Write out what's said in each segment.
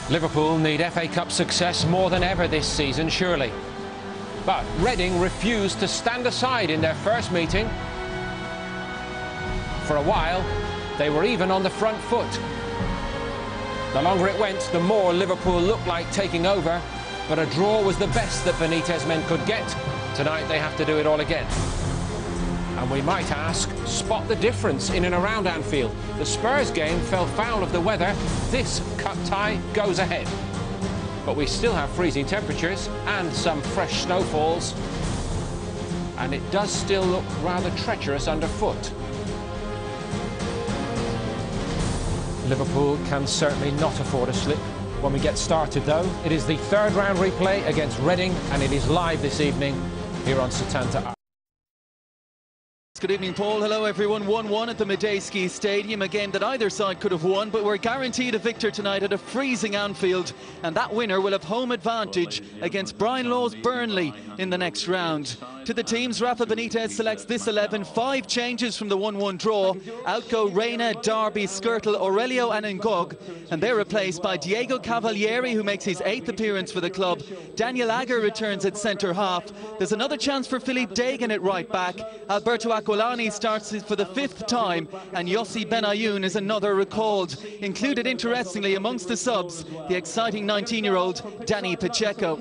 Liverpool need FA Cup success more than ever this season, surely. But Reading refused to stand aside in their first meeting. For a while, they were even on the front foot. The longer it went, the more Liverpool looked like taking over, but a draw was the best that Benitez men could get. Tonight they have to do it all again. And we might ask, spot the difference in and around Anfield. The Spurs game fell foul of the weather. This cut tie goes ahead. But we still have freezing temperatures and some fresh snowfalls. And it does still look rather treacherous underfoot. Liverpool can certainly not afford a slip. When we get started, though, it is the third round replay against Reading, and it is live this evening here on Setanta. Good evening, Paul. Hello, everyone. 1-1 at the Madejski Stadium, a game that either side could have won, but we're guaranteed a victor tonight at a freezing Anfield, and that winner will have home advantage against Brian Law's Burnley in the next round. To the teams, Rafa Benitez selects this 11, 5 changes from the 1-1 draw. Out go Reina, Darby, Skirtle, Aurelio and Ngog, and they're replaced by Diego Cavalieri, who makes his 8th appearance for the club. Daniel Agger returns at centre-half. There's another chance for Philippe Dagan at right-back. Alberto Aquilani starts for the 5th time, and Yossi Benayoun is another recalled. Included, interestingly, amongst the subs, the exciting 19-year-old Danny Pacheco.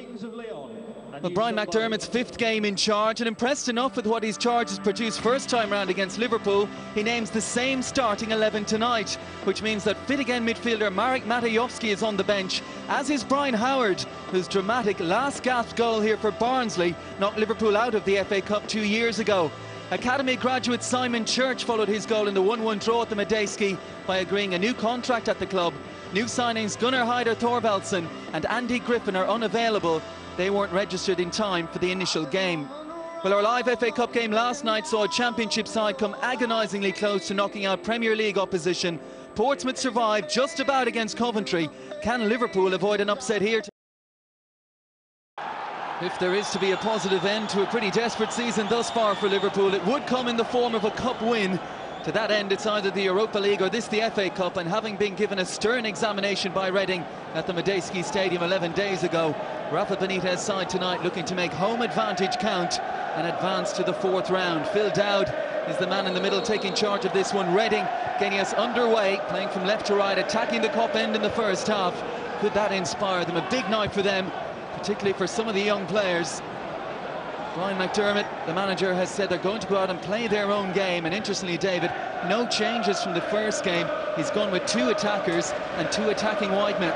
Well, Brian McDermott's 5th game in charge, and impressed enough with what his charges produced first time round against Liverpool, he names the same starting 11 tonight, which means that fit-again midfielder Marek Matejowski is on the bench, as is Brian Howard, whose dramatic last-gasp goal here for Barnsley knocked Liverpool out of the FA Cup 2 years ago. Academy graduate Simon Church followed his goal in the 1-1 draw at the Madejski by agreeing a new contract at the club. New signings Gunnar Heider Thorvaldsen and Andy Griffin are unavailable. They weren't registered in time for the initial game. Well, our live FA Cup game last night saw a Championship side come agonisingly close to knocking out Premier League opposition. Portsmouth survived just about against Coventry. Can Liverpool avoid an upset here? If there is to be a positive end to a pretty desperate season thus far for Liverpool, it would come in the form of a cup win. To that end, it's either the Europa League or this the FA Cup, and having been given a stern examination by Reading at the Madejski Stadium 11 days ago, Rafa Benitez's side tonight looking to make home advantage count and advance to the 4th round. Phil Dowd is the man in the middle taking charge of this one. Reading getting us underway, playing from left to right, attacking the Kop end in the first half. Could that inspire them? A big night for them, particularly for some of the young players. Brian McDermott, the manager, has said they're going to go out and play their own game. And interestingly, David, no changes from the first game. He's gone with 2 attackers and 2 attacking wide men.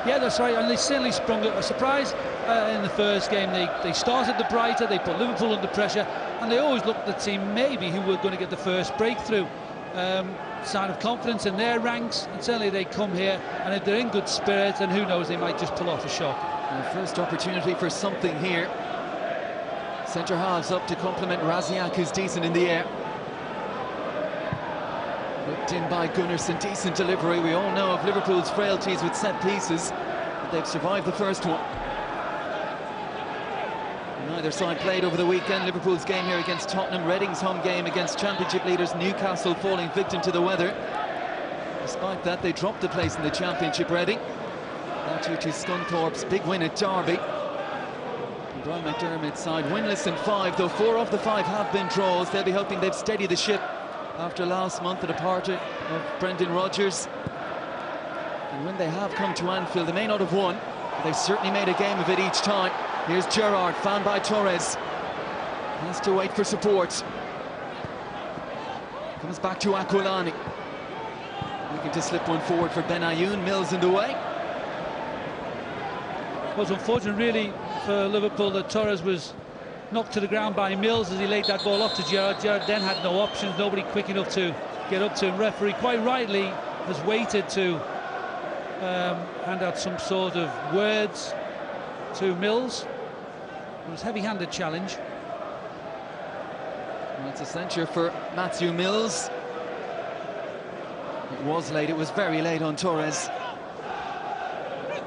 Yeah, that's right, and they certainly sprung up a surprise in the first game. They started the brighter, they put Liverpool under pressure, and they always looked at the team maybe who were going to get the first breakthrough. Sign of confidence in their ranks, and certainly they come here, and if they're in good spirits, then who knows, they might just pull off a shock. And first opportunity for something here. Centre halves up to complement Raziak, who's decent in the air. Whipped in by Gunnarsson, decent delivery. We all know of Liverpool's frailties with set pieces, but they've survived the first one. Neither side played over the weekend. Liverpool's game here against Tottenham, Reading's home game against Championship leaders Newcastle falling victim to the weather. Despite that, they dropped a place in the Championship, Reading. That due to Scunthorpe's big win at Derby. Brian McDermott's side winless in 5, though 4 of the 5 have been draws. They'll be hoping they've steadied the ship after last month, the departure of Brendan Rodgers. And when they have come to Anfield, they may not have won, but they've certainly made a game of it each time. Here's Gerrard, found by Torres. Has to wait for support. Comes back to Aquilani. Looking to slip one forward for Benayoun. Mills in the way. It was unfortunate, really, for Liverpool that Torres was knocked to the ground by Mills as he laid that ball off to Gerrard. Gerrard then had no options, nobody quick enough to get up to him. Referee, quite rightly, has waited to hand out some sort of words to Mills. It was a heavy-handed challenge. And it's a censure for Matthew Mills. It was late, it was very late on Torres.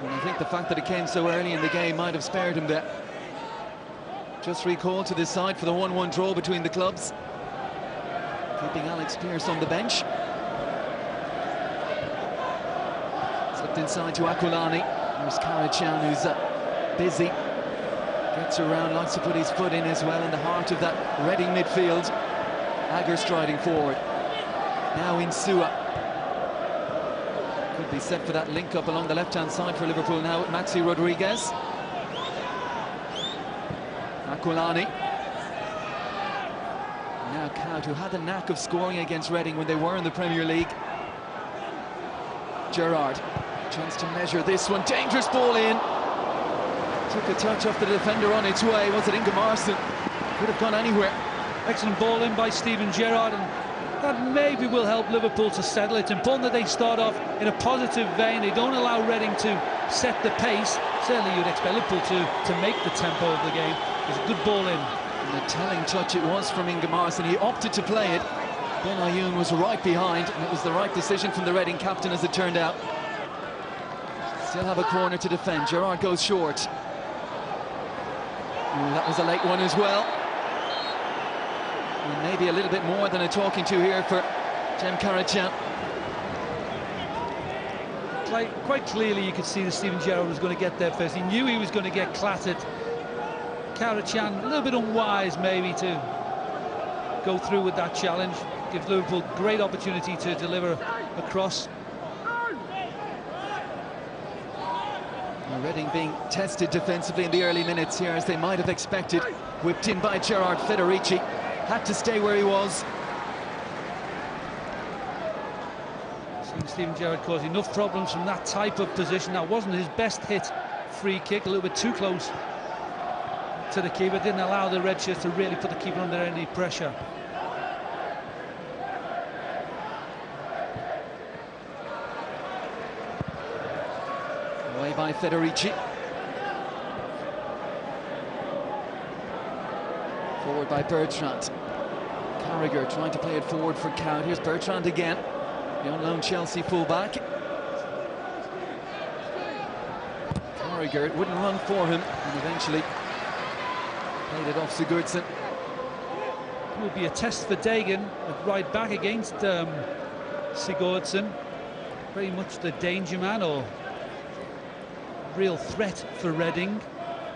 And I think the fact that it came so early in the game might have spared him there. Just recalled to this side for the 1-1 draw between the clubs. Keeping Alex Pearce on the bench. Slipped inside to Aquilani. There's Karacan, who's busy. Gets around, likes to put his foot in as well in the heart of that Reading midfield. Agger striding forward. Now Insua. Could be set for that link up along the left-hand side for Liverpool now with Maxi Rodriguez. Aquilani. Now Cowd, who had the knack of scoring against Reading when they were in the Premier League. Gerrard. Chance to measure this one. Dangerous ball in. Took a touch off the defender on its way. Was it Ingemarson? Could have gone anywhere. Excellent ball in by Steven Gerrard, and that maybe will help Liverpool to settle. It's important that they start off in a positive vein. They don't allow Reading to set the pace. Certainly you'd expect Liverpool to make the tempo of the game. It was a good ball in. And a telling touch it was from Ingemarson. He opted to play it. Ben Ayoun was right behind, and it was the right decision from the Reading captain as it turned out. Still have a corner to defend. Gerrard goes short. Ooh, that was a late one as well. And maybe a little bit more than a talking to here for Jem Karacan. Quite clearly you could see that Steven Gerrard was going to get there first. He knew he was going to get clattered. Karacan, a little bit unwise maybe to go through with that challenge. Gives Liverpool great opportunity to deliver a cross. Reading being tested defensively in the early minutes here, as they might have expected. Whipped in by Gerard. Federici had to stay where he was. Seeing Steven Gerrard cause enough problems from that type of position. That wasn't his best hit free kick, a little bit too close to the keeper. Didn't allow the red shirts to really put the keeper under any pressure. Away by Federici. Forward by Bertrand. Carragher trying to play it forward for Cowd. Here's Bertrand again, the on loan Chelsea fullback. Carragher, it wouldn't run for him, and eventually played it off Sigurdsson. It will be a test for Dagan at right back against Sigurdsson. Very much the danger man, or real threat for Reading.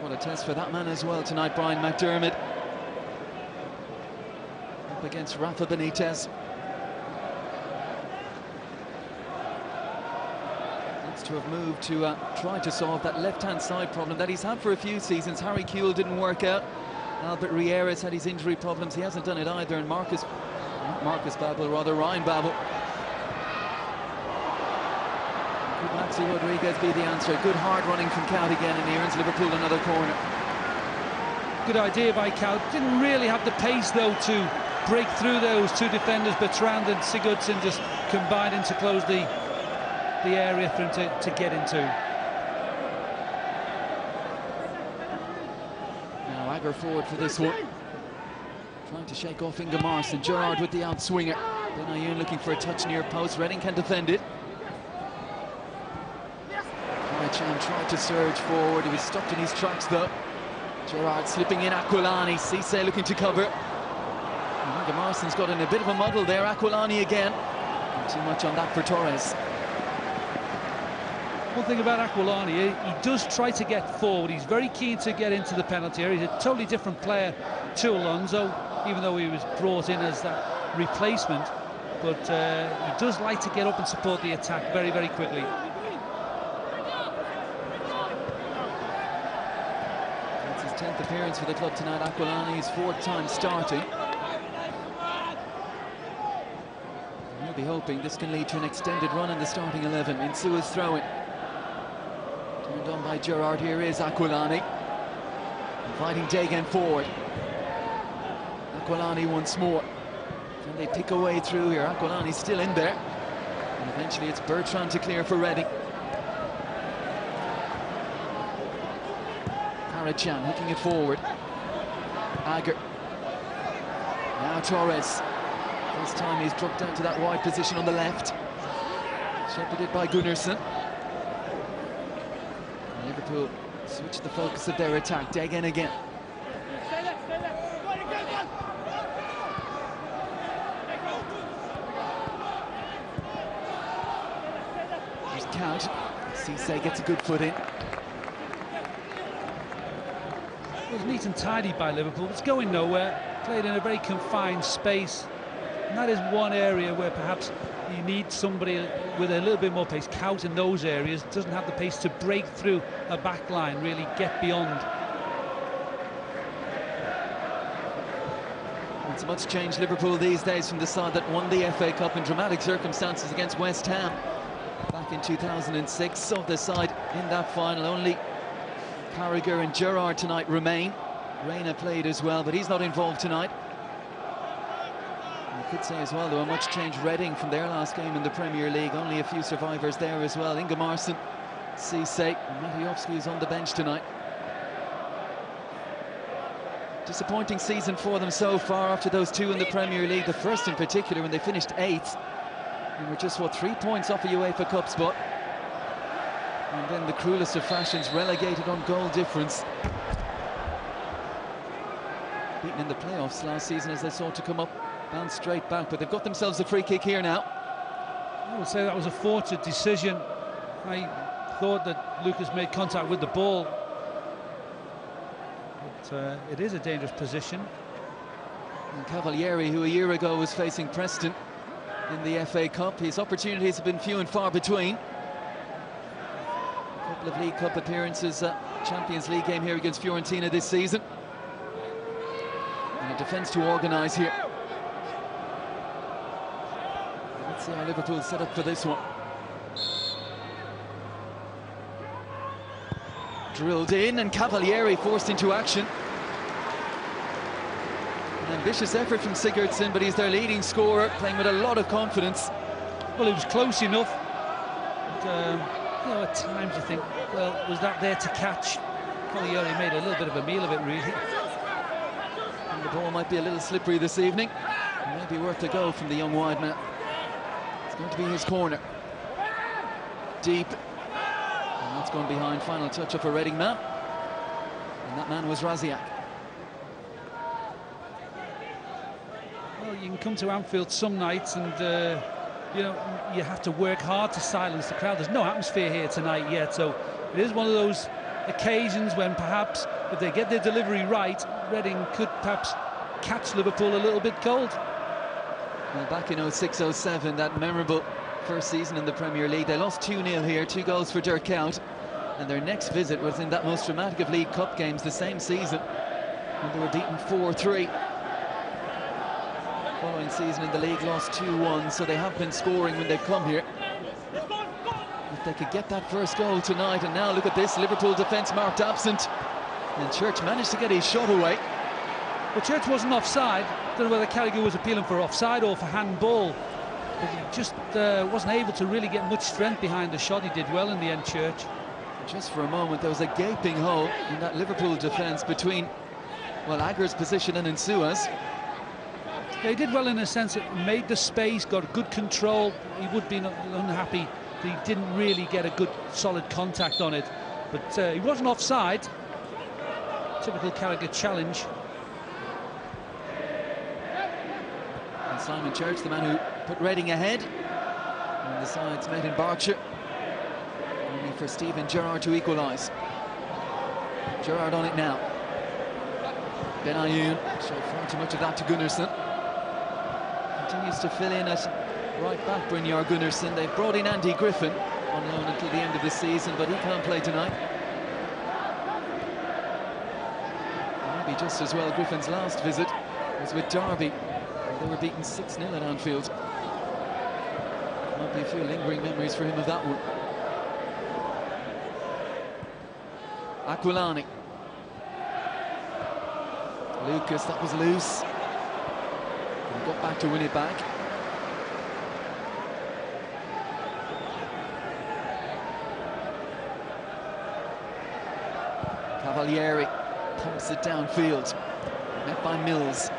What a test for that man as well tonight, Brian McDermott. Up against Rafa Benitez. Looks to have moved to try to solve that left-hand side problem that he's had for a few seasons. Harry Kewell didn't work out. Albert Rieras had his injury problems. He hasn't done it either. And Ryan Babel. Could Maxi Rodriguez be the answer? Good hard running from Cowd again, and he earns Liverpool another corner. Good idea by Cowd. Didn't really have the pace though to break through those two defenders. Bertrand and Sigurdsson just combining to close the area for him to get into. Now Agger forward for this one. Trying to shake off Ingemarson. Gerrard with the outswinger. Ben Ayoun looking for a touch near post. Reading can defend it. Karacan tried to surge forward. He was stopped in his tracks though. Gerrard slipping in. Aquilani. Cisse looking to cover. Ingemarson's got in a bit of a muddle there. Aquilani again. Not too much on that for Torres. One thing about Aquilani, he does try to get forward. He's very keen to get into the penalty area. He's a totally different player to Alonso, even though he was brought in as that replacement. But he does like to get up and support the attack very, very quickly. That's his 10th appearance for the club tonight. Aquilani, his 4th time starting. We'll be hoping this can lead to an extended run in the starting 11. Insua's throw-in. Turned on by Gerrard. Here is Aquilani. Inviting Dagan forward. Aquilani once more. Can they pick a way through here? Aquilani's still in there. And eventually it's Bertrand to clear for Reading. Karacan hooking it forward. Agger. Now Torres. This time he's dropped down to that wide position on the left. Shepherded by Gunnarsson. Liverpool switch the focus of their attack. Dagan again. There's Cowd. Cisse gets a good foot in. It was neat and tidy by Liverpool. It's going nowhere. Played in a very confined space. And that is one area where perhaps you need somebody with a little bit more pace. Kaut in those areas doesn't have the pace to break through a back line, really get beyond. It's much changed Liverpool these days from the side that won the FA Cup in dramatic circumstances against West Ham back in 2006. Saw the side in that final. Only Carragher and Gerrard tonight remain. Reina played as well, but he's not involved tonight. You could say as well, there were much changed Reading from their last game in the Premier League. Only a few survivors there as well. Ingemarsson, Cisse, and Matyovski is on the bench tonight. Disappointing season for them so far after those two in the Premier League. The first in particular when they finished 8th. And were just, what, 3 points off a UEFA Cup spot. And then the cruelest of fashions, relegated on goal difference. Beaten in the playoffs last season as they sought to come up, bounced straight back. But they've got themselves a free kick here now. I would say that was a fortunate decision. I thought that Lucas made contact with the ball. But it is a dangerous position. And Cavalieri, who a year ago was facing Preston in the FA Cup, his opportunities have been few and far between. A couple of League Cup appearances, Champions League game here against Fiorentina this season. And a defence to organise here. Let's see how Liverpool set up for this one. Drilled in, and Cavalieri forced into action. An ambitious effort from Sigurdsson, but he's their leading scorer, playing with a lot of confidence. Well, it was close enough. But, you know, at times you think, well, was that there to catch? Cavalieri made a little bit of a meal of it, really. And the ball might be a little slippery this evening. It may be worth a go from the young wide man. It's going to be his corner. Deep. And that's gone behind. Final touch of a Reading man. And that man was Raziak. Well, you can come to Anfield some nights and, you know, you have to work hard to silence the crowd. There's no atmosphere here tonight yet, so it is one of those occasions when perhaps, if they get their delivery right, Reading could perhaps catch Liverpool a little bit cold. Well, back in 06-07, that memorable first season in the Premier League, they lost 2-0 here, 2 goals for Dirk Kuyt, and their next visit was in that most dramatic of League Cup games the same season, when they were beaten 4-3. Following season in the league, lost 2-1, so they have been scoring when they've come here. If they could get that first goal tonight, and now look at this, Liverpool defence marked absent, and Church managed to get his shot away. Well, Church wasn't offside. I don't know whether Carragher was appealing for offside or for handball, but he just wasn't able to really get much strength behind the shot. He did well in the end, Church. Just for a moment, there was a gaping hole in that Liverpool defence between, well, Agger's position and Insua's. Yeah, he did well in a sense. It made the space, got good control. He would be unhappy that he didn't really get a good, solid contact on it. But he wasn't offside. Typical Carragher challenge. And Simon Church, the man who put Reading ahead. And the sides met in Berkshire. Only for Steven Gerrard to equalise. Gerrard on it now. Benayoun showed far too much of that to Gunnarsson. Continues to fill in at right back, Brynjar Gunnarsson. They've brought in Andy Griffin on loan until the end of the season, but he can't play tonight. Maybe just as well, Griffin's last visit was with Derby. They were beaten 6-0 at Anfield. Might be a few lingering memories for him of that one. Aquilani. Lucas, that was loose. And got back to win it back. Cavalieri pumps it downfield. Met by Mills.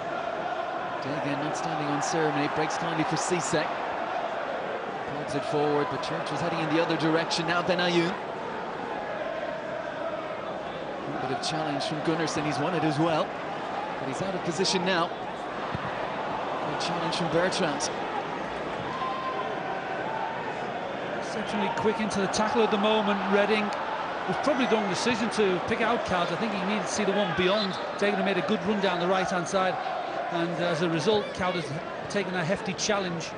Again, not standing on ceremony. Breaks kindly for Cisse. Pulls it forward, but Church was heading in the other direction. Now Benayoun. A bit of challenge from Gunnarsson. He's won it as well. But he's out of position now. Good challenge from Bertrand. Exceptionally quick into the tackle at the moment. Reading was probably the wrong decision to pick out Cowd. I think he needed to see the one beyond. Dagenham made a good run down the right-hand side, and as a result, Cowd has taken a hefty challenge.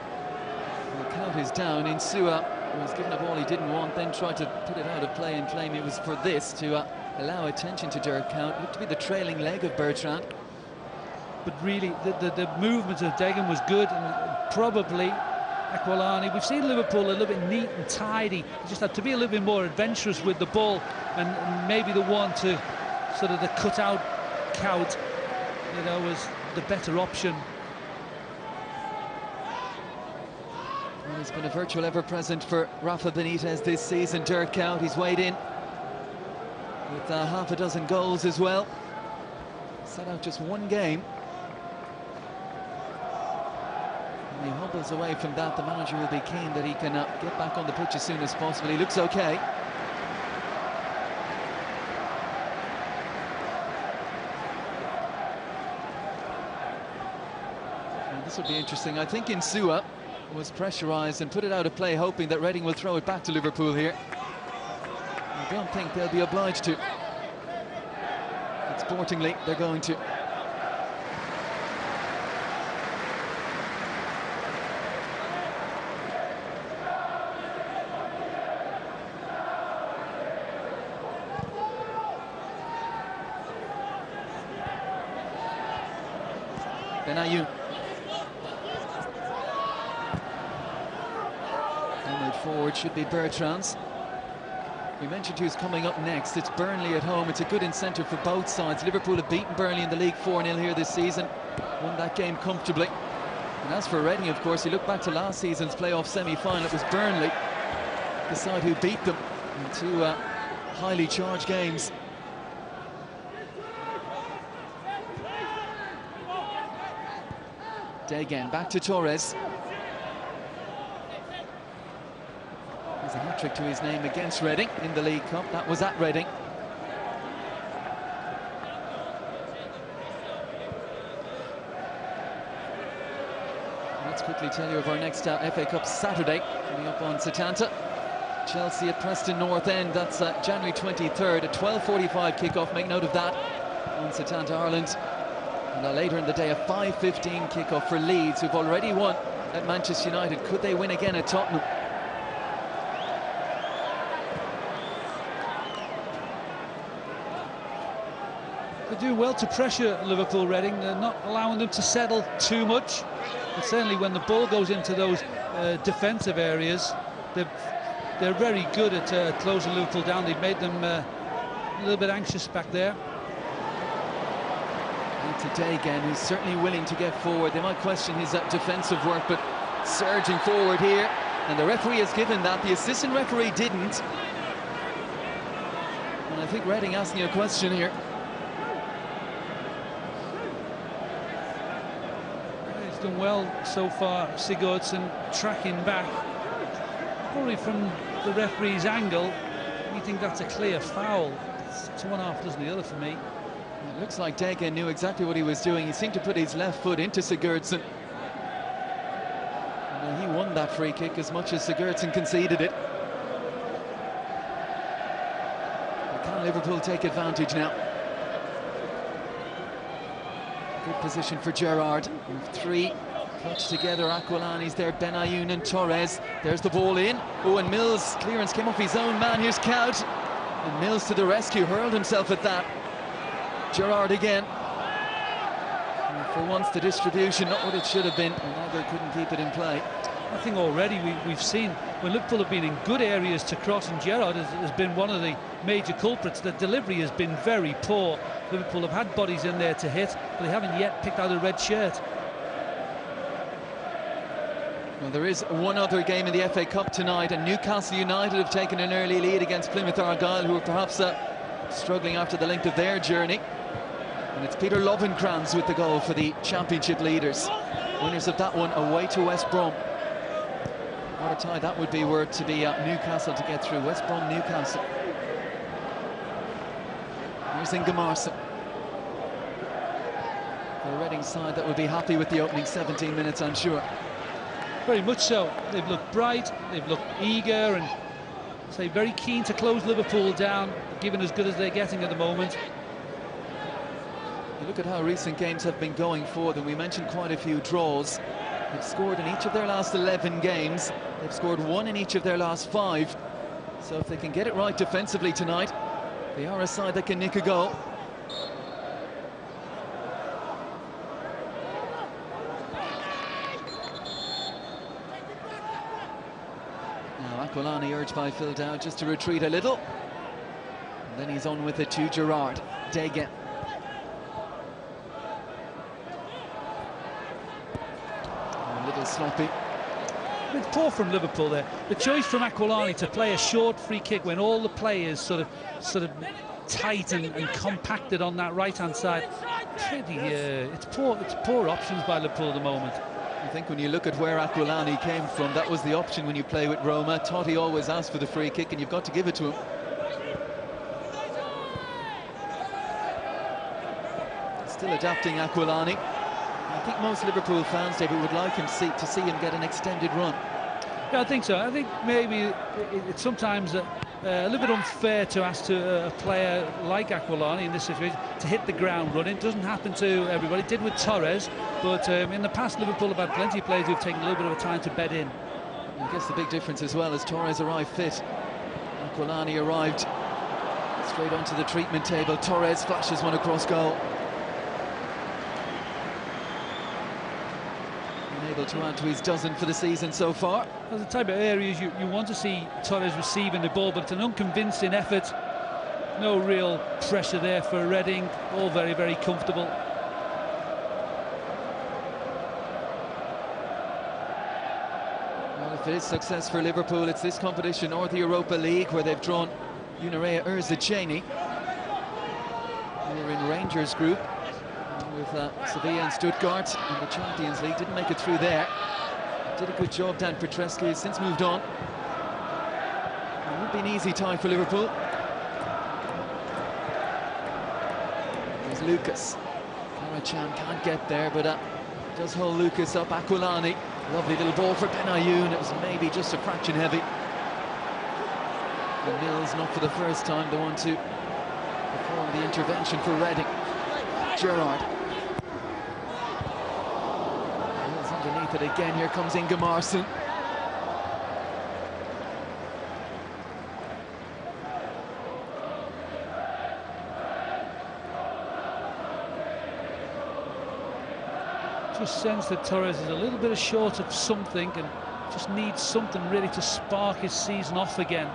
Well, Cowd is down. Insua was given a ball he didn't want, then tried to put it out of play and claim it was for this to allow attention to Derek Cowd. Looked to be the trailing leg of Bertrand. But really, the movement of Dagenham was good, and probably Aquilani. We've seen Liverpool a little bit neat and tidy. They just had to be a little bit more adventurous with the ball, and maybe the one to sort of the cut-out Cowd, you know, was the better option. Well, he's been a virtual ever-present for Rafa Benitez this season. Derek Cowd, he's weighed in with half a dozen goals as well. Sat out just one game. He hobbles away from that. The manager will be keen that he can get back on the pitch as soon as possible. He looks okay. And this will be interesting. I think Insua was pressurised and put it out of play, hoping that Reading will throw it back to Liverpool here. I don't think they'll be obliged to. But sportingly, they're going to. Benayoun. Mid forward should be Bertrand's. We mentioned who's coming up next. It's Burnley at home. It's a good incentive for both sides. Liverpool have beaten Burnley in the league 4-0 here this season. Won that game comfortably. And as for Reading, of course, you look back to last season's playoff semi-final. It was Burnley, the side who beat them in two highly charged games. Dagenham back to Torres. There's a hat-trick to his name against Reading in the League Cup. That was at Reading. Let's quickly tell you of our next FA Cup Saturday coming up on Setanta. Chelsea at Preston North End. That's January 23rd at 12:45 kickoff. Make note of that on Setanta, Ireland. And later in the day, a 5:15 kickoff for Leeds, who've already won at Manchester United. Could they win again at Tottenham? They do well to pressure Liverpool. Reading, they're not allowing them to settle too much. But certainly when the ball goes into those defensive areas, they're very good at closing Liverpool down. They've made them a little bit anxious back there. Today again, who's certainly willing to get forward. They might question his defensive work, but surging forward here, and the referee has given that. The assistant referee didn't, and I think Reading asking a question here. He's done well so far, Sigurdsson, tracking back. Probably from the referee's angle, you think that's a clear foul. It's 2.5 dozen the other for me. It looks like Dagenham knew exactly what he was doing. He seemed to put his left foot into Sigurdsson. And he won that free kick as much as Sigurdsson conceded it. But can Liverpool take advantage now? Good position for Gerrard. Three clutched together. Aquilani's there, Benayoun and Torres. There's the ball in. Oh, and Mills' clearance came off his own man. Here's Cowd. And Mills to the rescue, hurled himself at that. Gerrard again. And for once, the distribution, not what it should have been, and now they couldn't keep it in play. I think already we've seen when Liverpool have been in good areas to cross, and Gerrard has been one of the major culprits. The delivery has been very poor. Liverpool have had bodies in there to hit, but they haven't yet picked out a red shirt. Well, there is one other game in the FA Cup tonight, and Newcastle United have taken an early lead against Plymouth Argyle, who are perhaps struggling after the length of their journey. And it's Peter Lovenkrands with the goal for the championship leaders. Winners of that one away to West Brom. What a tie that would be were it to be Newcastle to get through. West Brom, Newcastle. Here's Ingemarson. The Reading side that would be happy with the opening 17 minutes, I'm sure. Very much so. They've looked bright, they've looked eager, and say very keen to close Liverpool down, given as good as they're getting at the moment. You look at how recent games have been going for them. We mentioned quite a few draws. They've scored in each of their last 11 games. They've scored 1 in each of their last 5. So if they can get it right defensively tonight, they are a side that can nick a goal. Now Aquilani urged by Phil Dowd just to retreat a little. And then he's on with it to Gerrard. Degan. A little sloppy. It's poor from Liverpool there. The choice from Aquilani to play a short free kick when all the players sort of tight and compacted on that right-hand side. Pretty, it's poor options by Liverpool at the moment. I think when you look at where Aquilani came from, that was the option when you play with Roma. Totti always asked for the free kick, and you've got to give it to him. Still adapting Aquilani. I think most Liverpool fans, David, would like him to see him get an extended run. Yeah, I think so. I think maybe it's sometimes a little bit unfair to ask a player like Aquilani in this situation to hit the ground running. It doesn't happen to everybody. It did with Torres, but in the past Liverpool have had plenty of players who've taken a little bit of a time to bed in. I guess the big difference as well is Torres arrived fit. Aquilani arrived straight onto the treatment table. Torres flashes one across goal. Able to add to his dozen for the season so far. There's the type of areas you want to see Torres receiving the ball, but it's an unconvincing effort. No real pressure there for Reading. All very, very comfortable. Well, if it is success for Liverpool, it's this competition or the Europa League, where they've drawn Unirea Erziceni. We're in Rangers group with Sevilla and Stuttgart in the Champions League. Didn't make it through there. Did a good job, Dan Petrescu. Has since moved on. It would be an easy tie for Liverpool. There's Lucas. Karachan can't get there, but does hold Lucas up. Aquilani. Lovely little ball for Benayoun. It was maybe just a fraction heavy. And Mills, not for the first time, the one to perform the intervention for Reading. Gerrard. Underneath it again. Here comes Ingemarson. Just sense that Torres is a little bit short of something and just needs something really to spark his season off again.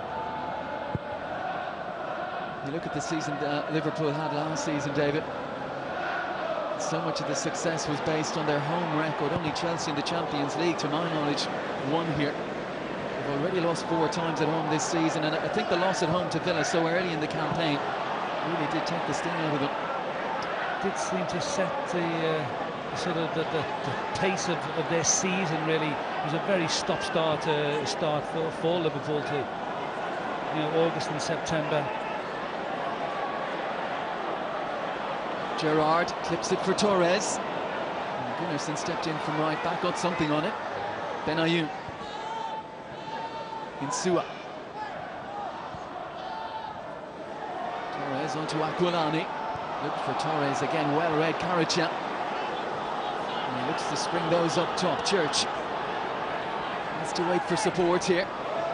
You look at the season that Liverpool had last season, David. So much of the success was based on their home record. Only Chelsea in the Champions League, to my knowledge, won here. They've already lost 4 times at home this season, and I think the loss at home to Villa so early in the campaign really did take the sting out of them. Did seem to set the sort of the pace of their season. Really, it was a very stop-start start for Liverpool to, August and September. Gerrard clips it for Torres. And Gunnarsson stepped in from right back, got something on it. Benayoun. Insua. Torres onto Aquilani. Look for Torres again, well read Karachan. And he looks to spring those up top. Church has to wait for support here.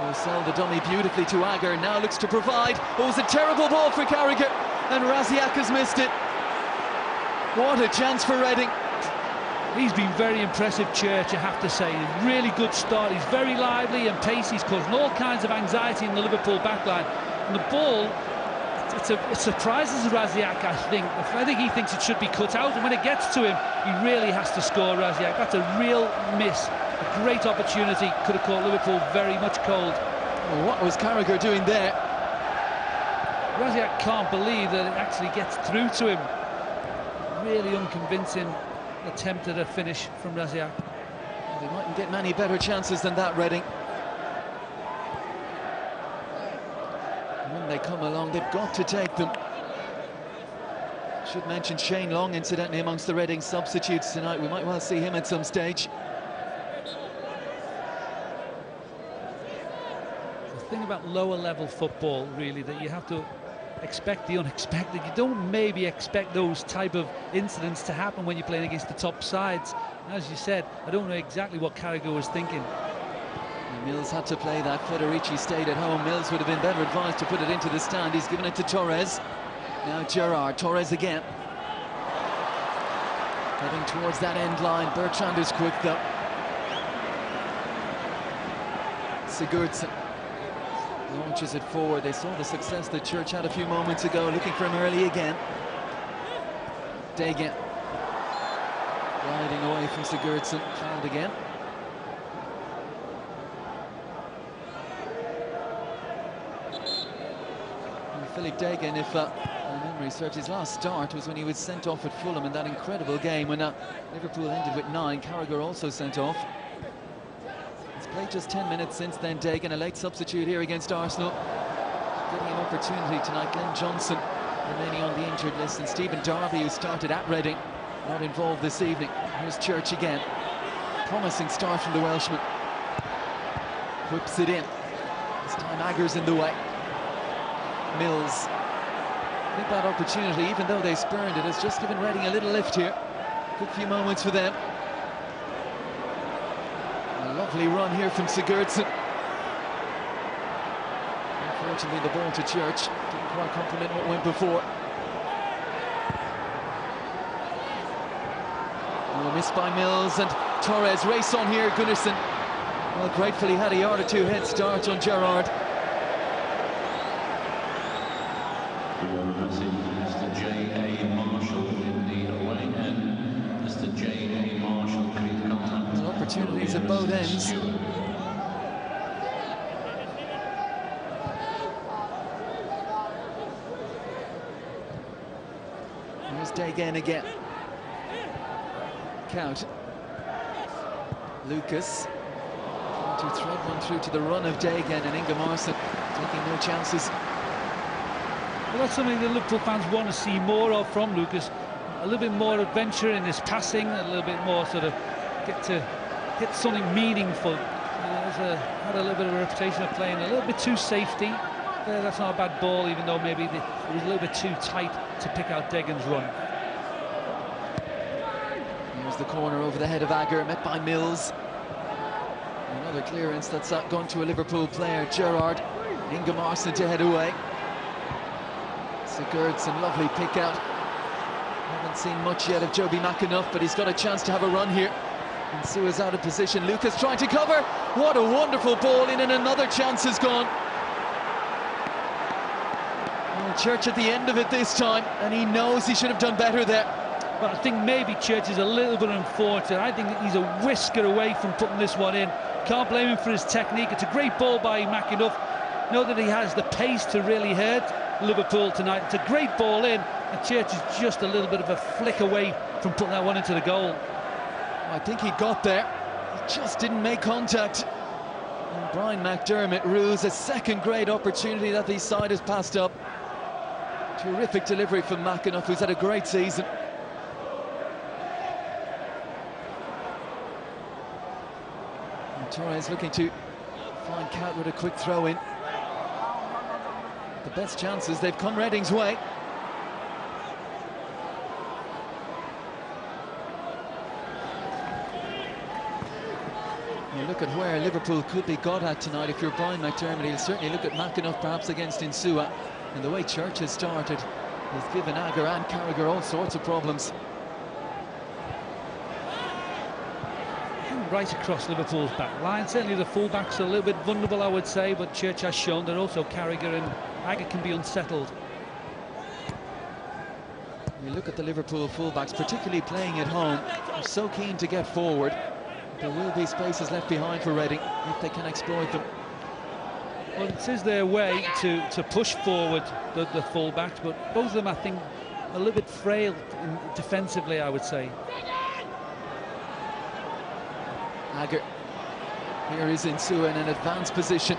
Will sell the dummy beautifully to Agger. Now looks to provide. Oh, it's a terrible ball for Carragher, and Raziak has missed it. What a chance for Reading. He's been very impressive, Church, I have to say. Really good start. He's very lively and pacey. He's causing all kinds of anxiety in the Liverpool backline. And the ball, it surprises Raziak, I think. I think he thinks it should be cut out, and when it gets to him, he really has to score, Raziak. That's a real miss. A great opportunity. Could have caught Liverpool very much cold. Well, what was Carragher doing there? Raziak can't believe that it actually gets through to him. Really unconvincing attempt at a finish from Raziak. They mightn't get many better chances than that, Reading. When they come along, they've got to take them. Should mention Shane Long, incidentally, amongst the Reading substitutes tonight. We might well see him at some stage. thing about lower level football, really, that you have to expect the unexpected. You don't maybe expect those type of incidents to happen when you're playing against the top sides. As you said, I don't know exactly what Carragher was thinking. Mills had to play that. Federici stayed at home. Mills would have been better advised to put it into the stand. He's given it to Torres. Now Gerrard. Torres again. Heading towards that end line. Bertrand is quick though. Sigurdsson launches it forward. They saw the success that Church had a few moments ago, looking for him early again. Degen gliding away from Sigurdsson, fouled again. And Philippe Degen, if my memory serves, his last start was when he was sent off at Fulham in that incredible game when Liverpool ended with 9. Carragher also sent off. He's played just 10 minutes since then. Degen, a late substitute here against Arsenal, getting an opportunity tonight. Glenn Johnson remaining on the injured list, and Stephen Darby, who started at Reading, not involved this evening. Here's Church again. Promising start from the Welshman. Whips it in. This time Agger's in the way. Mills. I think that opportunity, even though they spurned it, has just given Reading a little lift here. Good few moments for them. A lovely run here from Sigurdsson. Unfortunately, the ball to Church didn't quite complement what went before. Oh, missed by Mills, and Torres race on here. Gunnarsson, well, gratefully had a yard or two head start on Gerrard. Mr. J.A. Marshall in the away end. Mr. J.A. Marshall create contact. Well, opportunities at both ends. Here's Degen again. Count. Lucas trying to thread one through to the run of Degen, and Ingemarson taking no chances. Well, that's something that Liverpool fans want to see more of from Lucas. A little bit more adventure in his passing, a little bit more sort of get to hit something meaningful. Had a little bit of a reputation of playing a little bit too safety. That's not a bad ball, even though maybe it was a little bit too tight to pick out Degen's run. Here's the corner over the head of Agger, met by Mills. Another clearance that's gone to a Liverpool player. Gerrard, Ingemarson to head away. Sigurdsson, lovely pick out. Haven't seen much yet of Joby McAnuff, but he's got a chance to have a run here. And Sua's out of position. Lucas trying to cover. What a wonderful ball in, and another chance is gone. Well, Church at the end of it this time, and he knows he should have done better there. But I think maybe Church is a little bit unfortunate. I think he's a whisker away from putting this one in. Can't blame him for his technique. It's a great ball by McAnuff. Know that he has the pace to really hurt Liverpool tonight. It's a great ball in, and Church is just a little bit of a flick away from putting that one into the goal. I think he got there. He just didn't make contact. And Brian McDermott rues a second great opportunity that the side has passed up. Terrific delivery from McAnuff, who's had a great season. And Torres looking to find Count with a quick throw in. The best chances, they've come Reading's way. You look at where Liverpool could be got at tonight. If you're Brian McDermott, he'll certainly look at McAnuff perhaps against Insua. And the way Church has started has given Agger and Carragher all sorts of problems. Right across Liverpool's back line. Certainly the fullbacks are a little bit vulnerable, I would say, but Church has shown that also Carragher and Agger can be unsettled. You look at the Liverpool fullbacks, particularly playing at home, they're so keen to get forward. There will be spaces left behind for Reading if they can exploit them. Well, it is their way to push forward the fullbacks, but both of them, I think, a little bit frail defensively, I would say. Agger. Here is Insua in an advanced position,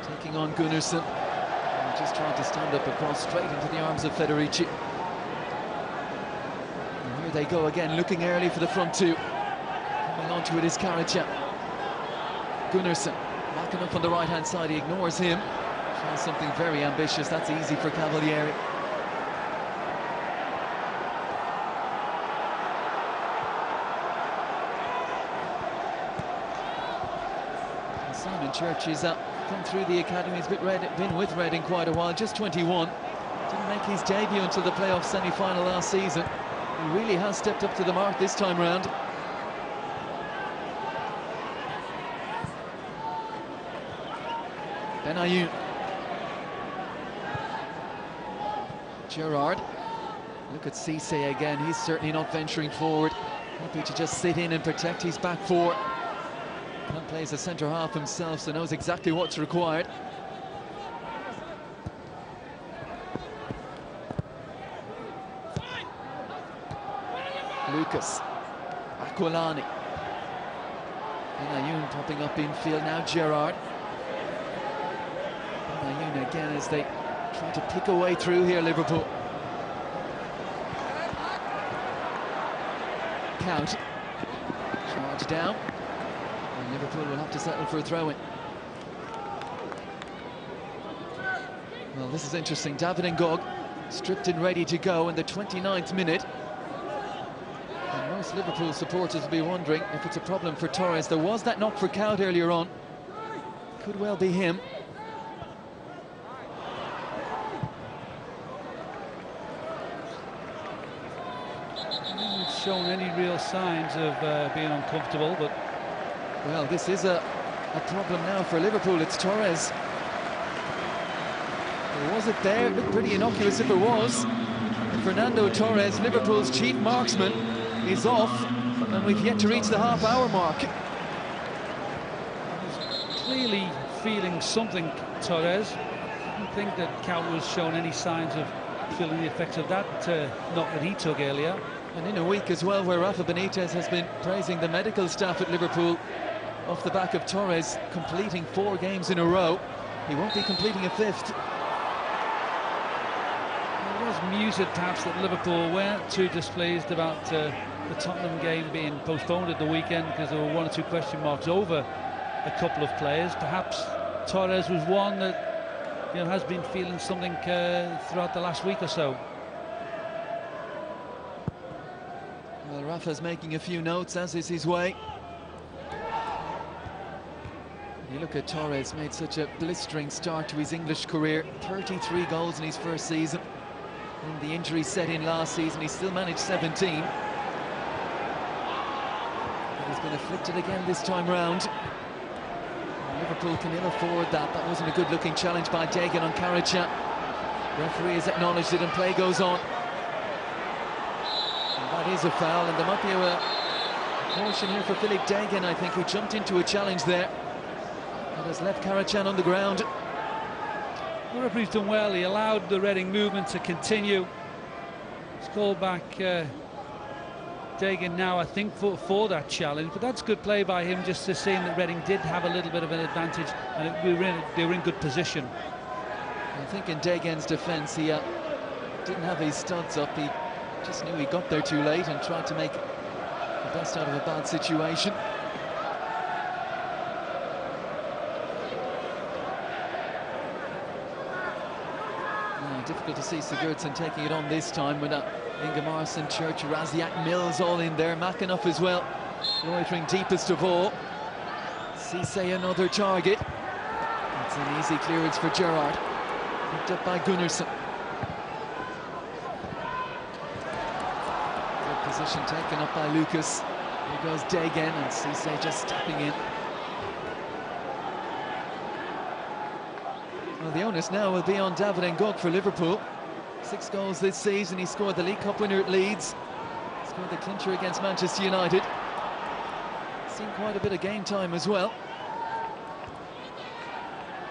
taking on Gunnarsson. And just trying to stand up across straight into the arms of Federici. And here they go again, looking early for the front two. Coming onto it is Karaca. Gunnarsson, Backing up on the right-hand side, he ignores him. Shows something very ambitious. That's easy for Cavalieri. And Simon Church is come through the academy. He's been with Reading quite a while, just 21. Didn't make his debut until the playoff semi-final last season. He really has stepped up to the mark this time round. Benayoun. Gerrard. Look at Cisse again. He's certainly not venturing forward. Happy to just sit in and protect his back four. Can't play as a centre half himself, so knows exactly what's required. Lucas. Aquilani. Benayoun popping up infield now. Gerrard. Benayoun again as they try to pick a way through here, Liverpool. Count. Charge down. And Liverpool will have to settle for a throw-in. Well, this is interesting. David Ngog stripped and ready to go in the 29th minute. And most Liverpool supporters will be wondering if it's a problem for Torres. There was that knock for Count earlier on. Could well be him. Shown any real signs of being uncomfortable, but well, this is a problem now for Liverpool. It's Torres. Or was it there? It looked pretty innocuous if it was. Fernando Torres, Liverpool's chief marksman, is off, and we've yet to reach the half-hour mark. He's clearly feeling something, Torres. I don't think that Count was shown any signs of feeling the effects of that knock that he took earlier. And in a week as well where Rafa Benitez has been praising the medical staff at Liverpool off the back of Torres completing 4 games in a row, he won't be completing a 5th. It was muted perhaps that Liverpool weren't too displeased about the Tottenham game being postponed at the weekend because there were 1 or 2 question marks over a couple of players. Perhaps Torres was one that has been feeling something throughout the last week or so. Well, Rafa's making a few notes, as is his way. You look at Torres, made such a blistering start to his English career. 33 goals in his first season. And the injury set in last season, he still managed 17. But he's been afflicted again this time round. And Liverpool can ill afford that. That wasn't a good-looking challenge by Dagan on Karaca. Referee has acknowledged it and play goes on. That is a foul, and there might be a caution here for Philip Dagan, I think, who jumped into a challenge there. That has left Karacan on the ground. The referee's done well. He allowed the Reading movement to continue. He's called back Dagan now, I think, for that challenge. But that's good play by him, just to see that Reading did have a little bit of an advantage, and they were in good position. I think in Dagan's defence, he didn't have his studs up. He just knew he got there too late and tried to make the best out of a bad situation. Difficult to see Sigurdsson taking it on this time with Ingemarson, Church, Raziak, Mills all in there. McAnuff as well, loitering deepest of all. Cisse another target. It's an easy clearance for Gerrard. Picked up by Gunnarsson. Position taken up by Lucas. Here goes Dagan, and Cisse just stepping in. Well, the onus now will be on David Ngog for Liverpool. 6 goals this season. He scored the League Cup winner at Leeds. Scored the clincher against Manchester United. Seen quite a bit of game time as well.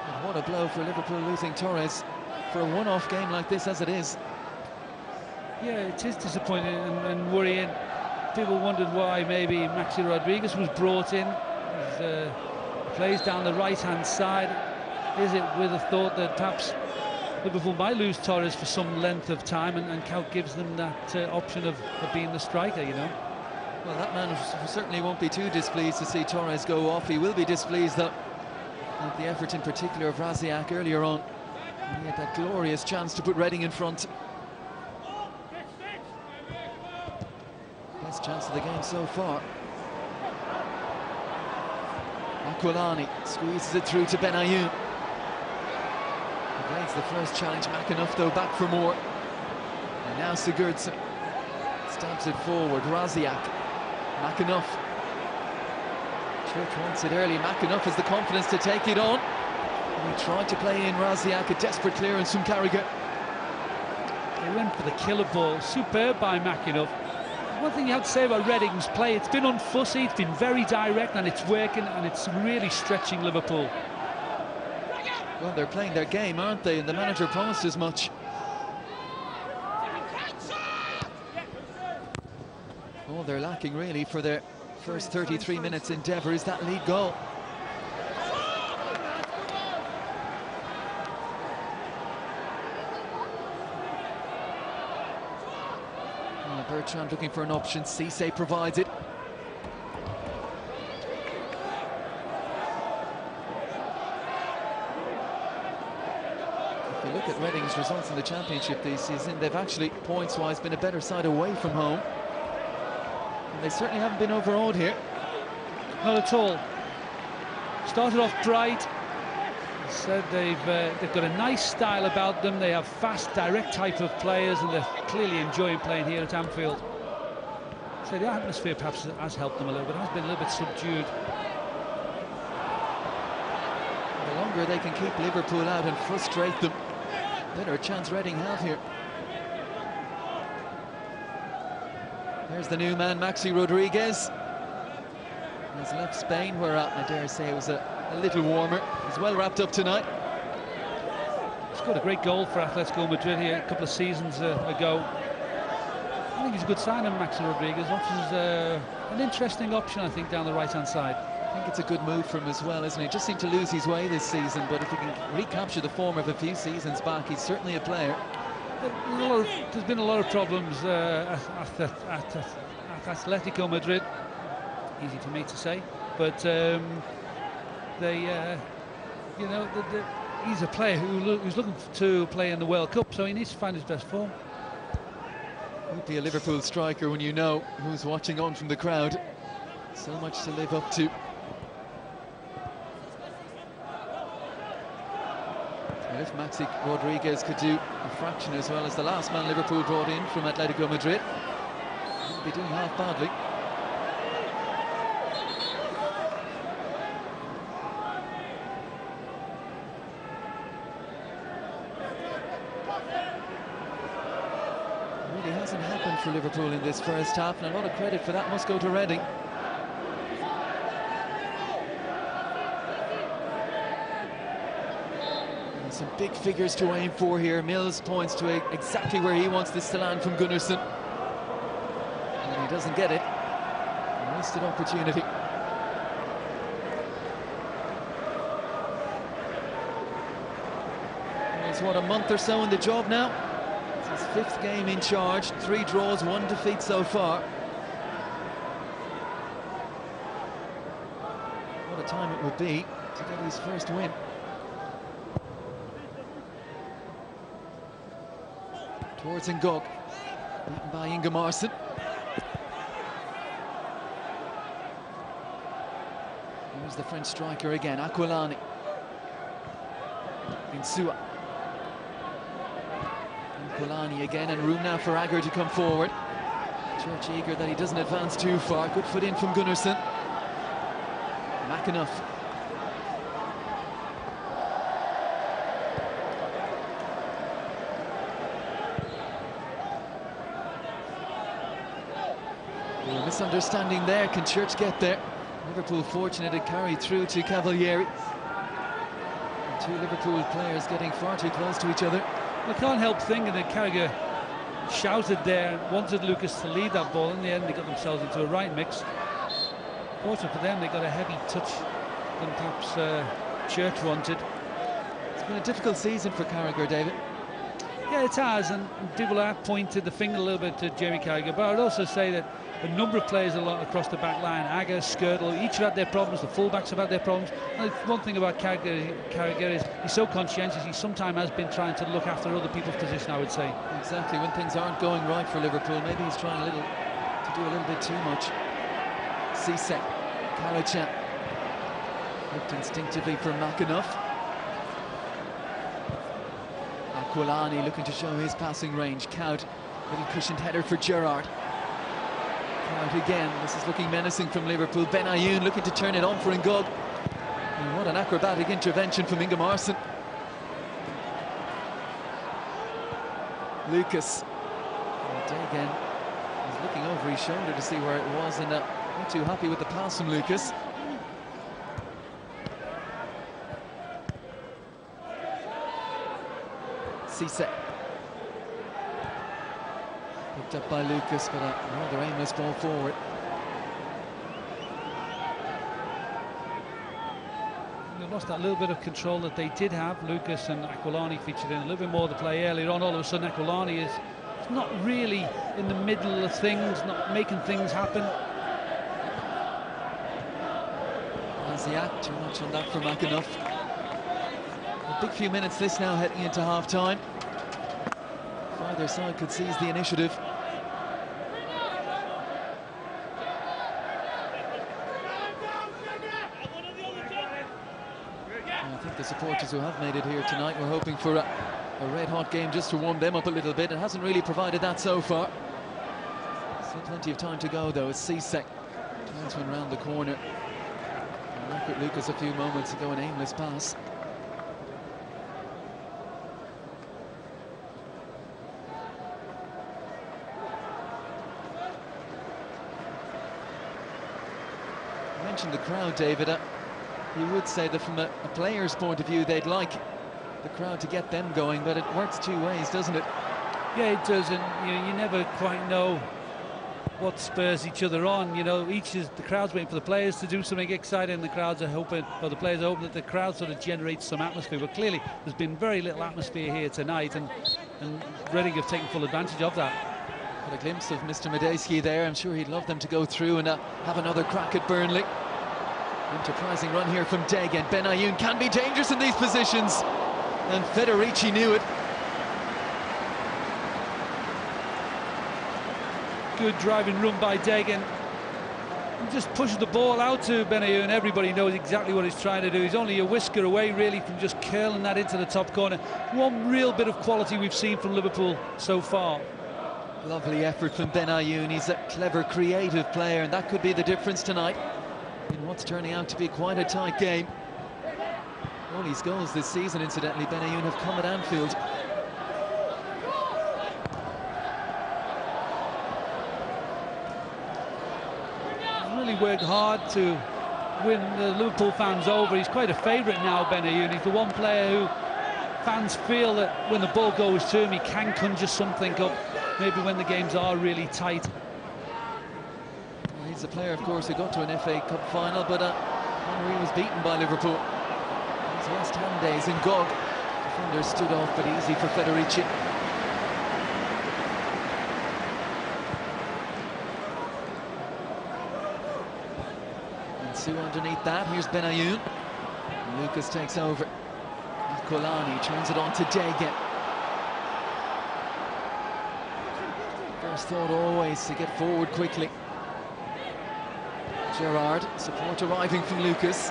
But what a blow for Liverpool, losing Torres for a one-off game like this as it is. Yeah, it is disappointing and worrying. People wondered why maybe Maxi Rodriguez was brought in. He plays down the right-hand side. Is it with a thought that perhaps Liverpool might lose Torres for some length of time, and Count gives them that option of being the striker, Well, that man certainly won't be too displeased to see Torres go off. He will be displeased, though, And the effort in particular of Raziak earlier on. He had that glorious chance to put Reading in front. Best chance of the game so far. Aquilani squeezes it through to Benayoun. Evades the first challenge. McAnuff though back for more. And now Sigurdsson stabs it forward. Raziak. McAnuff. Church wants it early. McAnuff has the confidence to take it on. And he tried to play in Raziak. A desperate clearance from Carragher. They went for the killer ball. Superb by McAnuff. One thing you have to say about Reading's play, it's been unfussy, it's been very direct, and it's working, and it's really stretching Liverpool. Well, they're playing their game, aren't they? And the manager promised as much. All they're lacking, really, for their first 33 minutes endeavour is that lead goal. Bertrand looking for an option. Cisse provides it. If you look at Reading's results in the Championship this season, they've actually, points-wise, been a better side away from home. And they certainly haven't been overawed here. Not at all. Started off bright. Said they've got a nice style about them. They have fast, direct type of players, and they're clearly enjoying playing here at Anfield. So the atmosphere perhaps has helped them a little bit. It has been a little bit subdued. The longer they can keep Liverpool out and frustrate them, the better chance Reading have here. There's the new man, Maxi Rodriguez. He's left Spain, where I dare say it was a little warmer. He's well wrapped up tonight. He's got a great goal for Atletico Madrid here a couple of seasons ago. I think he's a good signing, Maxi Rodriguez. Offers an interesting option, I think, down the right-hand side. I think it's a good move for him as well, isn't he? Just seemed to lose his way this season, but if he can recapture the form of a few seasons back, he's certainly a player. There's been a lot of problems at Atletico Madrid. Easy for me to say, but he's a player who's looking to play in the World Cup, so he needs to find his best form. Won't be a Liverpool striker when you know who's watching on from the crowd. So much to live up to. And if Maxi Rodriguez could do a fraction as well as the last man Liverpool brought in from Atletico Madrid, he'll be doing half badly. Hasn't happened for Liverpool in this first half, and a lot of credit for that must go to Reading. And some big figures to aim for here. Mills points to exactly where he wants this to land from Gunnarsson, and he doesn't get it. A wasted opportunity. He's what, a month or so in the job now? His fifth game in charge, 3 draws, 1 defeat so far. What a time it would be to get his first win. Towards Ngog, beaten by Ingemarson. Here's the French striker again, Aquilani. Insua. Aquilani again, and room now for Agger to come forward. Church eager that he doesn't advance too far. Good foot in from Gunnarsson. McAnuff. A misunderstanding there. Can Church get there? Liverpool fortunate it carried through to Cavalieri. And 2 Liverpool players getting far too close to each other. I can't help thinking that Carragher shouted there and wanted Lucas to lead that ball. In the end, they got themselves into a right mix. Fortunate for them, they got a heavy touch than perhaps Church wanted. It's been a difficult season for Carragher, David. Yeah, it has, and people have pointed the finger a little bit to Jamie Carragher, but I'd also say that a number of players across the back line. Agger, Skirtle, each have had their problems. The fullbacks have had their problems. And one thing about Carragher is he's so conscientious. He sometimes has been trying to look after other people's position, I would say. Exactly, when things aren't going right for Liverpool, maybe he's trying to do a little bit too much. Cisse, Karacan, looked instinctively for McAnuff. Aquilani looking to show his passing range. Cout, little cushioned header for Gerrard. Cout again, this is looking menacing from Liverpool. Benayoun looking to turn it on for Ngog. And what an acrobatic intervention from Ingemarson. Lucas. Again, he's looking over his shoulder to see where it was, and not too happy with the pass from Lucas. Cisse. Picked up by Lucas, but a rather aimless ball forward. They lost that little bit of control that they did have. Lucas and Aquilani featured in a little bit more of the play earlier on. All of a sudden, Aquilani is not really in the middle of things, not making things happen. Aziat, too much on that for McAnuff. A big few minutes this now heading into half-time. Either side could seize the initiative. I think the supporters who have made it here tonight were hoping for a red-hot game just to warm them up a little bit. It hasn't really provided that so far. Still plenty of time to go, though, as Cisse turns one round the corner. And look at Lucas a few moments ago, an aimless pass. You mentioned the crowd, David. You would say that from a player's point of view, they'd like the crowd to get them going, but it works two ways, doesn't it? Yeah, it does, and you never quite know what spurs each other on. You know, the crowd's waiting for the players to do something exciting, and the crowds are hoping, or the players are hoping that the crowd sort of generates some atmosphere. But clearly, there's been very little atmosphere here tonight, and Reading have taken full advantage of that. Got a glimpse of Mr. Medeski there. I'm sure he'd love them to go through and have another crack at Burnley. Enterprising run here from Degen. Benayoun can be dangerous in these positions, and Federici knew it. Good driving run by Degen. He just pushes the ball out to Benayoun. Everybody knows exactly what he's trying to do. He's only a whisker away, really, from just curling that into the top corner. One real bit of quality we've seen from Liverpool so far. Lovely effort from Benayoun. He's a clever, creative player, and that could be the difference tonight in what's turning out to be quite a tight game. All his goals this season, incidentally, Benayoun, have come at Anfield. He's really worked hard to win the Liverpool fans over. He's quite a favourite now, Benayoun. He's the one player who fans feel that when the ball goes to him, he can conjure something up, maybe when the games are really tight. He's a player, of course, who got to an FA Cup final, but he was beaten by Liverpool. His West Ham days in Gog. Defender stood off, but easy for Federici. And Sue underneath that. Here's Benayoun. Lucas takes over. Kolani turns it on to Degen. First thought always to get forward quickly. Gerrard, support arriving from Lucas.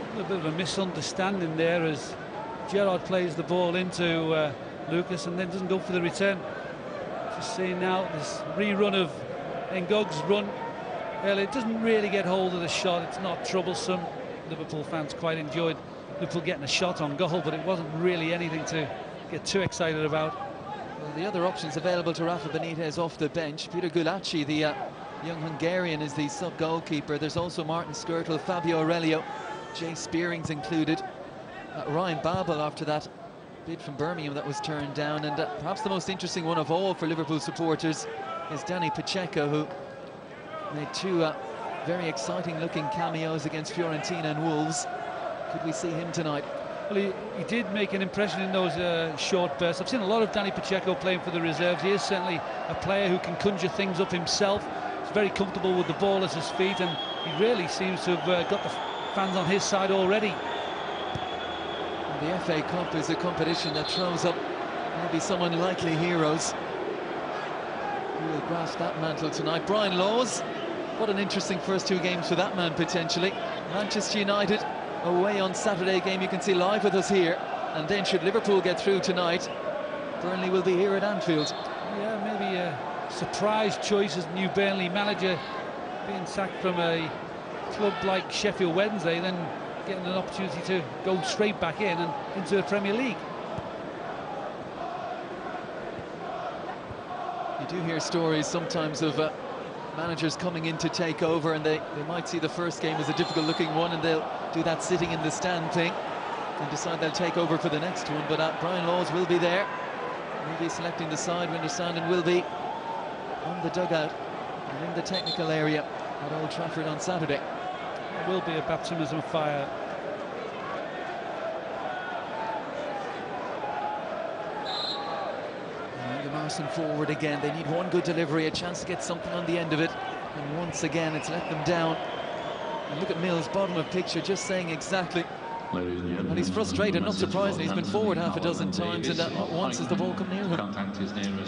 A little bit of a misunderstanding there as Gerrard plays the ball into Lucas and then doesn't go for the return. Just seeing now this rerun of Ngog's run earlier. It doesn't really get hold of the shot. It's not troublesome. Liverpool fans quite enjoyed Liverpool getting a shot on goal, but it wasn't really anything to get too excited about. Well, the other options available to Rafa Benitez off the bench. Peter Gulacsi, the young Hungarian, is the sub-goalkeeper. There's also Martin Skirtle, Fabio Aurelio, Jay Spearing's included. Ryan Babel, after that bid from Birmingham that was turned down. And perhaps the most interesting one of all for Liverpool supporters is Danny Pacheco, who made two very exciting-looking cameos against Fiorentina and Wolves. Could we see him tonight? Well, he did make an impression in those short bursts. I've seen a lot of Danny Pacheco playing for the reserves. He is certainly a player who can conjure things up himself. He's very comfortable with the ball at his feet, and he really seems to have got the fans on his side already. The FA Cup is a competition that throws up maybe some unlikely heroes who will grasp that mantle tonight. Brian Laws, what an interesting first two games for that man potentially. Manchester United away on Saturday, game you can see live with us here, and then should Liverpool get through tonight, Burnley will be here at Anfield. Yeah, maybe a surprise choice as new Burnley manager, being sacked from a club like Sheffield Wednesday, then getting an opportunity to go straight back in and into the Premier League. You do hear stories sometimes of managers coming in to take over, and they might see the first game as a difficult looking one, and they'll do that sitting in the stand thing and decide they'll take over for the next one. But Brian Laws will be there. He'll be selecting the side, we understand, and will be on the dugout and in the technical area at Old Trafford on Saturday. It will be a baptism of fire. Emerson forward again. They need one good delivery, a chance to get something on the end of it, and once again it's let them down. And look at Mills, bottom of picture, just saying exactly. And he's frustrated, not surprisingly. He's been forward half a dozen times, and not once has the ball come near him.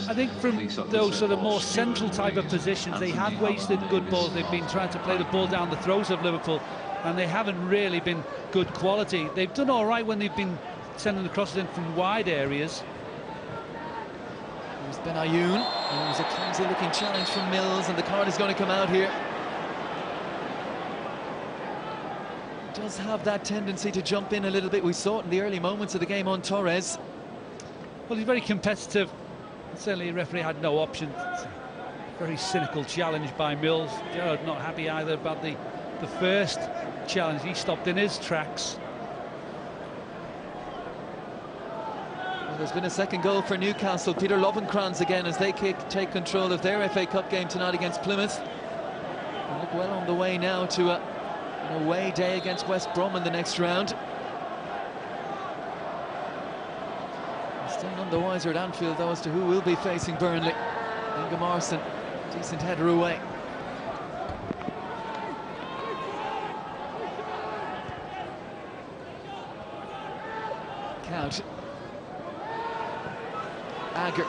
I think from those sort of more central type of positions, they have wasted good balls. They've been trying to play the ball down the throats of Liverpool, and they haven't really been good quality. They've done all right when they've been sending the crosses in from wide areas. There's Benayoun, and it was a clumsy looking challenge from Mills, and the card is going to come out here. Does have that tendency to jump in a little bit. We saw it in the early moments of the game on Torres. Well, he's very competitive. Certainly the referee had no option. It's a very cynical challenge by Mills. Gerrard not happy either about the first challenge. He stopped in his tracks. Well, there's been a second goal for Newcastle. Peter Lovenkrands again as they take control of their FA Cup game tonight against Plymouth. And look well on the way now to an away day against West Brom in the next round. Still none the wiser at Anfield though as to who will be facing Burnley. Ingemarson, decent header away. Count. Agger.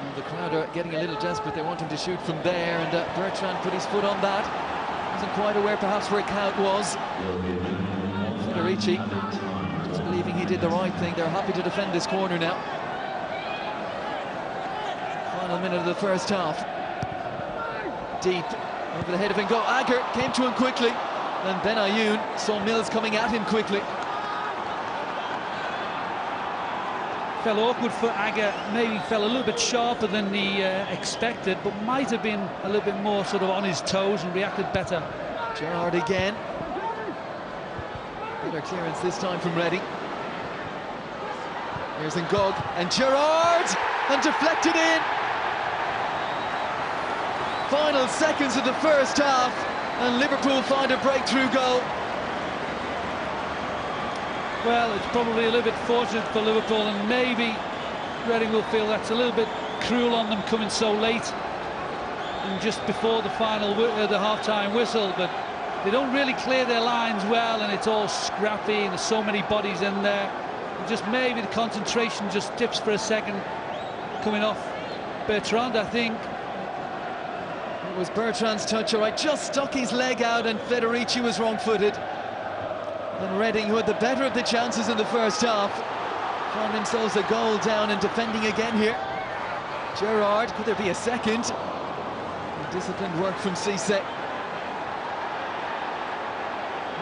And the crowd are getting a little desperate. They want him to shoot from there, and Bertrand put his foot on that. Wasn't quite aware perhaps where Count was. Federici just believing he did the right thing. They're happy to defend this corner now. Final minute of the first half. Deep over the head of Ngo. Agger came to him quickly, and Benayoun saw Mills coming at him quickly. Fell awkward for Agger, maybe fell a little bit sharper than he expected, but might have been a little bit more sort of on his toes and reacted better. Gerrard again. Better clearance this time from Reading. Here's Ngog, and Gerrard! And deflected in! Final seconds of the first half, and Liverpool find a breakthrough goal. Well, it's probably a little bit fortunate for Liverpool, and maybe Reading will feel that's a little bit cruel on them coming so late and just before the final, the half-time whistle. But they don't really clear their lines well, and it's all scrappy, and there's so many bodies in there. And just maybe the concentration just dips for a second, coming off Bertrand, I think. It was Bertrand's touch, all right, just stuck his leg out, and Federici was wrong-footed. And Reading, who had the better of the chances in the first half, found themselves a goal down and defending again here. Gerrard, could there be a second? Disciplined work from Cisse.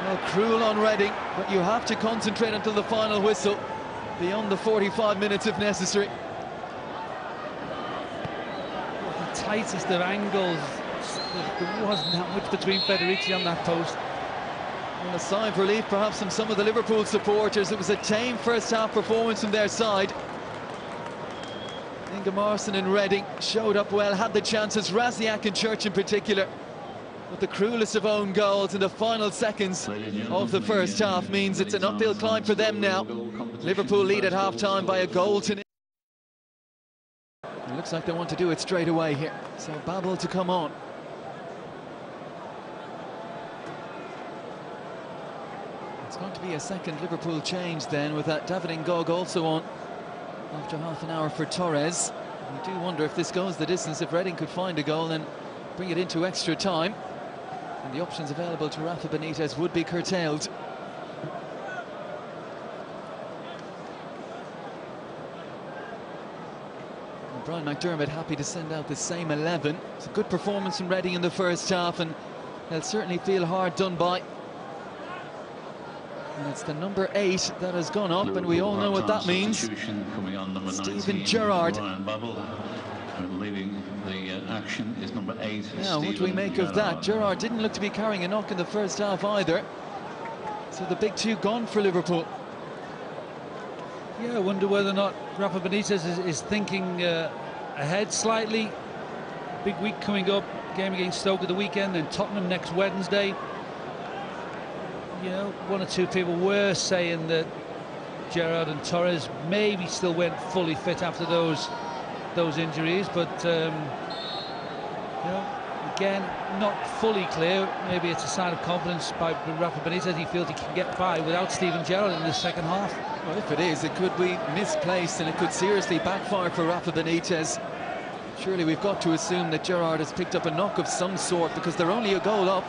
Well, cruel on Reading, but you have to concentrate until the final whistle, beyond the 45 minutes if necessary. The tightest of angles. There wasn't that much between Federici and that post. Well, a sigh of relief perhaps from some of the Liverpool supporters. It was a tame first half performance from their side. Ingemarson and Reading showed up well, had the chances, Raziak and Church in particular. But the cruelest of own goals in the final seconds of the first half means it's an uphill climb for them now. Liverpool lead at half-time by a goal to nil. It looks like they want to do it straight away here. So Babel to come on. It's going to be a second Liverpool change then, with that David Ngog also on after half an hour for Torres. We do wonder if this goes the distance, if Reading could find a goal and bring it into extra time. And the options available to Rafa Benitez would be curtailed. And Brian McDermott happy to send out the same 11. It's a good performance from Reading in the first half, and they'll certainly feel hard done by. And it's the number 8 that has gone up, and we all know what that means. Steven Gerrard. Leaving the action is number 8. Now, what do we make of that? Gerrard didn't look to be carrying a knock in the first half either. So the big 2 gone for Liverpool. Yeah, I wonder whether or not Rafa Benitez is thinking ahead slightly. Big week coming up, game against Stoke at the weekend, then Tottenham next Wednesday. You know, 1 or 2 people were saying that Gerrard and Torres maybe still weren't fully fit after those injuries, but you know, again, not fully clear. Maybe it's a sign of confidence by Rafa Benitez. He feels he can get by without Steven Gerrard in the second half. Well, if it is, it could be misplaced and it could seriously backfire for Rafa Benitez. Surely we've got to assume that Gerrard has picked up a knock of some sort, because they're only a goal up.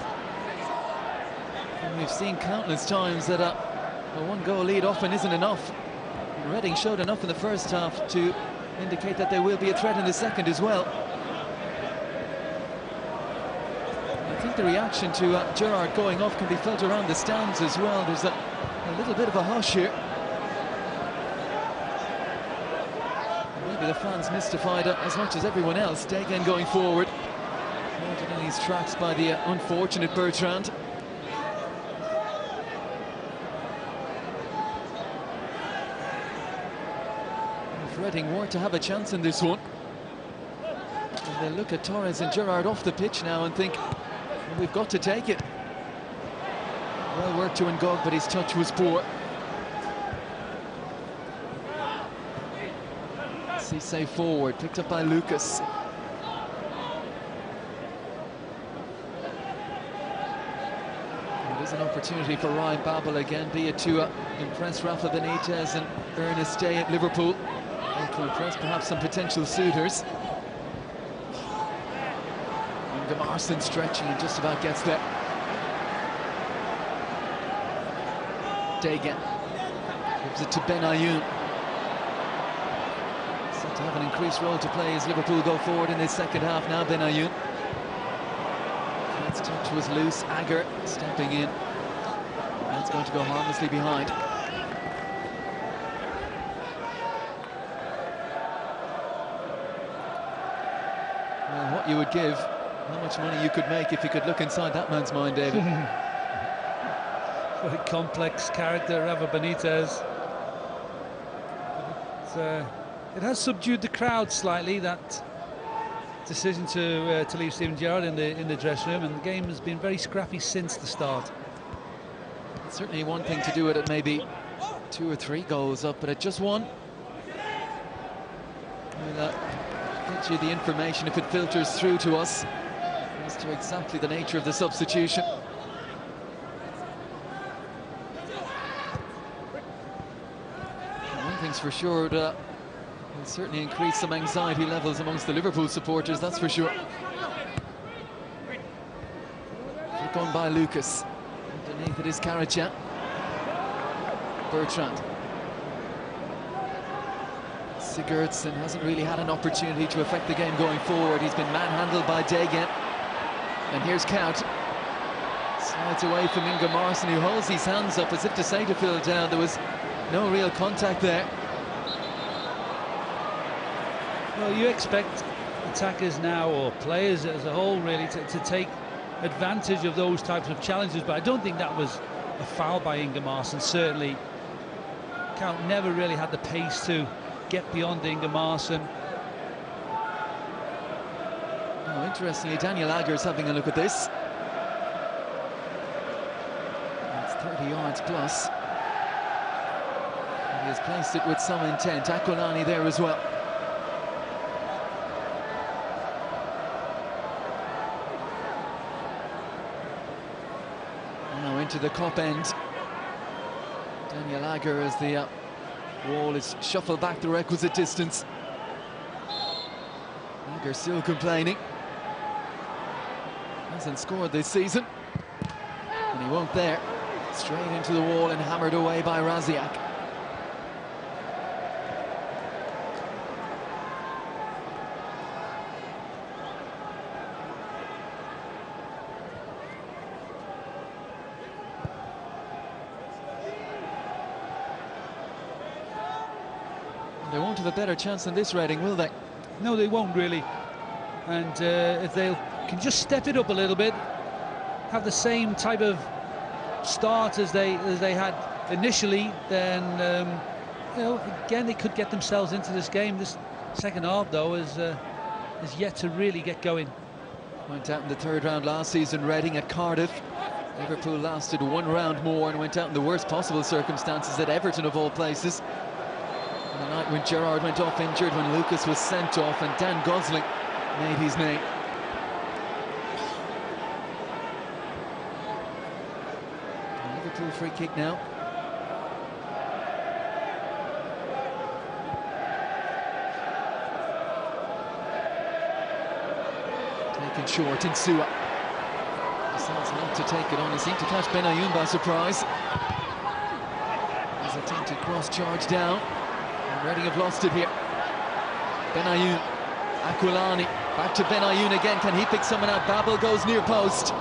And we've seen countless times that a 1-goal lead often isn't enough. And Reading showed enough in the first half to indicate that there will be a threat in the second as well. I think the reaction to Gerrard going off can be felt around the stands as well. There's a little bit of a hush here. Maybe the fans mystified as much as everyone else. Degen going forward, holding in his tracks by the unfortunate Bertrand. Reading were to have a chance in this one, and they look at Torres and Gerrard off the pitch now and think, well, we've got to take it. Well worked to Ngog, but his touch was poor. Cisse forward, picked up by Lucas. It is an opportunity for Ryan Babel again, be it to impress Rafa Benitez and earn a stay at Liverpool, to impress perhaps some potential suitors. Ingemarson stretching and just about gets there. Degen gives it to Benayoun. Set to have an increased role to play as Liverpool go forward in this second half now. Benayoun. His touch was loose. Agger stepping in. That's going to go harmlessly behind. What you would give, how much money you could make if you could look inside that man's mind, David. What a complex character, Rafa Benitez. It has subdued the crowd slightly, that decision to leave Steven Gerrard in the dressing room, and the game has been very scrappy since the start. It's certainly one thing to do it at maybe 2 or 3 goals up, but at just 1. Get you the information if it filters through to us as to exactly the nature of the substitution. One thing's for sure, it'll certainly increase some anxiety levels amongst the Liverpool supporters, that's for sure. Flick on by Lucas. Underneath it is Karacha. Bertrand. Sigurdsson hasn't really had an opportunity to affect the game going forward. He's been manhandled by Degen. And here's Count. Slides away from Ingemarson, who holds his hands up as if to say to Phil Down there was no real contact there. Well, you expect attackers now, or players as a whole really, to take advantage of those types of challenges, but I don't think that was a foul by Ingemarson. Certainly Count never really had the pace to get beyond Ingemarson. Oh, interestingly, Daniel Agger's having a look at this. 30 yards plus. And he has placed it with some intent. Aquilani there as well. Now into the Kop end. Daniel Agger as the wall is shuffled back the requisite distance. Agger still complaining. Hasn't scored this season. And he won't there. Straight into the wall and hammered away by Raziak. They won't have a better chance than this, Reading, will they? No, they won't really. And if they can just step it up a little bit, have the same type of start as they had initially, then you know, again, they could get themselves into this game. This second half, though, is yet to really get going. Went out in the third round last season, Reading at Cardiff. Liverpool lasted one round more and went out in the worst possible circumstances at Everton, of all places. On the night when Gerrard went off injured, when Lucas was sent off and Dan Gosling made his name. Liverpool free kick now. Taken short in Sua. Decides not to take it on. He seemed to catch Benayoun by surprise. His attempted cross charge down. And Reading have lost it here. Benayoun. Aquilani. Back to Benayoun again. Can he pick someone out? Babel goes near post.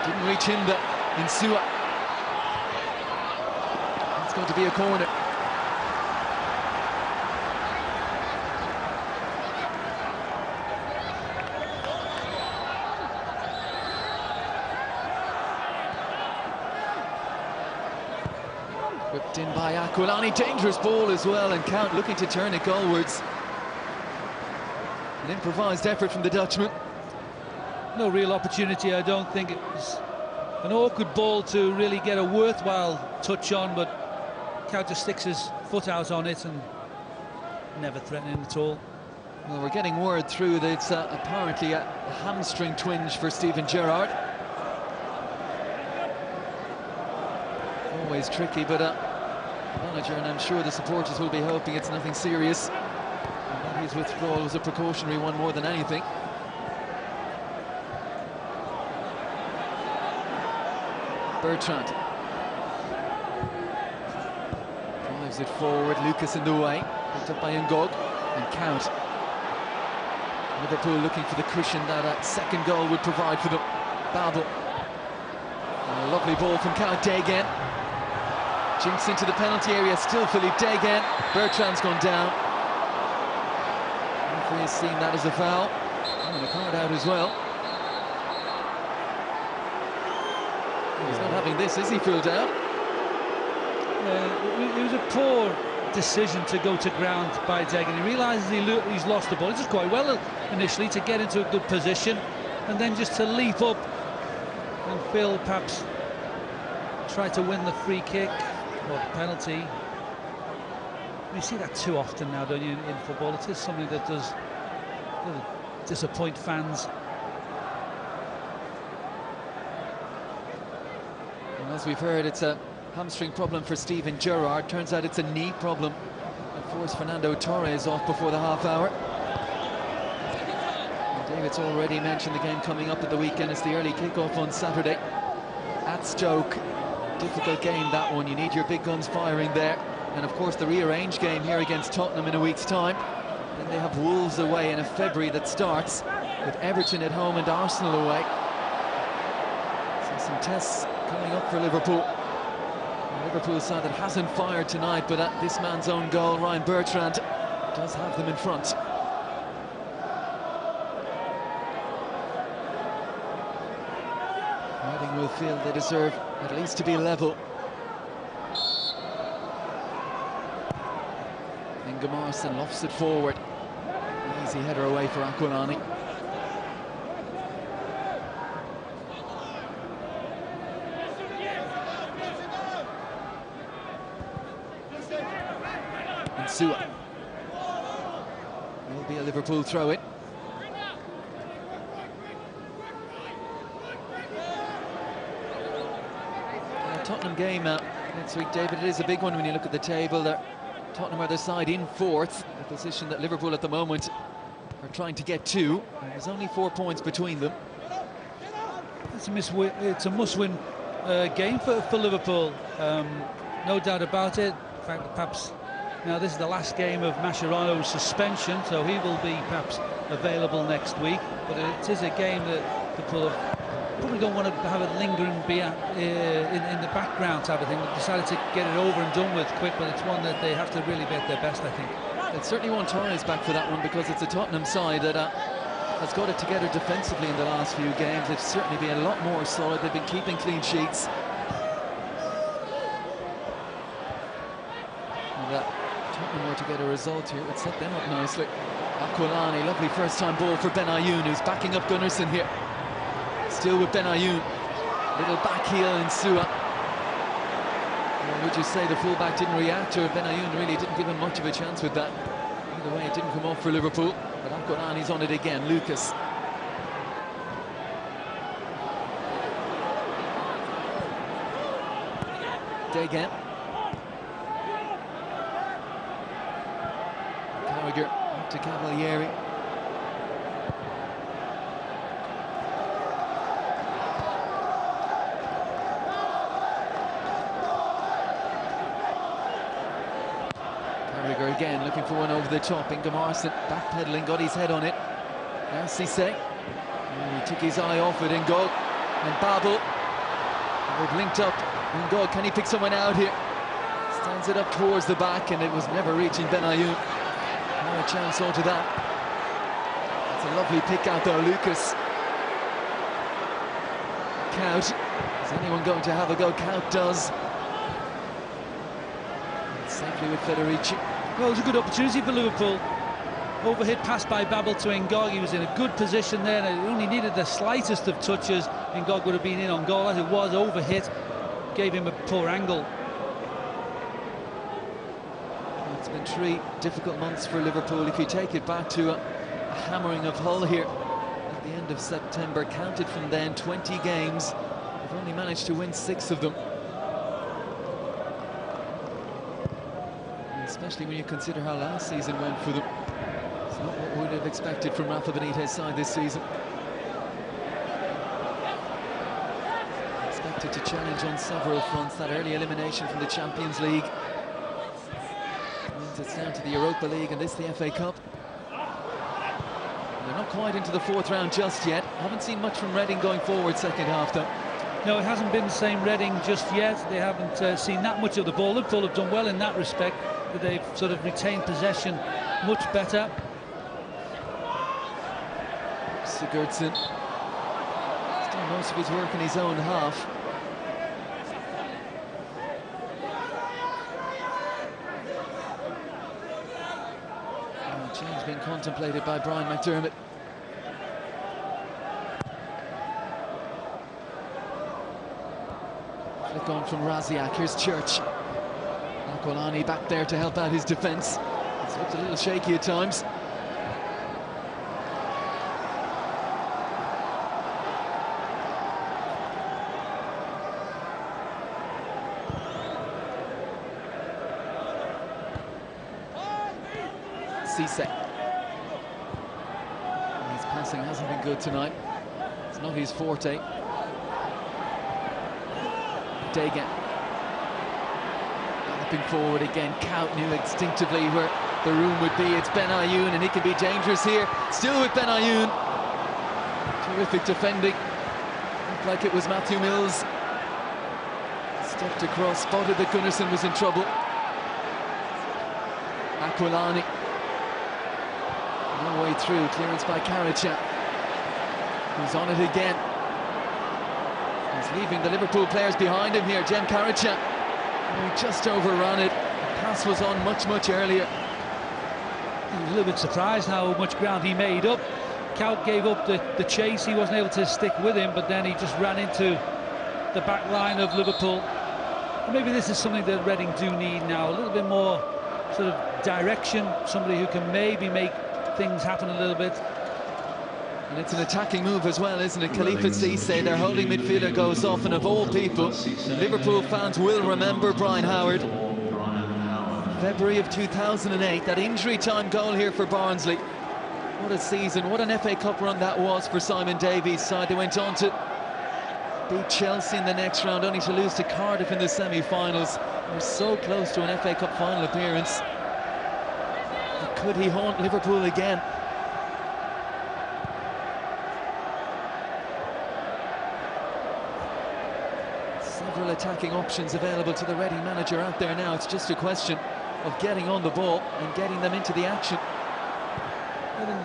Didn't reach him. In Sua. It's going to be a corner. Whipped in by Aquilani. Dangerous ball as well, and Count looking to turn it goalwards. An improvised effort from the Dutchman. No real opportunity. I don't think it was an awkward ball to really get a worthwhile touch on, but Count just sticks his foot out on it and never threatening at all. Well, we're getting word through that it's apparently a hamstring twinge for Steven Gerrard. Always tricky, but manager, and I'm sure the supporters will be hoping it's nothing serious. And that his withdrawal was a precautionary one more than anything. Bertrand drives it forward. Lucas in the way, picked up by Ngog and Count. Liverpool looking for the cushion that second goal would provide for them. Babel. And a lovely ball from Count. Degen jinks into the penalty area. Still Philippe Degen. Bertrand's gone down. Referee has seen that as a foul. And a card out as well. He's not having this, is he, filled out? It was a poor decision to go to ground by Degen. He realises he's lost the ball. He did quite well initially to get into a good position, and then just to leap up and Phil perhaps try to win the free kick or the penalty. You see that too often now, don't you, in football? It is something that does disappoint fans. As we've heard, it's a hamstring problem for Steven Gerrard. Turns out it's a knee problem that forced Fernando Torres off before the half hour. And David's already mentioned the game coming up at the weekend. It's the early kickoff on Saturday at Stoke. Difficult game, that one. You need your big guns firing there. And of course the rearranged game here against Tottenham in a week's time. Then they have Wolves away in a February that starts with Everton at home and Arsenal away. So some tests coming up for Liverpool. A Liverpool side that hasn't fired tonight, but at this man's own goal, Ryan Bertrand does have them in front. Reading will feel they deserve at least to be level. Ingemarson lofts it forward. Easy header away for Aquilani. Insua. Will be a Liverpool throw-in. Tottenham game next week, David, it is a big one when you look at the table. Tottenham are the side in fourth, a position that Liverpool at the moment are trying to get to. There's only 4 points between them. It's a must-win game for Liverpool, no doubt about it. In fact, perhaps now this is the last game of Mascherano's suspension, so he will be perhaps available next week. But it is a game that Liverpool probably don't want to have it lingering in the background type of thing. They've decided to get it over and done with quick, but it's one that they have to really be at their best, I think. They certainly want Torres back for that one, because it's a Tottenham side that has got it together defensively in the last few games. They've certainly been a lot more solid. They've been keeping clean sheets. And Tottenham were to get a result here, it would set them up nicely. Aquilani, lovely first-time ball for Benayoun, who's backing up Gunnarsson here. Still with Benayoun. Little back heel Insua. Or would you say the fullback didn't react, or Benayoun really didn't give him much of a chance with that? Either way, it didn't come off for Liverpool. But Aquilani's on it again. Lucas. Degen. Carragher up to Cavalieri. Carragher again, looking for one over the top. Ingemarson backpedaling, got his head on it. Now Cisse. He took his eye off it. Ngog and Babel. They've linked up. Ngog, can he pick someone out here? Stands it up towards the back, and it was never reaching Benayoun. No chance onto that. It's a lovely pick out though, Lucas. Kaut. Is anyone going to have a go? Kaut does. Safely with Federici. Well, it was a good opportunity for Liverpool. Overhit pass by Babel to Ngog. He was in a good position there, and it only needed the slightest of touches. Ngog would have been in on goal. As it was, overhit, gave him a poor angle. It's been 3 difficult months for Liverpool. If you take it back to a hammering of Hull here at the end of September, counted from then 20 games. They've only managed to win 6 of them. Especially when you consider how last season went for them. It's not what we would have expected from Rafa Benitez's side this season. Expected to challenge on several fronts. That early elimination from the Champions League means it's down to the Europa League and this the FA Cup. They're not quite into the 4th round just yet. Haven't seen much from Reading going forward second half though. No, it hasn't been the same Reading just yet. They haven't seen that much of the ball. Liverpool have done well in that respect, but they've sort of retained possession much better. Sigurdsson. He's done most of his work in his own half. Change being contemplated by Brian McDermott. Flick on from Raziak. Here's Church. Aquilani back there to help out his defence. It's looked a little shaky at times. Cisse. His passing hasn't been good tonight. It's not his forte. Degen. Galloping forward again. Kaut knew instinctively where the room would be. It's Benayoun, and he can be dangerous here. Still with Benayoun. Terrific defending. Looked like it was Matthew Mills. Stepped across, spotted that Gunnarsson was in trouble. Aquilani. No way through. Clearance by Karaca. He's on it again. He's leaving the Liverpool players behind him here. Jem Karaca. Oh, just overrun it. The pass was on much earlier. He was a little bit surprised how much ground he made up. Kaut gave up the chase. He wasn't able to stick with him, but then he just ran into the back line of Liverpool. And maybe this is something that Reading do need now. A little bit more sort of direction, somebody who can maybe make things happen a little bit. And it's an attacking move as well, isn't it? Khalifa Cisse, their holding midfielder, goes off, and of all people, Liverpool fans will remember Brian Howard. February of 2008, that injury time goal here for Barnsley. What a season, what an FA Cup run that was for Simon Davies' side. They went on to beat Chelsea in the next round, only to lose to Cardiff in the semi-finals. They're so close to an FA Cup final appearance. But could he haunt Liverpool again? Several attacking options available to the Reading manager out there now. It's just a question of getting on the ball and getting them into the action.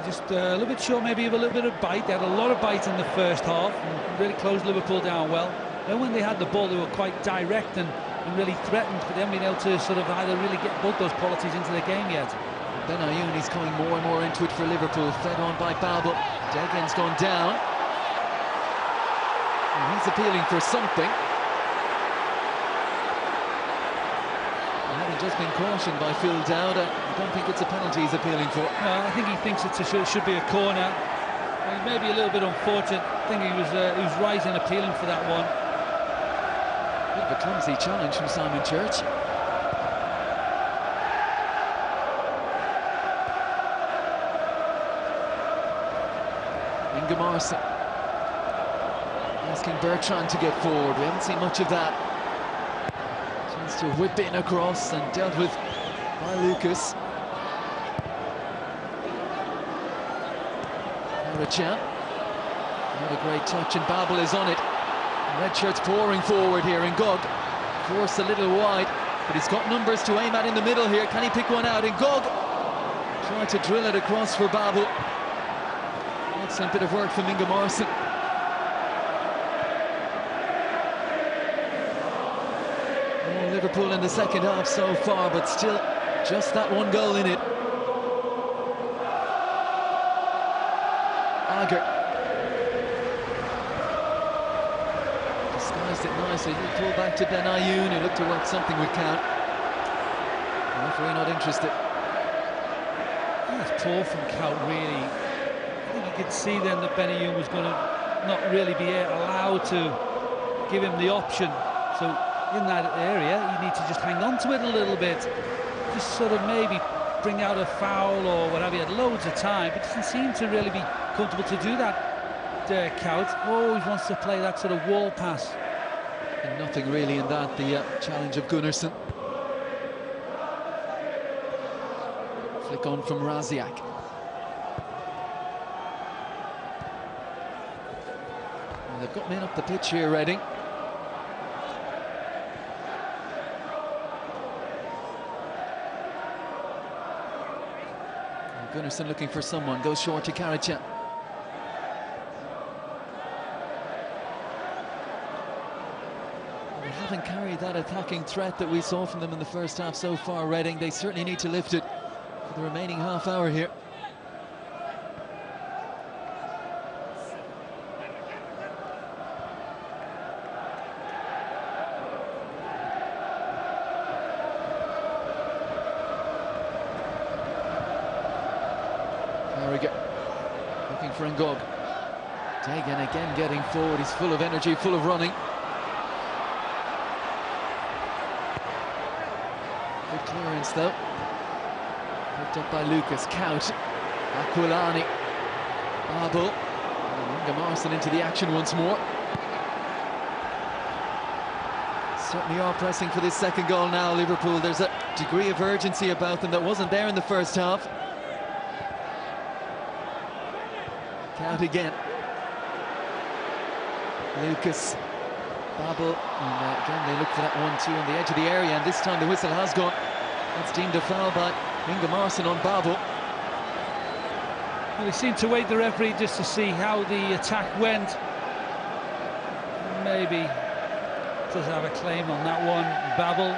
Just a little bit short maybe of a little bit of bite. They had a lot of bite in the first half and really closed Liverpool down well. Then when they had the ball, they were quite direct and really threatened, but they haven't been able to sort of either really get both those qualities into the game yet. Ben Ayoun is coming more and more into it for Liverpool, fed on by Babel. Degen's gone down. And he's appealing for something. Having just been cautioned by Phil Dowd, I don't think it's a penalty he's appealing for. No, I think he thinks it should be a corner. Well, maybe a little bit unfortunate. I think he was right in appealing for that one. Bit of a clumsy challenge from Simon Church. Ingemarson asking Bertrand to get forward. We haven't seen much of that. Chance to whip in across and dealt with by Lucas. Chan. Not a great touch, and Babel is on it. Red shirt's pouring forward here, and Gog forced a little wide, but he's got numbers to aim at in the middle here. Can he pick one out? And Gog tried to drill it across for Babel. Excellent bit of work from Ingemarson. Liverpool in the second half so far, but still just that one goal in it. Agger disguised it nicely. He pulled back to Ben Ayoun, who looked to work something would count. The referee not interested. That's poor from Count, really. I think you could see then that Ben Ayoun was going to not really be allowed to give him the option. So in that area, you need to just hang on to it a little bit. Just sort of maybe bring out a foul or whatever. He had loads of time, but doesn't seem to really be comfortable to do that. Count always wants to play that sort of wall pass. And nothing really in that, the challenge of Gunnarsson. Flick on from Raziak. Well, they've got men up the pitch here, Reading. Gunnarsson looking for someone, goes short to Karacha. They haven't carried that attacking threat that we saw from them in the first half so far, Reading. They certainly need to lift it for the remaining half hour here. Looking for Ngog. Degen again getting forward. He's full of energy, full of running. Good clearance though. Picked up by Lucas. Kaut. Aquilani. Babel. And Ingemarson into the action once more. Certainly are pressing for this second goal now, Liverpool. There's a degree of urgency about them that wasn't there in the first half. Count again. Lucas, Babel, and again they look for that 1-2 on the edge of the area, and this time the whistle has gone. That's deemed a foul by Ingemarson on Babel. Well, he seemed to wait the referee just to see how the attack went. Maybe does have a claim on that one, Babel.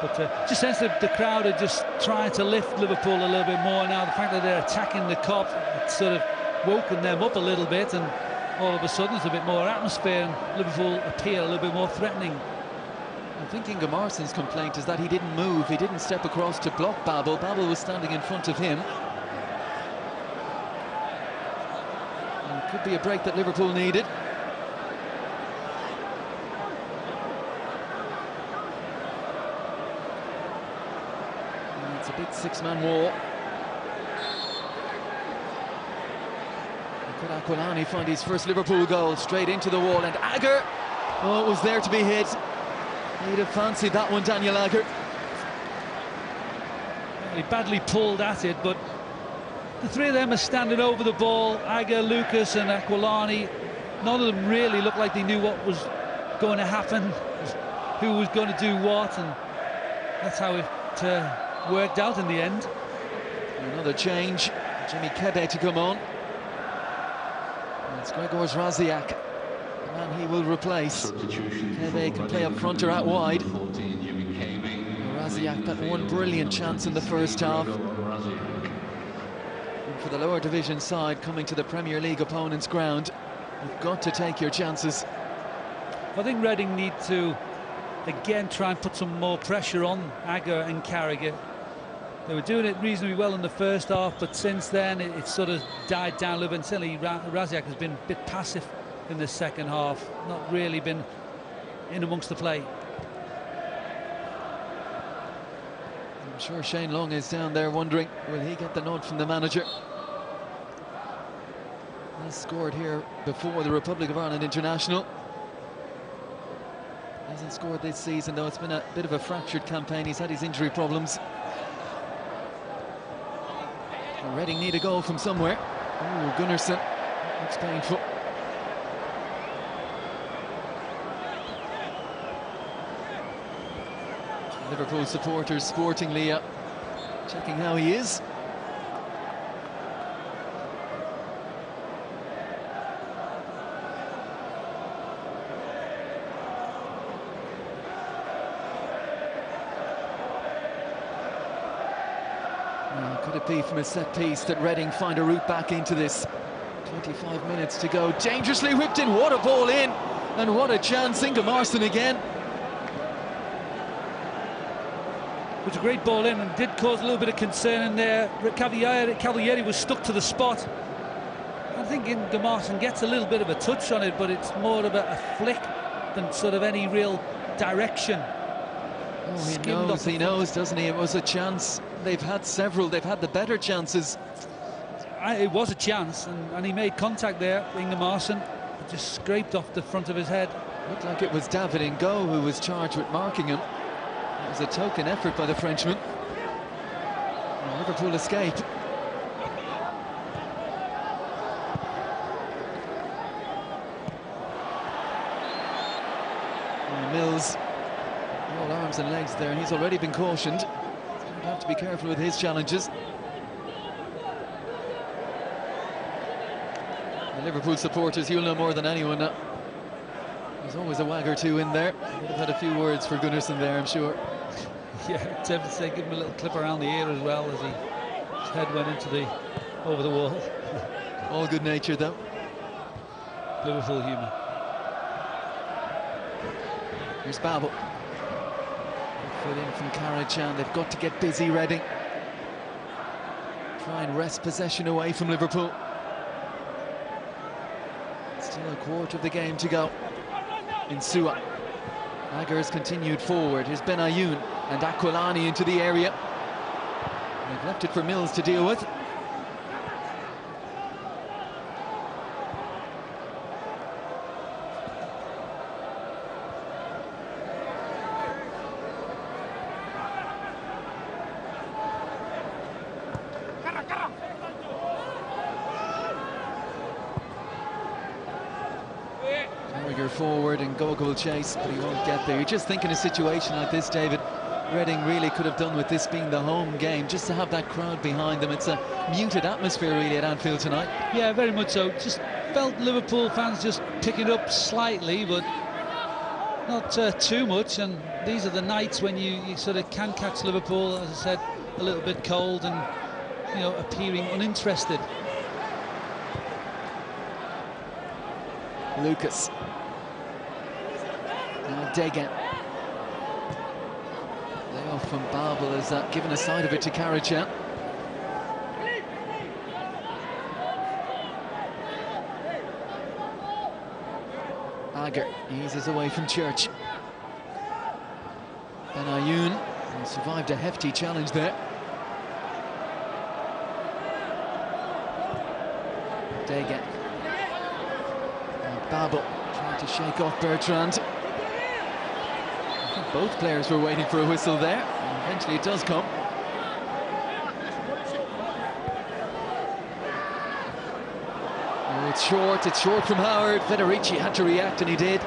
But just sense that the crowd are just trying to lift Liverpool a little bit more now. The fact that they're attacking the Kop, it's sort of woken them up a little bit, and all of a sudden there's a bit more atmosphere and Liverpool appear a little bit more threatening. I think Inge Marsson's complaint is that he didn't move, he didn't step across to block Babel. Babel was standing in front of him. And it could be a break that Liverpool needed. And it's a big six-man wall. Could Aquilani find his first Liverpool goal? Straight into the wall, and Agger, oh, it was there to be hit. He'd have fancied that one, Daniel Agger. He badly pulled at it, but the three of them are standing over the ball. Agger, Lucas and Aquilani. None of them really looked like they knew what was going to happen, who was going to do what, and that's how it worked out in the end. Another change, Jimmy Kebe to come on. It's Grzegorz Raziak, the man he will replace. Kebe can play up front or out wide. Raziak got one brilliant chance in the first half. And for the lower division side coming to the Premier League opponent's ground, you've got to take your chances. I think Reading need to again try and put some more pressure on Agger and Carragher. They were doing it reasonably well in the first half, but since then it sort of died down a little bit. And certainly Raziak has been a bit passive in the second half, not really been in amongst the play. I'm sure Shane Long is down there wondering, will he get the nod from the manager? He's scored here before the Republic of Ireland international. Hasn't scored this season, though. It's been a bit of a fractured campaign. He's had his injury problems. Reading need a goal from somewhere. Oh, Gunnarsson. Looks painful. Liverpool supporters sportingly checking how he is. Could it be from a set piece that Reading find a route back into this? 25 minutes to go. Dangerously whipped in. What a ball in, and what a chance. Inge Marsson again. It was a great ball in and did cause a little bit of concern in there. Cavalieri was stuck to the spot. I think Inge Marsson gets a little bit of a touch on it, but it's more of a flick than sort of any real direction. Oh, he knows, doesn't he? It was a chance. They've had several. They've had the better chances. It was a chance, and he made contact there, Inge Marsson. It just scraped off the front of his head. Looked like it was David Ngo who was charged with marking him. It was a token effort by the Frenchman. And Liverpool escape. And Mills, all arms and legs there, and he's already been cautioned. He's going to have to be careful with his challenges. The Liverpool supporters, you'll know more than anyone. There's always a wag or two in there. Would have had a few words for Gunnarsson there, I'm sure. Yeah, tempted to say give him a little clip around the ear as well as his head went into over the wall. All good natured though. Liverpool humour. Here's Babel. Foot in from Karacan. They've got to get busy, Reading. Try and wrest possession away from Liverpool. Still a quarter of the game to go. Insua. Agger has continued forward. Here's Benayoun and Aquilani into the area. They've left it for Mills to deal with. Forward and Goga will chase, but he won't get there. You just think in a situation like this, David, Reading really could have done with this being the home game, just to have that crowd behind them. It's a muted atmosphere really at Anfield tonight. Yeah, very much so. Just felt Liverpool fans just picking up slightly, but not too much. And these are the nights when you sort of can catch Liverpool, as I said, a little bit cold and, you know, appearing uninterested. Lucas. Now Degan. Layoff from Babel has given a side of it to Karacan. Agger eases away from Church. Benayoun survived a hefty challenge there. Dega. Babel trying to shake off Bertrand. I think both players were waiting for a whistle there. And eventually it does come. Oh, it's short from Howard. Federici had to react and he did.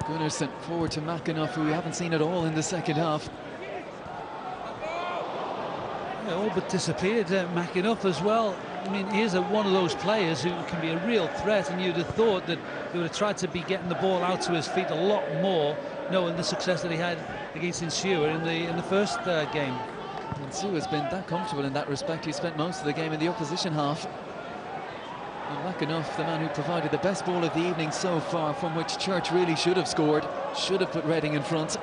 Gunnarsson forward to McAnuff, who we haven't seen at all in the second half. Yeah, all but disappeared, McAnuff as well. I mean, he's one of those players who can be a real threat, and you'd have thought that he would have tried to be getting the ball out to his feet a lot more, knowing the success that he had against Insua in the first game. Insua's been that comfortable in that respect. He spent most of the game in the opposition half. And McAnuff, the man who provided the best ball of the evening so far, from which Church really should have scored, should have put Reading in front.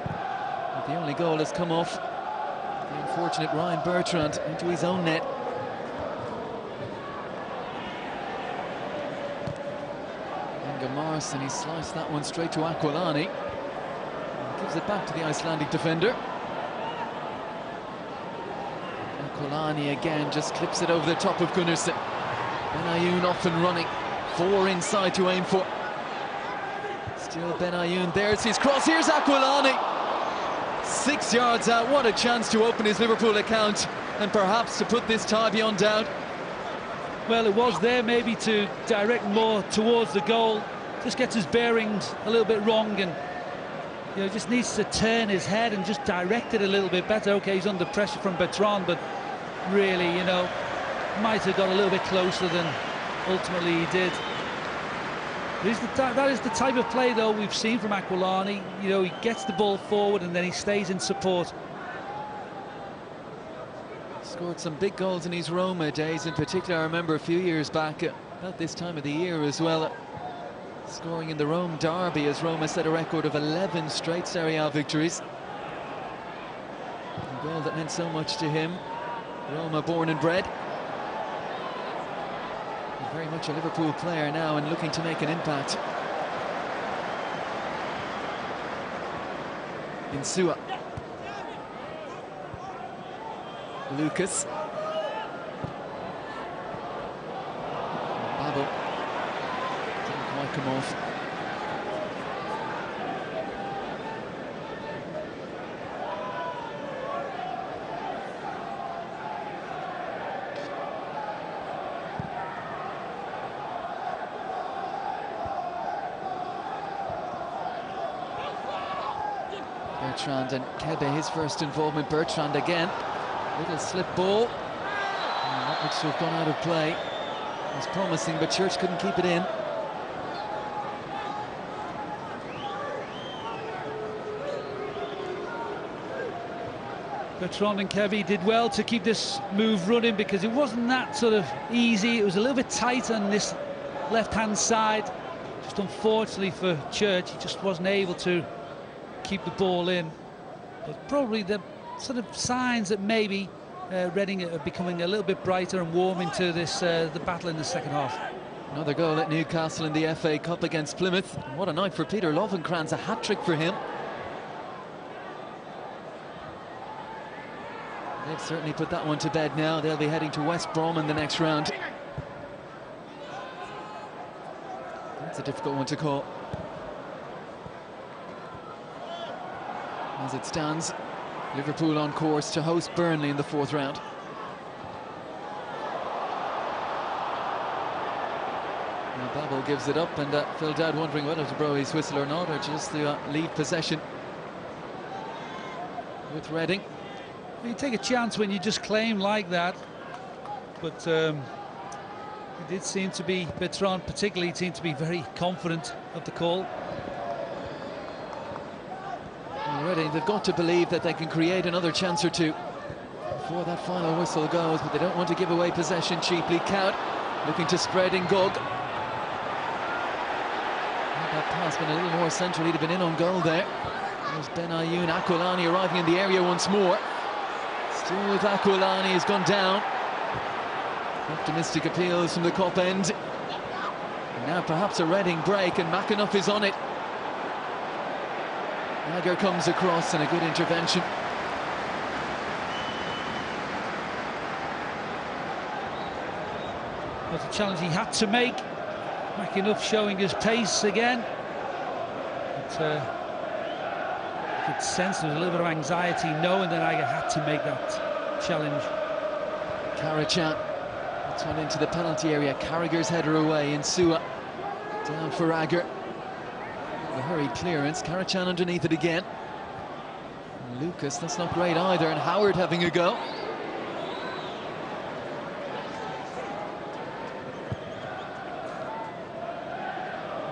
But the only goal has come off the unfortunate Ryan Bertrand into his own net. Inga Marston, he sliced that one straight to Aquilani. And gives it back to the Icelandic defender. Aquilani again just clips it over the top of Gunnarsson. Benayoun off and running. 4 inside to aim for. Still Benayoun, there's his cross, here's Aquilani. 6 yards out, what a chance to open his Liverpool account and perhaps to put this tie beyond doubt. Well, it was there maybe to direct more towards the goal. Just gets his bearings a little bit wrong and just needs to turn his head and just direct it a little bit better. Okay, he's under pressure from Bertrand, but really, might have got a little bit closer than ultimately he did. That is the type of play, though, we've seen from Aquilani. He gets the ball forward and then he stays in support. Scored some big goals in his Roma days. In particular, I remember a few years back, about this time of the year as well, scoring in the Rome derby as Roma set a record of 11 straight Serie A victories. A goal that meant so much to him. Roma born and bred. Very much a Liverpool player now and looking to make an impact. Insua. Lucas. Babel. Didn't quite come off. Bertrand and Kebe, his first involvement. Bertrand again. Little slip ball. And that looks to have gone out of play. It was promising, but Church couldn't keep it in. Bertrand and Kebe did well to keep this move running because it wasn't that sort of easy. It was a little bit tight on this left-hand side. Just unfortunately for Church, he just wasn't able to keep the ball in. But probably the sort of signs that maybe Reading are becoming a little bit brighter and warm into this the battle in the second half. Another goal at Newcastle in the FA Cup against Plymouth. And what a night for Peter Lovenkrands, a hat-trick for him. They've certainly put that one to bed now. They'll be heading to West Brom in the next round. That's a difficult one to call. As it stands, Liverpool on course to host Burnley in the 4th round. Now Babel gives it up, and Phil Dowd wondering whether to blow his whistle or not, or just to leave possession with Reading. You take a chance when you just claim like that, but it did seem to be, Bertrand particularly seemed to be very confident of the call. Already, they've got to believe that they can create another chance or two before that final whistle goes, but they don't want to give away possession cheaply. Count looking to spread in Gog. Had that pass been a little more central, he'd have been in on goal there. There's Benayoun. Aquilani arriving in the area once more. Still with Aquilani, has gone down. Optimistic appeals from the Kop end. And now perhaps a Reading break, and McAnuff is on it. Agger comes across, and a good intervention. Was a challenge he had to make. McAnuff showing his pace again. But, you could sense there was a little bit of anxiety knowing that Agger had to make that challenge. Karachan puts one into the penalty area. Carragher's header away. Insua down for Agger. A hurried clearance. Karachan underneath it again. And Lucas, that's not great either. And Howard having a go.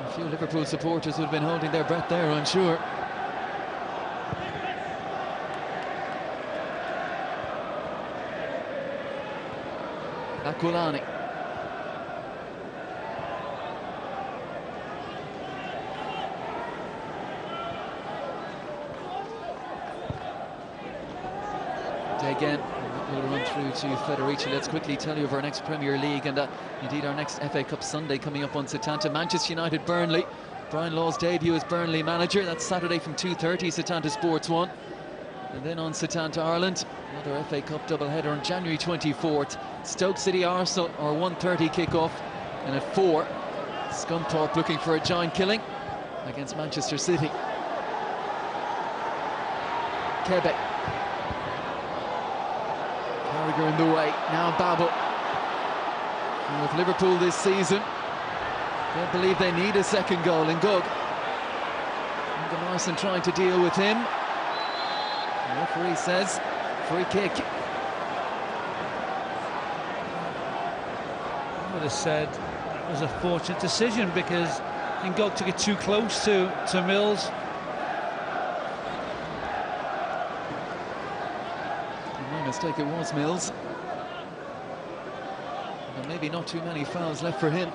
A few Liverpool supporters would have been holding their breath there, unsure. Aquilani. Again, we'll run through to Federici. Let's quickly tell you of our next Premier League and indeed our next FA Cup Sunday coming up on Setanta. Manchester United, Burnley. Brian Law's debut as Burnley manager. That's Saturday from 2:30, Setanta Sports 1. And then on Setanta, Ireland, another FA Cup doubleheader on January 24th. Stoke City, Arsenal, our 1:30 kickoff. And at 4, Scunthorpe looking for a giant killing against Manchester City. Quebec. Carragher in the way, now Babel. And with Liverpool this season, they believe they need a second goal in Gog. Gunnarsson trying to deal with him. The referee says, free kick. I would have said that was a fortunate decision because Ngog took it too close to Mills. My mistake, it was Mills. But maybe not too many fouls left for him.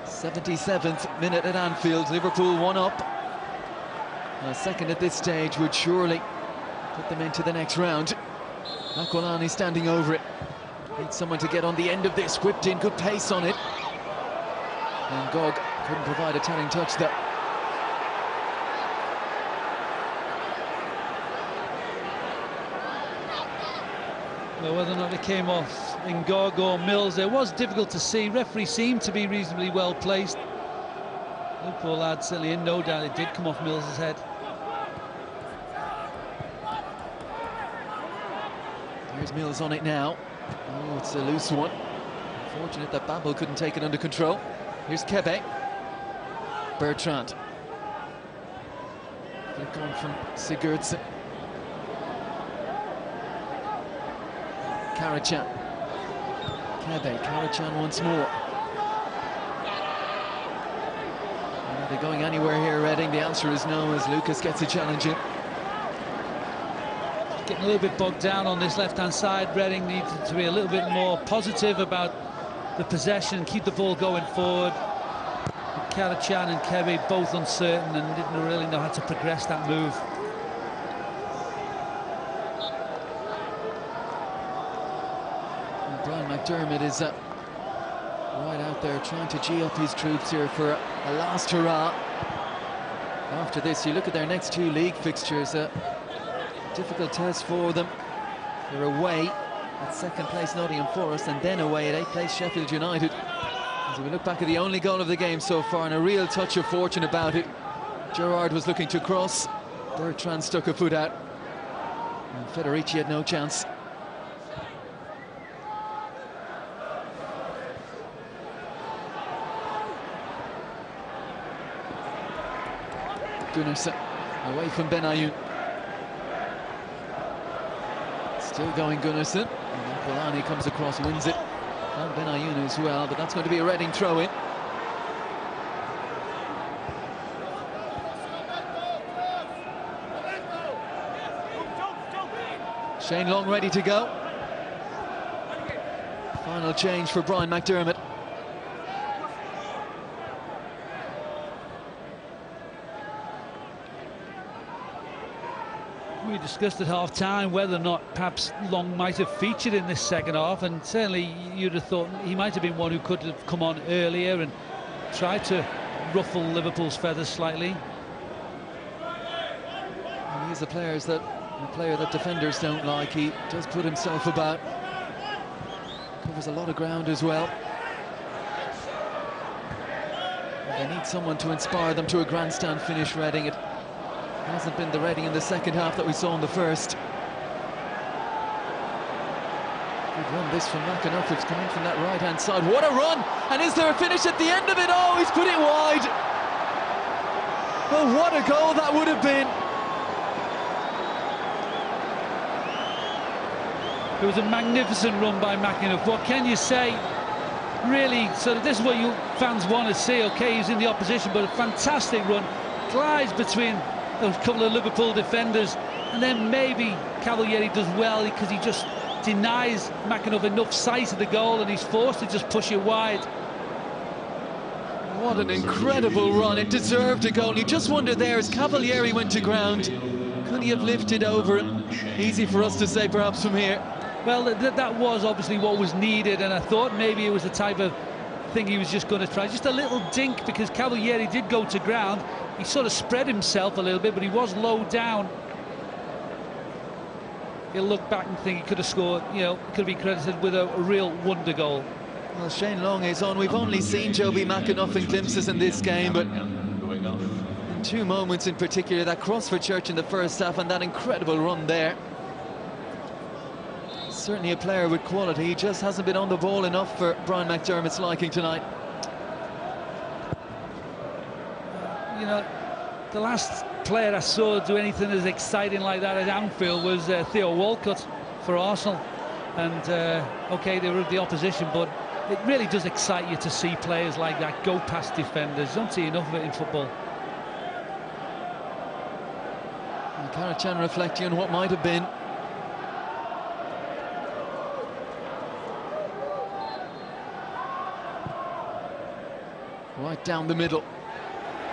'77th minute at Anfield, Liverpool 1 up. A second at this stage would surely put them into the next round. Aquilani standing over it. Needs someone to get on the end of this, whipped in, good pace on it. And Gog couldn't provide a telling touch though. Well, whether or not it came off Ngog or Mills, it was difficult to see. Referee seemed to be reasonably well placed. Liverpool lad certainly in no doubt it did come off Mills's head. Here's Mills on it now. Oh, it's a loose one. Unfortunate that Babel couldn't take it under control. Here's Kebe. Bertrand. Flick on from Sigurdsson. Karachan. Kebe, Karachan once more. Are they going anywhere here, Reading? The answer is no, as Lucas gets a challenge in. Getting a little bit bogged down on this left-hand side. Reading needed to be a little bit more positive about the possession, keep the ball going forward. Karachan and Kebe both uncertain and didn't really know how to progress that move. McDermott is right out there trying to gee up his troops here for a last hurrah. After this, you look at their next 2 league fixtures, a difficult test for them. They're away at second place Nottingham Forest and then away at 8th place Sheffield United. As we look back at the only goal of the game so far and a real touch of fortune about it. Gerrard was looking to cross, Bertrand stuck a foot out and Federici had no chance. Gunnarsson away from Benayoun. Still going Gunnarsson. And Aquilani comes across, wins it. And Benayoun as well, but that's going to be a Reading throw-in. Shane Long ready to go. Final change for Brian McDermott. We discussed at half-time whether or not perhaps Long might have featured in this second half, and certainly you'd have thought he might have been one who could have come on earlier and tried to ruffle Liverpool's feathers slightly. And he's a player that defenders don't like. He does put himself about. Covers a lot of ground as well. And they need someone to inspire them to a grandstand finish, Reading. It hasn't been the Reading in the second half that we saw in the first. Good run this from McAnuff. It's coming from that right-hand side. What a run! And is there a finish at the end of it? Oh, he's put it wide. Oh, what a goal that would have been. It was a magnificent run by McAnuff. What can you say? Really, so this is what you fans want to see. Okay, he's in the opposition, but a fantastic run. Glides between a couple of Liverpool defenders, and then maybe Cavalieri does well because he just denies McAnuff enough sight of the goal, and he's forced to just push it wide. What an incredible run. It deserved a goal. You just wonder there, as Cavalieri went to ground, could he have lifted over it? Easy for us to say perhaps from here. Well, that was obviously what was needed, and I thought maybe it was the type of thing he was just going to try. Just a little dink, because Cavalieri did go to ground. He sort of spread himself a little bit, but he was low down. He'll look back and think he could have scored, you know, could be credited with a real wonder goal. Well, Shane Long is on. We've only seen Joby McAnuff in glimpses in this game, but in two moments in particular, that cross for Church in the first half and that incredible run there. Certainly a player with quality. He just hasn't been on the ball enough for Brian McDermott's liking tonight. You know, the last player I saw do anything as exciting like that at Anfield was Theo Walcott for Arsenal. And okay, they were the opposition, but it really does excite you to see players like that go past defenders. You don't see enough of it in football. Karachan reflecting on what might have been. Right down the middle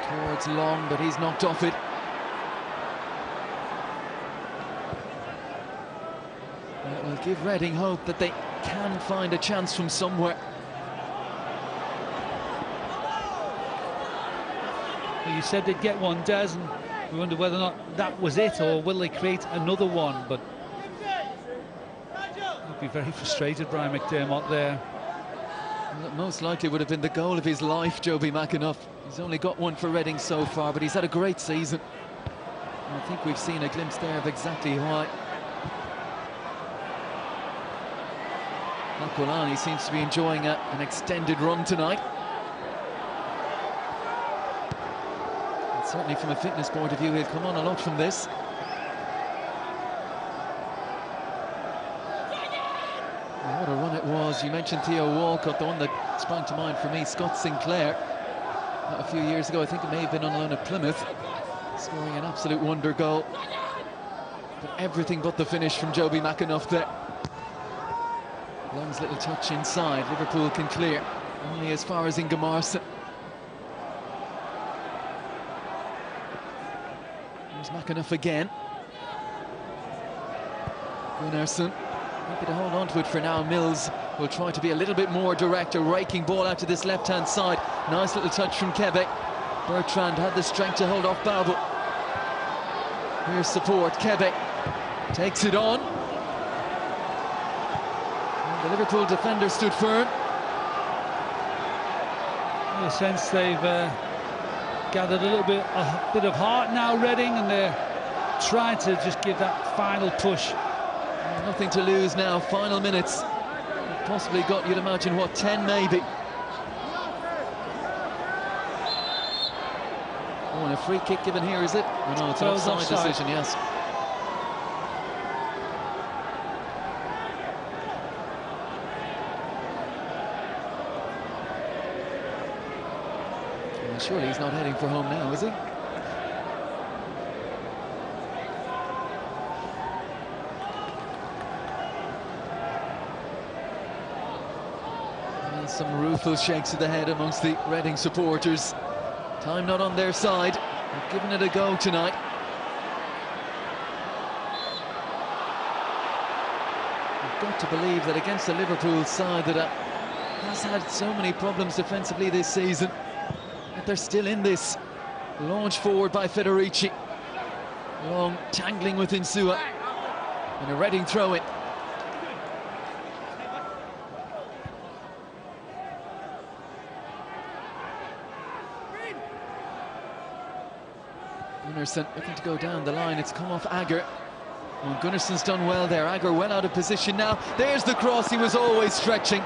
towards Long, but he's knocked off it. It will give Reading hope that they can find a chance from somewhere. Well, you said they'd get one, Des, and we wonder whether or not that was it, or will they create another one. But he'd be very frustrated, Brian McDermott, there. Well, most likely would have been the goal of his life, Joby McAnuff. He's only got one for Reading so far, but he's had a great season. And I think we've seen a glimpse there of exactly why. Aquilani seems to be enjoying an extended run tonight. And certainly from a fitness point of view, he'll come on a lot from this. And what a run it was. You mentioned Theo Walcott, the one that sprang to mind for me, Scott Sinclair. A few years ago, I think it may have been on loan at Plymouth, scoring an absolute wonder goal. But everything but the finish from Joby McAnuff there. Long's little touch inside. Liverpool can clear only as far as Ingemarson. There's McAnuff again. Gunnarsson happy to hold on to it for now. Mills will try to be a little bit more direct. A raking ball out to this left-hand side. Nice little touch from Quebec. Bertrand had the strength to hold off Babel. Here's support. Quebec takes it on. And the Liverpool defender stood firm. In a sense, they've gathered a bit of heart now, Reading, and they're trying to just give that final push. Nothing to lose now. Final minutes. Possibly got, you'd imagine, what, 10 maybe. Oh, and a free kick given here, is it? Oh no, it's an offside decision, yes. Well, surely he's not heading for home now, is he? Some rueful shakes of the head amongst the Reading supporters. Time not on their side. They've given it a go tonight. You've got to believe that against the Liverpool side that has had so many problems defensively this season, that they're still in this. Launch forward by Federici. Long tangling with Insua. And a Reading throw-in. Gunnarsson looking to go down the line. It's come off Agger. Well, Gunnarsson's done well there. Agger well out of position now. There's the cross. He was always stretching,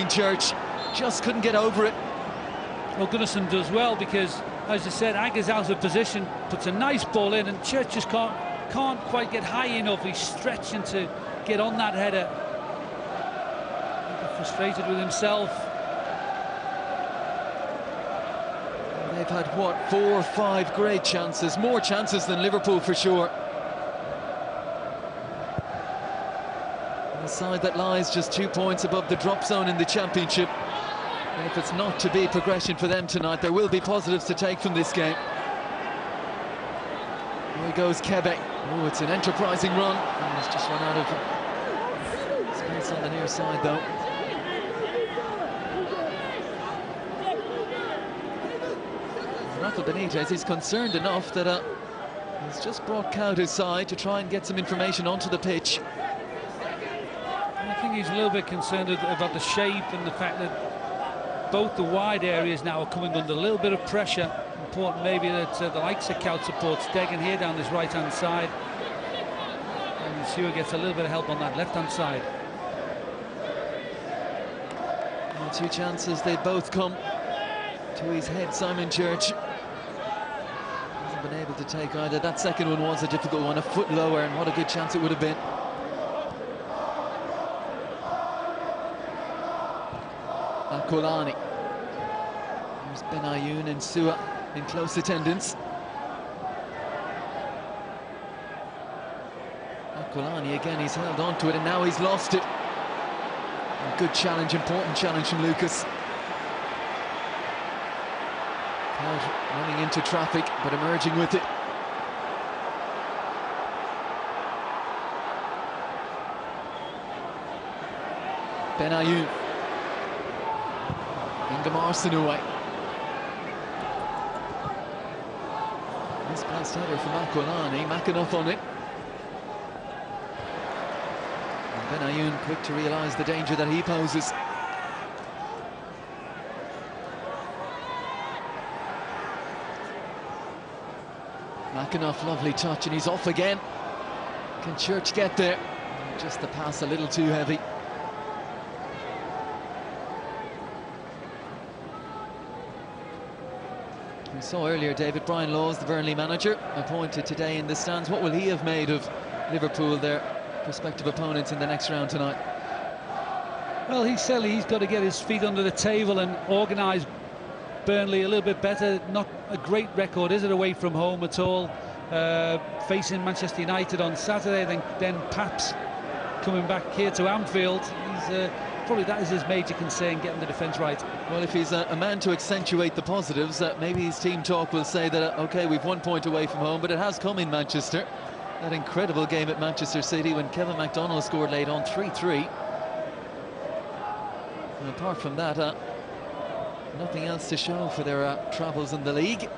Church. Just couldn't get over it. Well, Gunnarsson does well because, as you said, Agger's out of position, puts a nice ball in, and Church just can't quite get high enough. He's stretching to get on that header. Frustrated with himself. They've had, what, 4 or 5 great chances, more chances than Liverpool for sure. A side that lies just 2 points above the drop zone in the Championship. And if it's not to be progression for them tonight, there will be positives to take from this game. Here goes Kebe. Oh, it's an enterprising run. And he's just run out of space on the near side, though. Rafa Benitez is concerned enough that he's just brought Cow to his side to try and get some information onto the pitch. I think he's a little bit concerned about the shape and the fact that both the wide areas now are coming under a little bit of pressure. Important maybe that the likes of Cow supports Deggan here down this right-hand side. And Insua gets a little bit of help on that left-hand side. And 2 chances, they both come to his head, Simon Church. Hasn't been able to take either. That second one was a difficult one, a foot lower, and what a good chance it would have been. Akolani. There's Benayoun and Insua in close attendance. Akolani again, he's held on to it and now he's lost it. A good challenge, important challenge from Lucas. Running into traffic, but emerging with it. Benayoun. Ingemarson away. Misplaced header from Akolani, McAnuff on it. And Benayoun quick to realise the danger that he poses. McAnuff, lovely touch, and he's off again. Can Church get there? Just the pass a little too heavy. We saw earlier David Brian Laws, the Burnley manager, appointed today in the stands. What will he have made of Liverpool, their prospective opponents in the next round tonight? Well, he's got to get his feet under the table and organise Burnley a little bit better. Not a great record, is it, away from home at all? Facing Manchester United on Saturday, then perhaps coming back here to Anfield. He's probably that is his major concern, getting the defence right. Well, if he's a man to accentuate the positives, maybe his team talk will say that, OK, we've 1 point away from home, but it has come in Manchester. That incredible game at Manchester City when Kevin McDonald scored late on 3-3. And apart from that, nothing else to show for their travels in the league.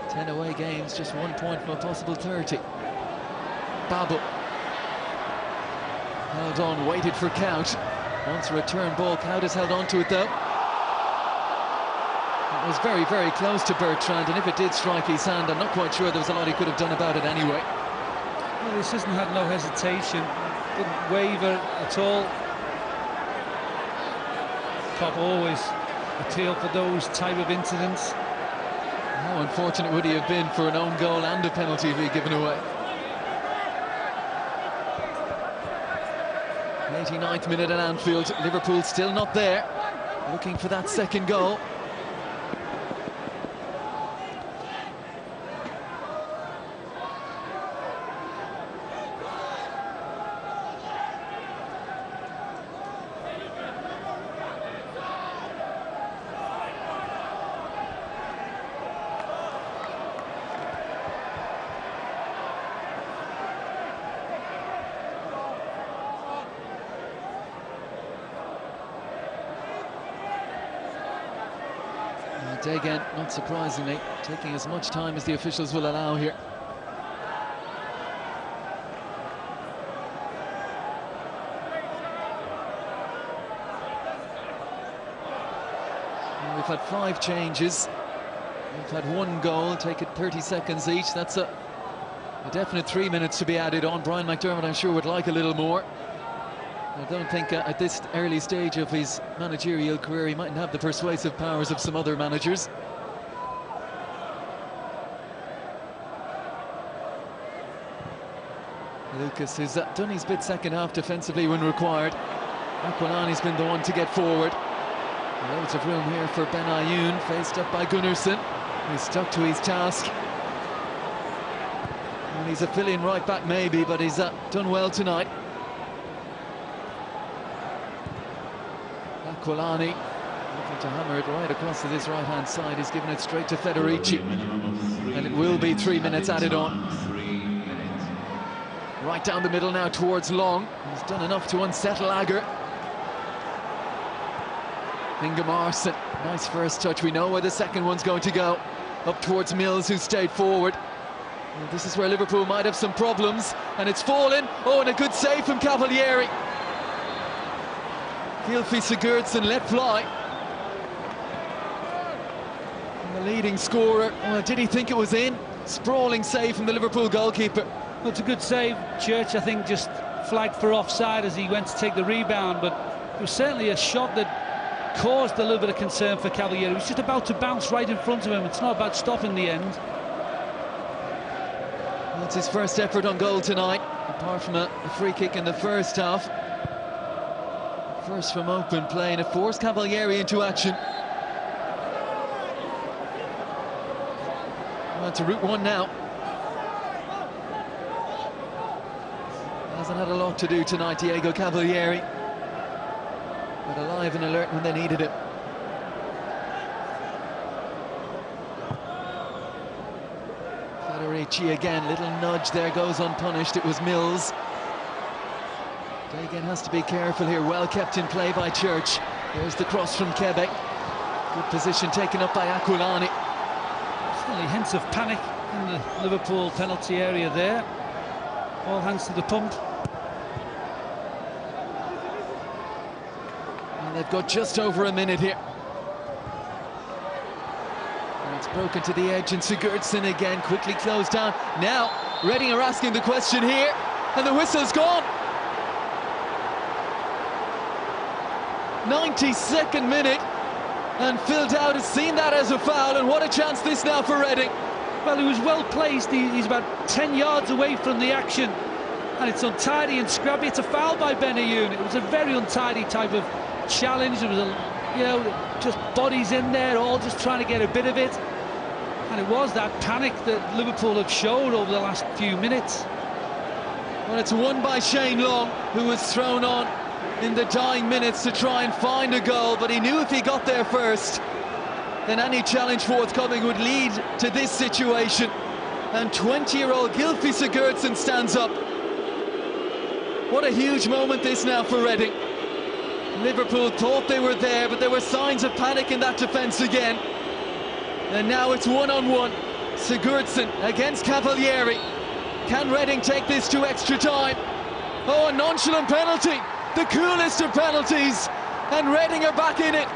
10 away games, just 1 point from a possible 30. Babel. Held on, waited for Count. Wants a return ball. Count has held on to it, though. It was very, very close to Bertrand, and if it did strike his hand, I'm not quite sure there was a lot he could have done about it anyway. Well, the assistant had no hesitation, didn't waver at all. Klopp always appeal for those type of incidents. How unfortunate would he have been for an own goal and a penalty if he'd given away? 89th minute at Anfield. Liverpool still not there, looking for that second goal. Again, not surprisingly, taking as much time as the officials will allow here. And we've had 5 changes. We've had 1 goal, take it 30 seconds each. That's a definite 3 minutes to be added on. Brian McDermott, I'm sure, would like a little more. I don't think at this early stage of his managerial career he mightn't have the persuasive powers of some other managers. Lucas has done his bit second half defensively when required. Aquilani's been the one to get forward. Loads of room here for Ben Ayoun, faced up by Gunnarsson. He's stuck to his task. And he's a fill-in right back maybe, but he's done well tonight. Aquilani looking to hammer it right across to this right-hand side. He's given it straight to Federici. And it will be 3 minutes added on. Right down the middle now towards Long. He's done enough to unsettle Agger. Ingemarson, nice first touch. We know where the second one's going to go. Up towards Mills, who stayed forward. Well, this is where Liverpool might have some problems. And it's fallen. Oh, and a good save from Cavalieri. Gylfi Sigurdsson let fly. And the leading scorer, well, did he think it was in? Sprawling save from the Liverpool goalkeeper. Well, it's a good save. Church, I think, just flagged for offside as he went to take the rebound, but it was certainly a shot that caused a little bit of concern for Cavalieri. He was just about to bounce right in front of him. It's not about stopping the end. That's his first effort on goal tonight, apart from a free kick in the first half. First from open play, and it forced Cavalieri into action. On to route 1 now. Hasn't had a lot to do tonight, Diego Cavalieri, but alive and alert when they needed it. Federici again, little nudge there, goes unpunished. It was Mills. Dagan has to be careful here, well kept in play by Church. There's the cross from Quebec. Good position taken up by Aquilani. Certainly hints of panic in the Liverpool penalty area there. All hands to the pump. And they've got just over a minute here. And it's broken to the edge, and Sigurdsson again quickly closed down. Now, Reading are asking the question here, and the whistle's gone. 92nd minute, and Phil Dowd has seen that as a foul, and what a chance this now for Reading. Well, he was well placed. He's about 10 yards away from the action, and it's untidy and scrappy. It's a foul by Ben Ayoun. It was a very untidy type of challenge. There was just bodies in there, all just trying to get a bit of it, and it was that panic that Liverpool have showed over the last few minutes. Well, it's won by Shane Long, who was thrown on in the dying minutes to try and find a goal, but he knew if he got there first, then any challenge forthcoming would lead to this situation. And 20-year-old Gylfi Sigurdsson stands up. What a huge moment this now for Reading. Liverpool thought they were there, but there were signs of panic in that defence again. And now it's one-on-one. Sigurdsson against Cavalieri. Can Reading take this to extra time? Oh, a nonchalant penalty. The coolest of penalties, and Reading are back in it.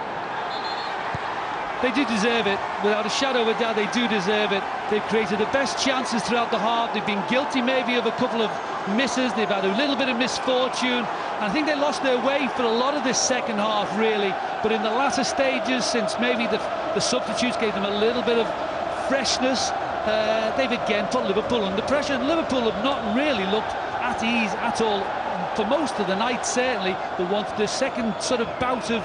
They do deserve it, without a shadow of a doubt. They do deserve it. They've created the best chances throughout the half. They've been guilty maybe of a couple of misses. They've had a little bit of misfortune. I think they lost their way for a lot of this second half, really. But in the latter stages, since maybe the substitutes gave them a little bit of freshness, they've again put Liverpool under pressure. And Liverpool have not really looked at ease at all for most of the night, certainly. But once the second sort of bout of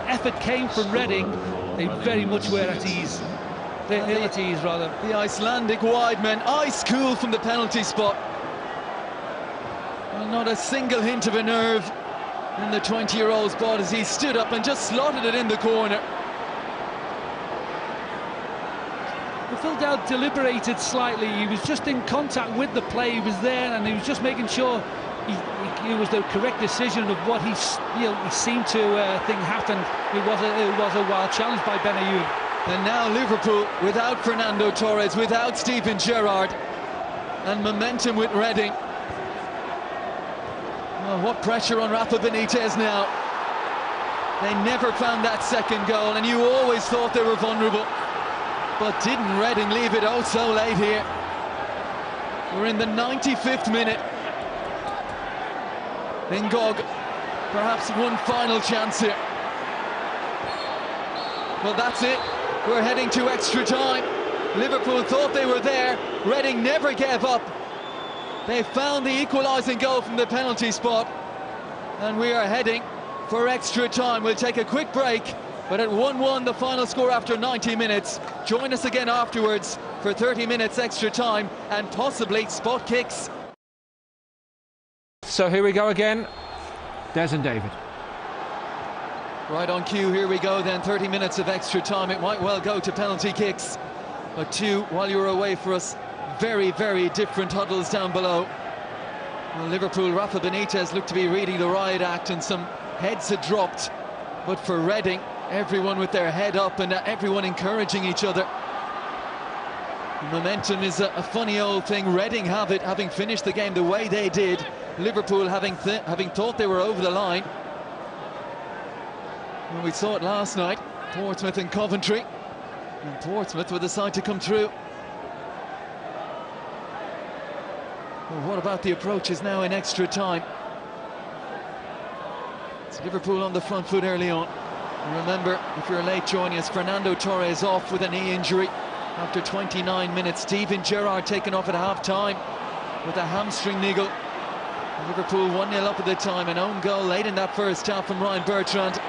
effort came from Reading, they very much were at ease. They're ill at ease, rather. The Icelandic wide men, ice cool from the penalty spot. Well, not a single hint of a nerve in the 20-year-old's body as he stood up and just slotted it in the corner. Phil Dowd deliberated slightly. He was just in contact with the play. He was there, and he was just making sure it was the correct decision of what he seemed to think happened. It was a wild challenge by Ben Ayoun. And now Liverpool without Fernando Torres, without Steven Gerrard, and momentum with Reading. Oh, what pressure on Rafa Benitez now. They never found that second goal, and you always thought they were vulnerable. But didn't Reading leave it oh so late here? We're in the 95th minute. Ngog, perhaps one final chance here. Well, that's it. We're heading to extra time. Liverpool thought they were there. Reading never gave up. They found the equalising goal from the penalty spot. And we are heading for extra time. We'll take a quick break. But at 1-1, the final score after 90 minutes. Join us again afterwards for 30 minutes extra time and possibly spot kicks. So here we go again. Des and David. Right on cue, here we go then, 30 minutes of extra time. It might well go to penalty kicks. But two, while you were away for us, very, very different huddles down below. Well, Liverpool, Rafa Benitez looked to be reading the riot act and some heads had dropped. But for Reading, everyone with their head up and everyone encouraging each other. Momentum is a funny old thing. Reading have it, having finished the game the way they did. Liverpool having thought they were over the line. Well, we saw it last night, Portsmouth and Coventry. And Portsmouth with the side to come through. Well, what about the approaches now in extra time? It's Liverpool on the front foot early on. And remember, if you're late joining us, Fernando Torres off with a knee injury after 29 minutes. Steven Gerrard taken off at half-time with a hamstring niggle. And Liverpool 1-0 up at the time. An own goal late in that first half from Ryan Bertrand.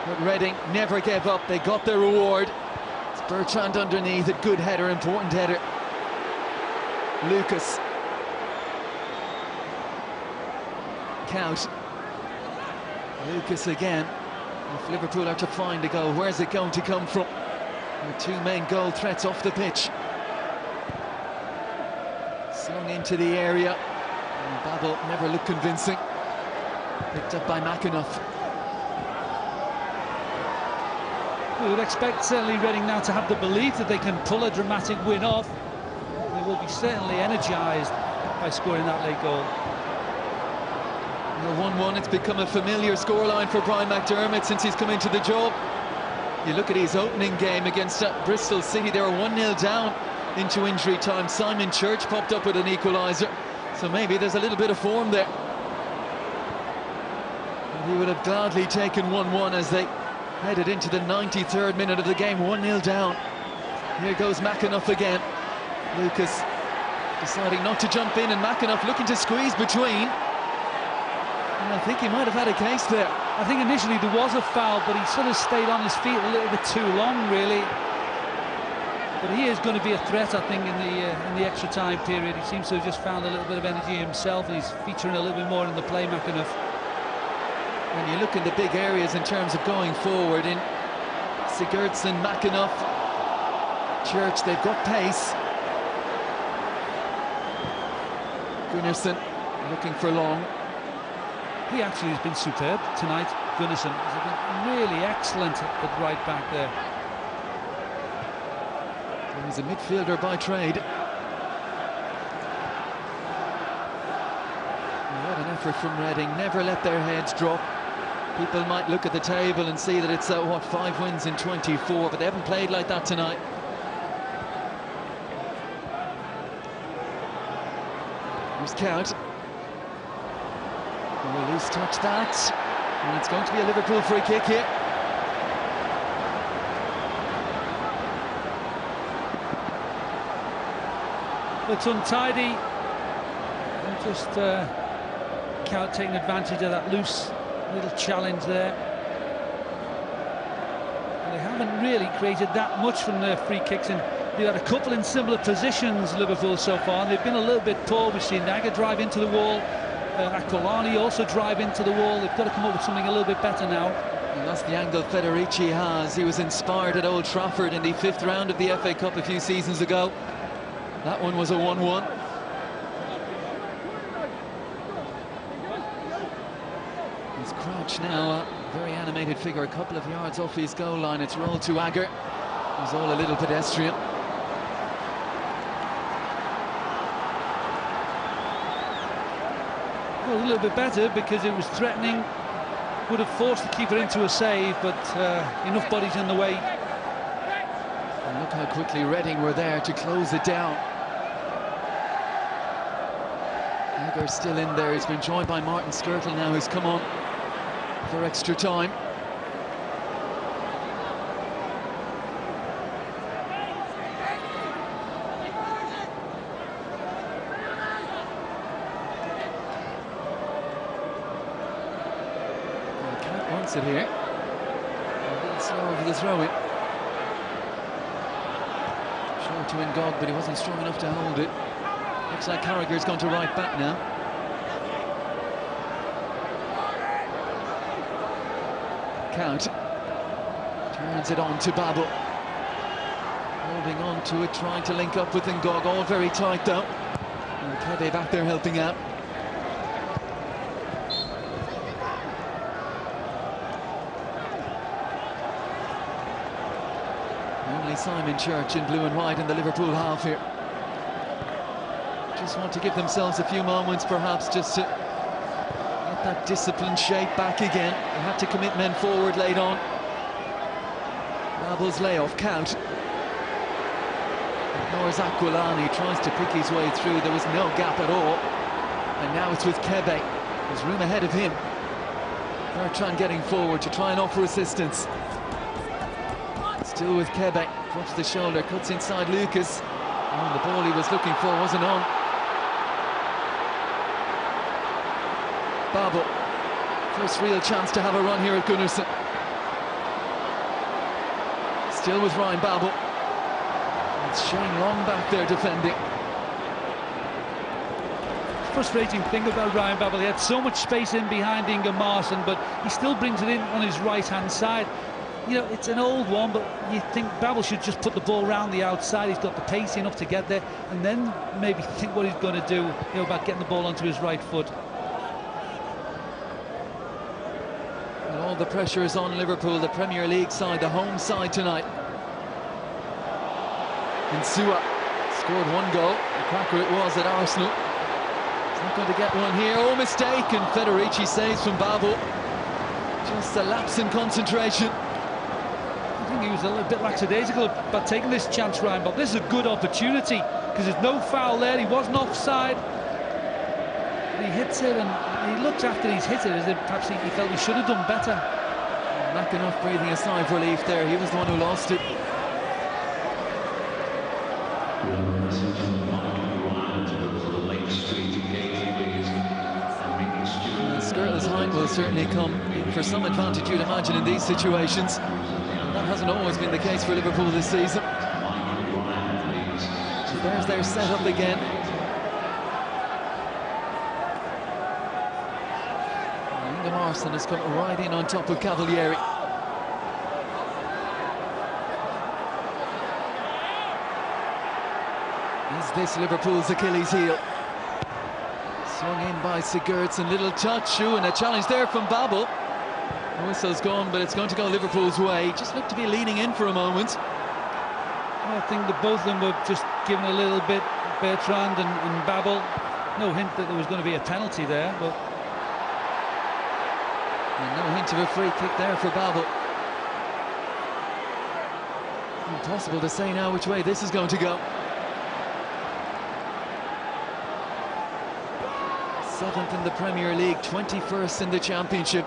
But Reading never gave up. They got their reward. It's Bertrand underneath, a good header, important header. Lucas. Count. Lucas again. If Liverpool are to find a goal, where's it going to come from? The two main goal threats off the pitch. Slung into the area. And Babel never looked convincing. Picked up by McAnuff. We would expect certainly Reading now to have the belief that they can pull a dramatic win off. They will be certainly energised by scoring that late goal. 1-1, it's become a familiar scoreline for Brian McDermott since he's come into the job. You look at his opening game against Bristol City, they were 1-0 down into injury time. Simon Church popped up with an equaliser, so maybe there's a little bit of form there. And he would have gladly taken 1-1 as they headed into the 93rd minute of the game, 1-0 down. Here goes McAnuff again. Lucas deciding not to jump in, and McAnuff looking to squeeze between. And I think he might have had a case there. I think initially there was a foul, but he sort of stayed on his feet a little bit too long, really. But he is going to be a threat, I think, in the extra time period. He seems to have just found a little bit of energy himself, and he's featuring a little bit more in the play, McAnuff. When you look in the big areas in terms of going forward, in Sigurdsson, McAnuff, Church, they've got pace. Gunnarsson looking for long. He actually has been superb tonight, Gunnarsson. He's been really excellent at right back there. He's a midfielder by trade. What an effort from Reading, never let their heads drop. People might look at the table and see that it's, what, 5 wins in 24, but they haven't played like that tonight. Here's Count. Oh, loose touch that. And it's going to be a Liverpool free kick here. Looks untidy. And just Count taking advantage of that loose little challenge there. And they haven't really created that much from their free kicks, and they've had a couple in similar positions, Liverpool, so far, and they've been a little bit poor. We've seen Naga drive into the wall, Akolani also drive into the wall. They've got to come up with something a little bit better now. And that's the angle Federici has. He was inspired at Old Trafford in the 5th round of the FA Cup a few seasons ago. That one was a 1-1. He's crouched now, a very animated figure, a couple of yards off his goal line. It's rolled to Agger. He's all a little pedestrian. Well, a little bit better because it was threatening. Would have forced the keeper into a save, but enough bodies in the way. And look how quickly Reading were there to close it down. Agger's still in there. He's been joined by Martin Skirtle now, who's come on for extra time. Cat wants it here. A little slow over the throw-in. Short to Ngog, but he wasn't strong enough to hold it. Looks like Carragher's gone to right back now. Count turns it on to Babel, holding on to it, trying to link up with Ngog, all very tight though. And Kebe back there helping out. Only Simon Church in blue and white in the Liverpool half here. Just want to give themselves a few moments perhaps just to get that disciplined shape back again. They had to commit men forward late on. Babel's layoff, Count. Ignores Aquilani, tries to pick his way through. There was no gap at all. And now it's with Kebe. There's room ahead of him. Bertrand getting forward to try and offer assistance. Still with Kebe. Drops the shoulder, cuts inside Lucas. Oh, the ball he was looking for wasn't on. Babel, first real chance to have a run here at Gunnarsson. Still with Ryan Babel. It's Shane Long back there defending. Frustrating thing about Ryan Babel, he had so much space in behind Inga Marston, but he still brings it in on his right-hand side. You know, it's an old one, but you think Babel should just put the ball round the outside. He's got the pace enough to get there, and then maybe think what he's going to do, you know, about getting the ball onto his right foot. And all the pressure is on Liverpool, the Premier League side, the home side tonight. And Sua scored one goal. The cracker it was at Arsenal. He's not going to get one here. Oh, mistake, and Federici saves from Babel. Just a lapse in concentration. I think he was a little bit lackadaisical about taking this chance, Ryan, but this is a good opportunity because there's no foul there. He wasn't offside. And he hits it, and he looks after he's hit it as if perhaps he felt he should have done better. McAnuff breathing a sigh of relief there. He was the one who lost it. Skirtle's height will certainly come for some advantage, you'd imagine, in these situations. That hasn't always been the case for Liverpool this season. So there's their setup again. Inga Marston has come right in on top of Cavalieri. Is this Liverpool's Achilles heel? Swung in by Sigurdsson, little touch, and a challenge there from Babel. The whistle's gone, but it's going to go Liverpool's way. Just looked to be leaning in for a moment. I think that both of them were just given a little bit, Bertrand and Babel. No hint that there was going to be a penalty there, but... And no hint of a free kick there for Babel. Impossible to say now which way this is going to go. 7th in the Premier League, 21st in the Championship.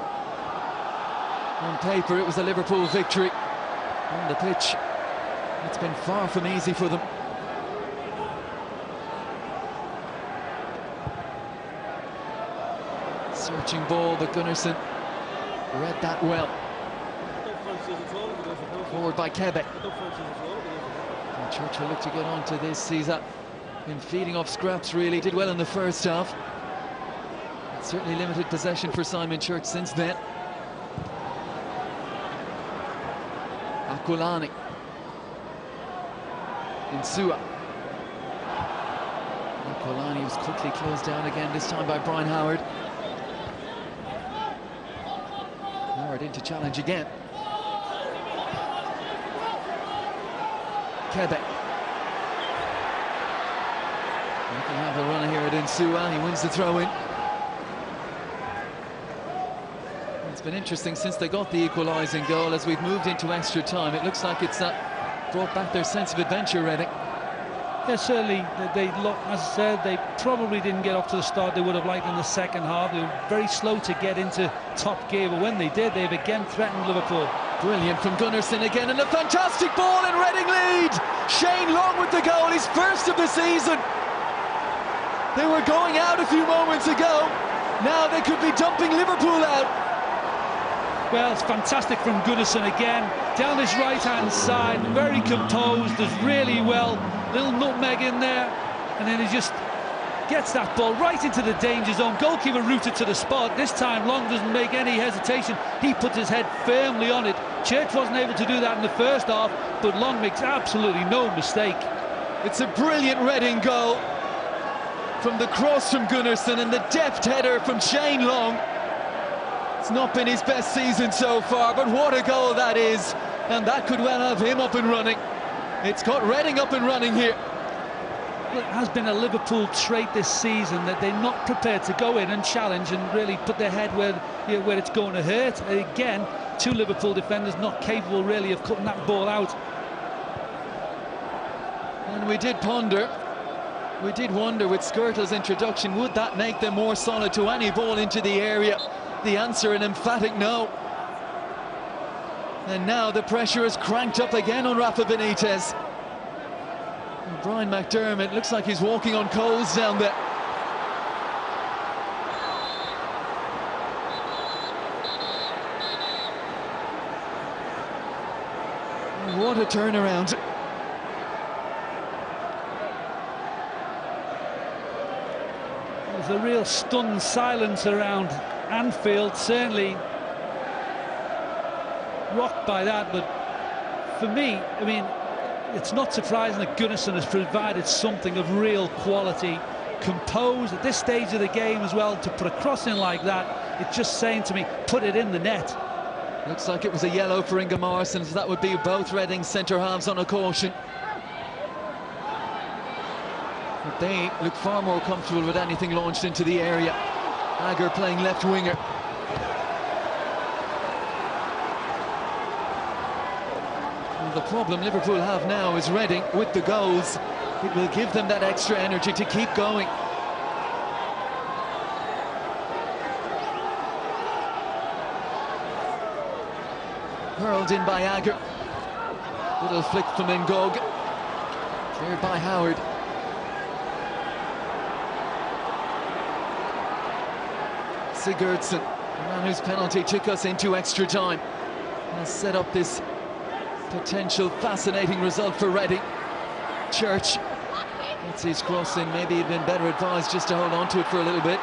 On paper, it was a Liverpool victory. On the pitch, it's been far from easy for them. Searching ball, but Gunnarsson read that well. Forward by Kebe. And Church will look to get on to this. He's been feeding off scraps, really. Did well in the first half. Certainly limited possession for Simon Church since then. Aquilani. Insua. Aquilani was quickly closed down again, this time by Brian Howard. in to challenge again. Kebe. He can have a runner here at Insua. He wins the throw-in. It's been interesting since they got the equalising goal. As we've moved into extra time, it looks like it's brought back their sense of adventure, Reading. Yeah, certainly. As I said, they probably didn't get off to the start they would have liked in the second half. They were very slow to get into top gear, but when they did, they've again threatened Liverpool. Brilliant from Gunnarsson again, and a fantastic ball, and Reading lead. Shane Long with the goal, his first of the season. They were going out a few moments ago. Now they could be dumping Liverpool out. Well, it's fantastic from Gunnarsson again, down his right-hand side, very composed, does really well, little nutmeg in there, and then he just gets that ball right into the danger zone. Goalkeeper rooted to the spot. This time Long doesn't make any hesitation, he puts his head firmly on it. Church wasn't able to do that in the first half, but Long makes absolutely no mistake. It's a brilliant Reading goal from the cross from Gunnarsson and the deft header from Shane Long. It's not been his best season so far, but what a goal that is, and that could well have him up and running. It's got Reading up and running here. Well, it has been a Liverpool trait this season that they're not prepared to go in and challenge and really put their head where it's going to hurt. Again, two Liverpool defenders not capable really of cutting that ball out. And we did wonder with Skirtle's introduction, would that make them more solid to any ball into the area? The answer, an emphatic no. And now the pressure is cranked up again on Rafa Benitez. And Brian McDermott looks like he's walking on coals down there. And what a turnaround. There's a real stunned silence around Anfield, certainly rocked by that, but for me, I mean, it's not surprising that Gunnarsson has provided something of real quality, composed at this stage of the game as well. To put a cross in like that, it's just saying to me, put it in the net. Looks like it was a yellow for Inga Morrison, so that would be both Reading centre-halves on a caution. But they look far more comfortable with anything launched into the area. Agger playing left winger. And the problem Liverpool have now is Reading with the goals. It will give them that extra energy to keep going. Hurled in by Agger. Little flick from Ngog. Cleared by Howard. Sigurdsson, the man whose penalty took us into extra time, has set up this potential fascinating result for Reading. Church gets his cross in. Maybe he'd been better advised just to hold on to it for a little bit.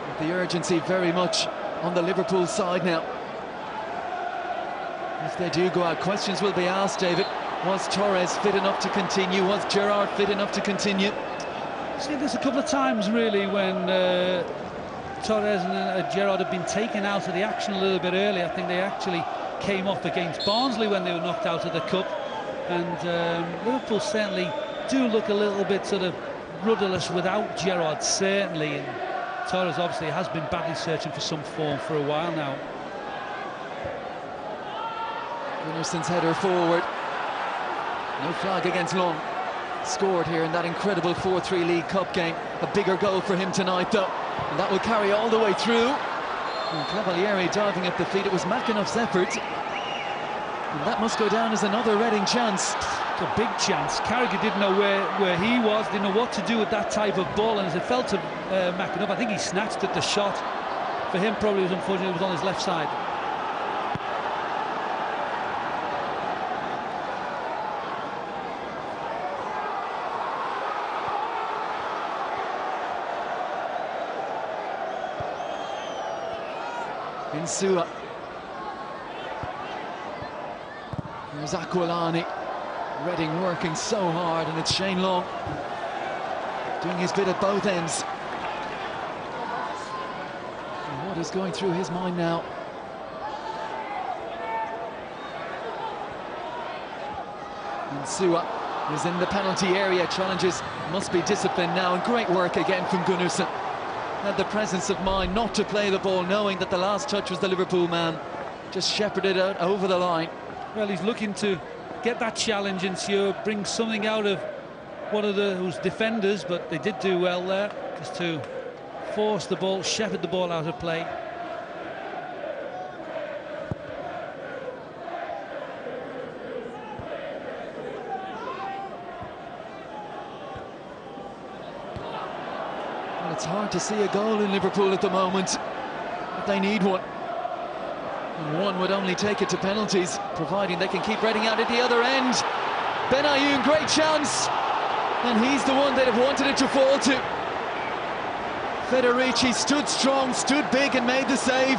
But the urgency very much on the Liverpool side now. If they do go out, questions will be asked, David. Was Torres fit enough to continue? Was Gerrard fit enough to continue? See, there's a couple of times really when Torres and Gerrard have been taken out of the action a little bit early. I think they actually came off against Barnsley when they were knocked out of the cup, and Liverpool certainly do look a little bit sort of rudderless without Gerrard, certainly, and Torres obviously has been badly searching for some form for a while now. Gunnarsson's header forward. No flag against Long. Scored here in that incredible 4-3 League Cup game. A bigger goal for him tonight, though, and that will carry all the way through. And Cavalieri diving at the feet. It was McAnuff's effort, and that must go down as another Reading chance. It's a big chance. Carragher didn't know where he was, didn't know what to do with that type of ball, and as it fell to McAnuff, I think he snatched at the shot. For him, probably was unfortunate, it was on his left side. Insua. There's Aquilani. Reading working so hard, and it's Shane Long doing his bit at both ends. What is going through his mind now? Insua is in the penalty area. Challenges must be disciplined now, and great work again from Gunnarsson. Had the presence of mind not to play the ball, knowing that the last touch was the Liverpool man. Just shepherded out over the line. Well, he's looking to get that challenge, Insua, bring something out of one of those defenders, but they did do well there, just to force the ball, shepherd the ball out of play. Well, it's hard to see a goal in Liverpool at the moment, but they need one. And one would only take it to penalties, providing they can keep Reading out at the other end. Benayoun, great chance, and he's the one they'd have wanted it to fall to. Federici stood strong, stood big, and made the save.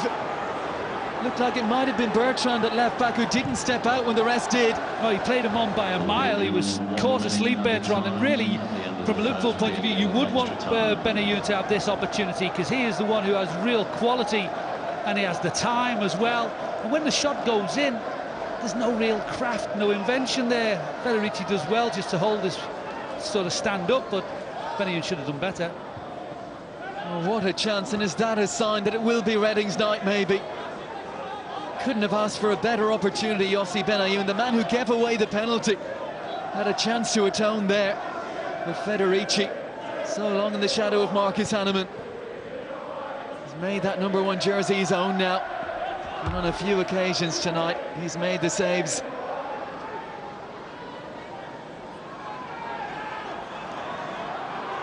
Looked like it might have been Bertrand at left back, who didn't step out when the rest did. Oh, he played him on by a mile. He was caught asleep, Bertrand, and really, from a Liverpool point of view, you would want Benayoun to have this opportunity, because he is the one who has real quality, and he has the time as well. And when the shot goes in, there's no real craft, no invention there. Federici does well just to hold this sort of stand up, but Benayoun should have done better. Oh, what a chance, and is that a sign that it will be Reading's night, maybe? Couldn't have asked for a better opportunity, Yossi Benayoun, the man who gave away the penalty. Had a chance to atone there with Federici, so long in the shadow of Marcus Hanneman. He's made that #1 jersey his own now, and on a few occasions tonight he's made the saves.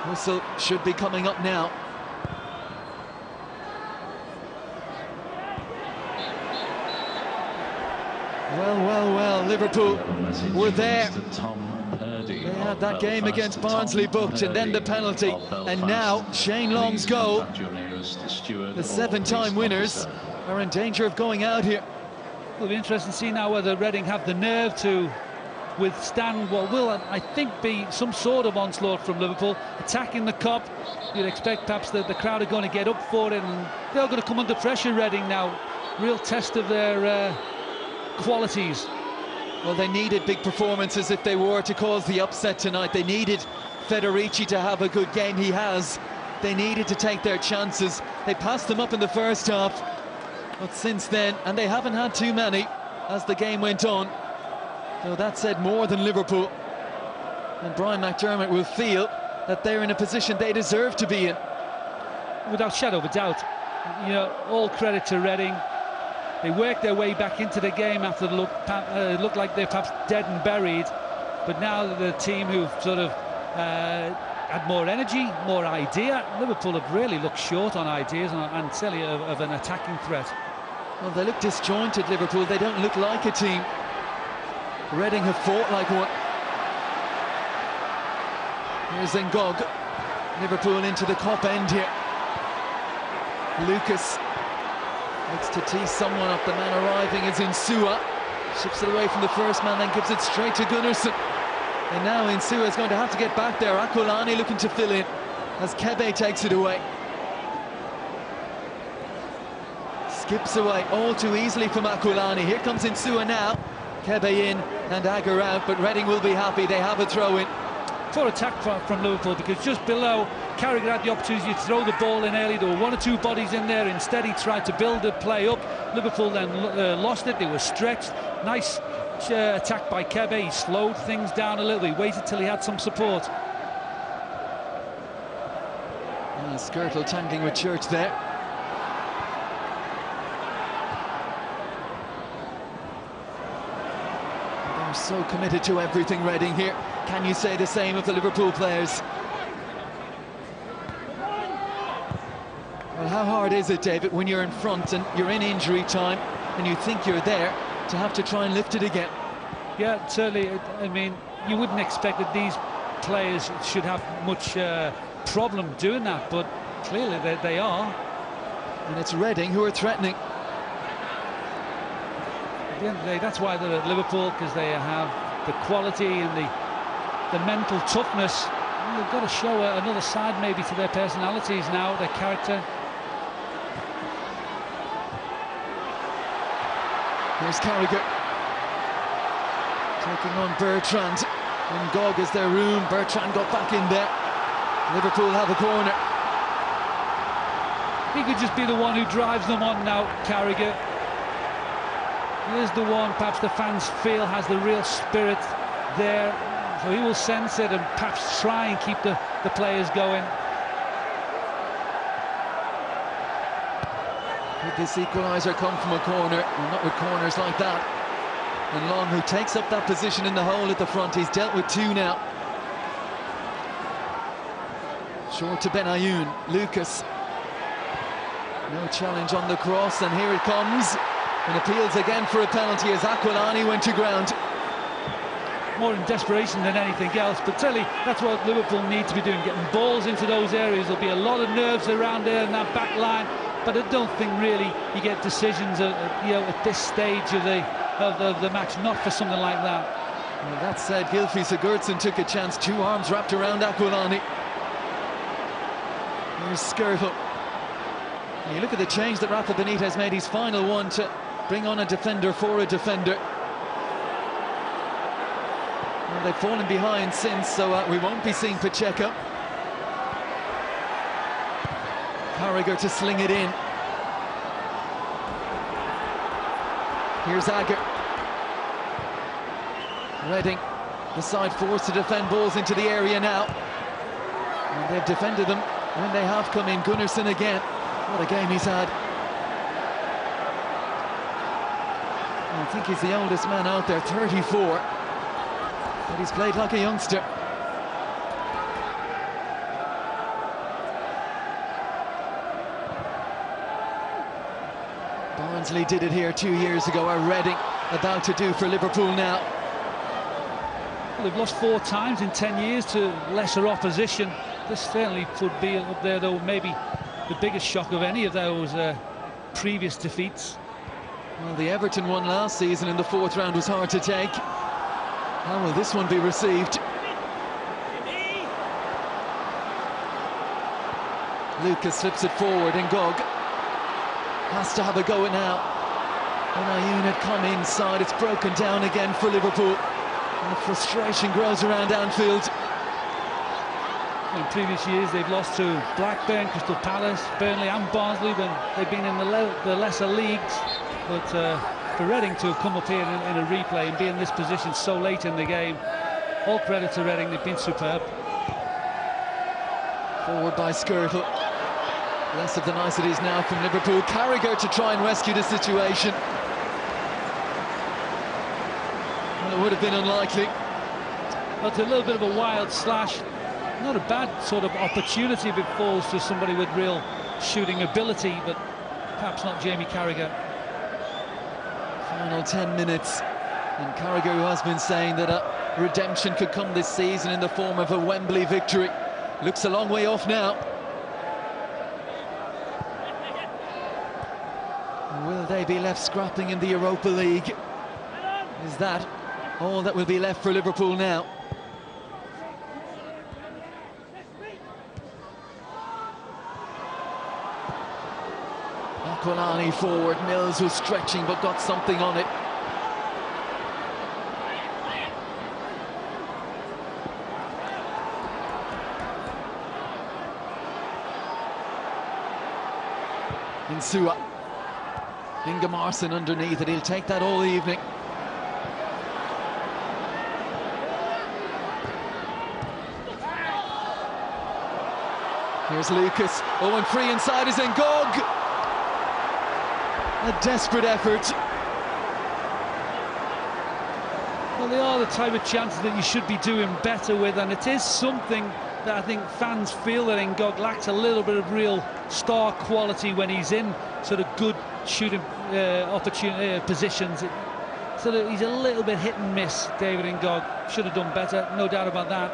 Whistle should be coming up now. Well, Liverpool were there. They had that game against Barnsley booked, and then the penalty, and now Shane Long's goal. The 7-time winners are in danger of going out here. It'll be interesting to see now whether Reading have the nerve to withstand what will, I think, be some sort of onslaught from Liverpool. Attacking the Kop, you'd expect perhaps that the crowd are going to get up for it, and they're going to come under pressure, Reading now. Real test of their qualities. Well, they needed big performances if they were to cause the upset tonight. They needed Federici to have a good game. He has. They needed to take their chances. They passed them up in the first half, but since then, and they haven't had too many as the game went on. So that said more than Liverpool, and Brian McDermott will feel that they're in a position they deserve to be in. Without shadow of a doubt, you know, all credit to Reading. They worked their way back into the game after it looked like they're perhaps dead and buried, but now the team who've sort of had more energy, more idea. Liverpool have really looked short on ideas and certainly of an attacking threat. Well, they look disjointed, Liverpool. They don't look like a team. Reading have fought like one. Here's Ngog. Liverpool into the Kop end here. Lucas looks to tee someone up. The man arriving is Insua. Ships it away from the first man, then gives it straight to Gunnarsson. And now Insua is going to have to get back there. Akulani looking to fill in as Kebe takes it away. Skips away all too easily from Akulani. Here comes Insua now. Kebe in and Agger out, but Reading will be happy. They have a throw-in. Poor attack from Liverpool, because just below, Carragher had the opportunity to throw the ball in early. There were 1 or 2 bodies in there. Instead, he tried to build the play up. Liverpool then lost it. They were stretched. Nice attack by Kebe. He slowed things down a little. He waited till he had some support. Skirtle tangling with Church there. They're so committed to everything, Reading here. Can you say the same of the Liverpool players? Well, how hard is it, David, when you're in front and you're in injury time and you think you're there, to have to try and lift it again? Yeah, certainly. I mean, you wouldn't expect that these players should have much problem doing that, but clearly they are. And it's Reading who are threatening. At the end of the day, that's why they're at Liverpool, because they have the quality and the mental toughness. And they've got to show another side maybe to their personalities now, their character. Here's Carragher. Taking on Bertrand. And Gog is their room. Bertrand got back in there. Liverpool have a corner. He could just be the one who drives them on now, Carragher. He is the one perhaps the fans feel has the real spirit there. So he will sense it and perhaps try and keep the players going. Could this equaliser come from a corner? Well, not with corners like that. And Long, who takes up that position in the hole at the front, he's dealt with two now. Short to Benayoun. Lucas. No challenge on the cross, and here it comes. And appeals again for a penalty as Aquilani went to ground. More in desperation than anything else, but certainly that's what Liverpool need to be doing, getting balls into those areas. There'll be a lot of nerves around there in that back line, but I don't think really you get decisions at this stage of the match, not for something like that. Well, that said, Gylfi Sigurdsson took a chance, two arms wrapped around Aquilani. Here's Skirtle. You look at the change that Rafa Benitez made, his final one, to bring on a defender for a defender. Well, they've fallen behind since, so we won't be seeing Pacheco. Carragher to sling it in. Here's Agger. Reading, the side forced to defend balls into the area now. And they've defended them when they have come in. Gunnarsson again. What a game he's had. I think he's the oldest man out there, 34. But he's played like a youngster. Barnsley did it here 2 years ago. Are Reading about to do for Liverpool now? Well, they've lost 4 times in 10 years to lesser opposition. This certainly would be up there, though, maybe the biggest shock of any of those previous defeats. Well, the Everton one last season in the 4th round was hard to take. How will this one be received? Lucas slips it forward, and Gog has to have a go at now. Benayoun had come inside, it's broken down again for Liverpool. And the frustration grows around Anfield. In previous years they've lost to Blackburn, Crystal Palace, Burnley and Barnsley when they've been in the lesser leagues. But for Reading to have come up here in a replay and be in this position so late in the game, all credit to Reading, they've been superb. Forward by Skirtle. Less of the niceties now from Liverpool. Carragher to try and rescue the situation. Well, it would have been unlikely. But a little bit of a wild slash. Not a bad sort of opportunity if it falls to somebody with real shooting ability, but perhaps not Jamie Carragher. Final 10 minutes, and Carragher, who has been saying that a redemption could come this season in the form of a Wembley victory, looks a long way off now. Will they be left scrapping in the Europa League? Is that all that will be left for Liverpool now? Aquilani forward, Mills was stretching but got something on it. Insua. Ingemarson underneath it, he'll take that all evening. Here's Lucas. Oh, and free inside is Ngog. A desperate effort. Well, they are the type of chances that you should be doing better with, and it is something that I think fans feel that Ngog lacks a little bit of real star quality when he's in sort of good shooting positions. So that he's a little bit hit and miss, David Ngog. Should have done better, no doubt about that.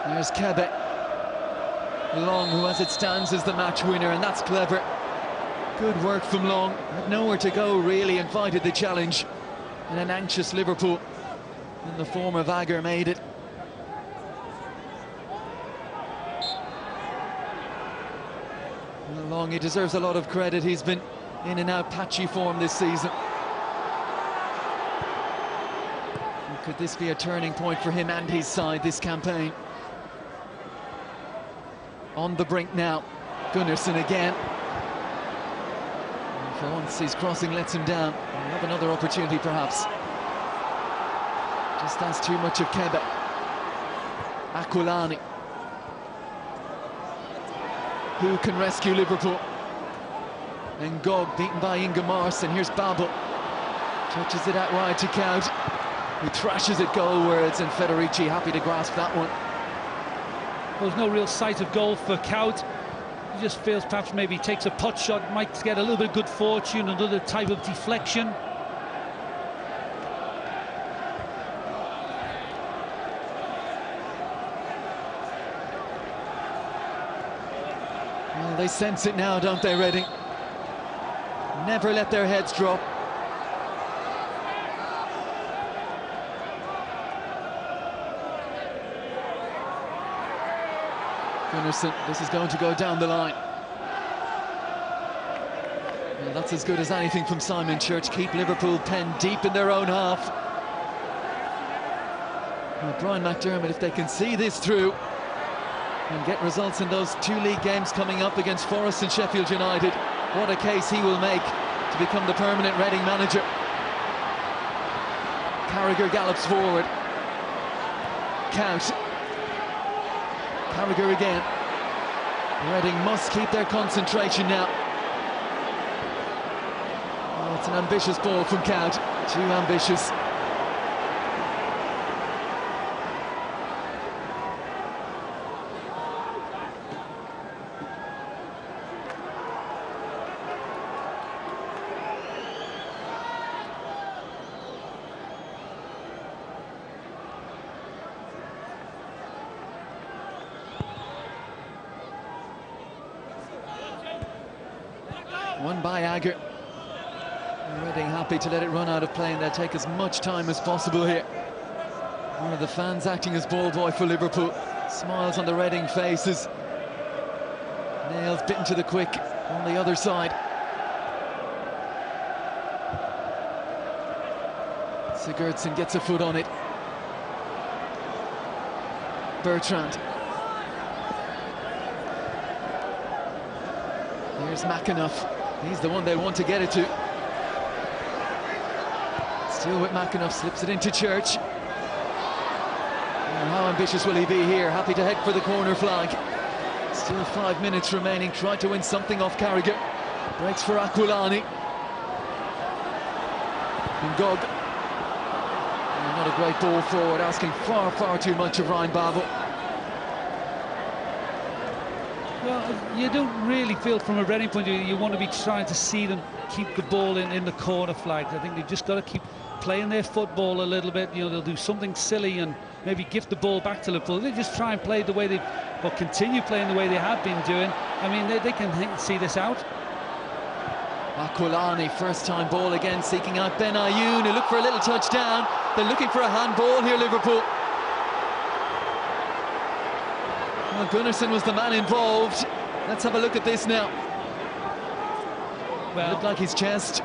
There's Kebe. Long, who as it stands is the match winner, and that's clever. Good work from Long. Had nowhere to go really, invited the challenge. And an anxious Liverpool in the form of Agger made it. Long, he deserves a lot of credit. He's been in and out patchy form this season. Could this be a turning point for him and his side this campaign? On the brink now, Gunnarsson again. And for once his crossing lets him down. He'll have another opportunity perhaps. Just has too much of Kebe. Aquilani. Who can rescue Liverpool? And Gog beaten by Inga Mars, and here's Babel. Touches it out wide to Kaut, who thrashes it goalwards, and Federici happy to grasp that one. Well, there's no real sight of goal for Kaut. He just feels perhaps maybe he takes a pot shot, might get a little bit of good fortune, another type of deflection. Well, they sense it now, don't they, Reading? Never let their heads drop. Gunnarsson, this is going to go down the line. Well, that's as good as anything from Simon Church. Keep Liverpool penned deep in their own half. Well, Brian McDermott, if they can see this through and get results in those 2 league games coming up against Forest and Sheffield United, what a case he will make to become the permanent Reading manager. Carragher gallops forward. Count. Carragher again. Reading must keep their concentration now. Oh, it's an ambitious ball from Count. Too ambitious. One by Agger. Reading happy to let it run out of play, and they'll take as much time as possible here. One of the fans acting as ball boy for Liverpool. Smiles on the Reading faces. Nails bitten to the quick on the other side. Sigurdsson gets a foot on it. Bertrand. Here's McAnuff. He's the one they want to get it to. Still with McAnuff, slips it into Church. And how ambitious will he be here? Happy to head for the corner flag. Still 5 minutes remaining. Tried to win something off Carragher. Breaks for Aquilani. And Gog. And not a great ball forward, asking far, far too much of Ryan Babel. Well, you don't really feel from a Reading point of view, you want to be trying to see them keep the ball in the corner flag. I think they've just got to keep playing their football a little bit. You know, they'll do something silly and maybe gift the ball back to Liverpool. They just try and play the way they, or continue playing the way they have been doing. I mean, they can see this out. Aquilani, first time ball again, seeking out Ben Ayoun, who look for a little touchdown. They're looking for a handball here, Liverpool. Well, Gunnarsson was the man involved. Let's have a look at this now. Well, it looked like his chest.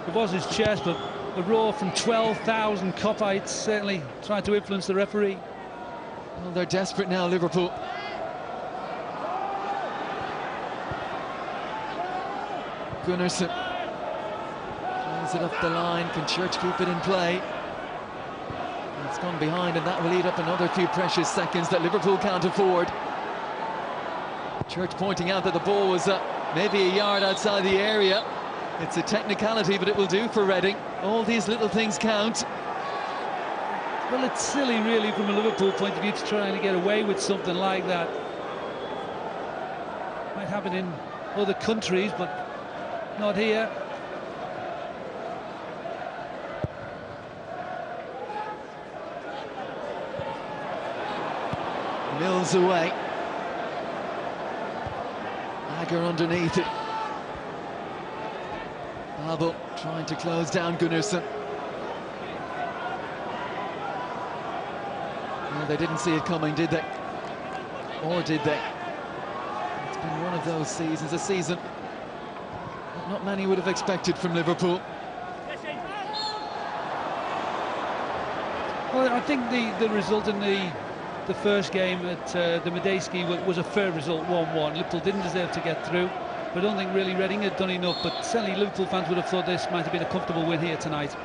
It was his chest, but the roar from 12,000 Copites certainly tried to influence the referee. Well, they're desperate now, Liverpool. Gunnarsson plays it up the line. Can Church keep it in play? It's gone behind, and that will eat up another few precious seconds that Liverpool can't afford. Church pointing out that the ball was maybe a yard outside the area. It's a technicality, but it will do for Reading. All these little things count. Well, it's silly, really, from a Liverpool point of view, to try and get away with something like that. Might happen in other countries, but not here. Mills away. Agger underneath it. Babel trying to close down Gunnarsson. Well, they didn't see it coming, did they? Or did they? It's been one of those seasons, a season that not many would have expected from Liverpool. Well, I think the result in the first game at the Medeski was a fair result, 1-1. Liverpool didn't deserve to get through, but I don't think really Reading had done enough. But certainly Liverpool fans would have thought this might have been a comfortable win here tonight.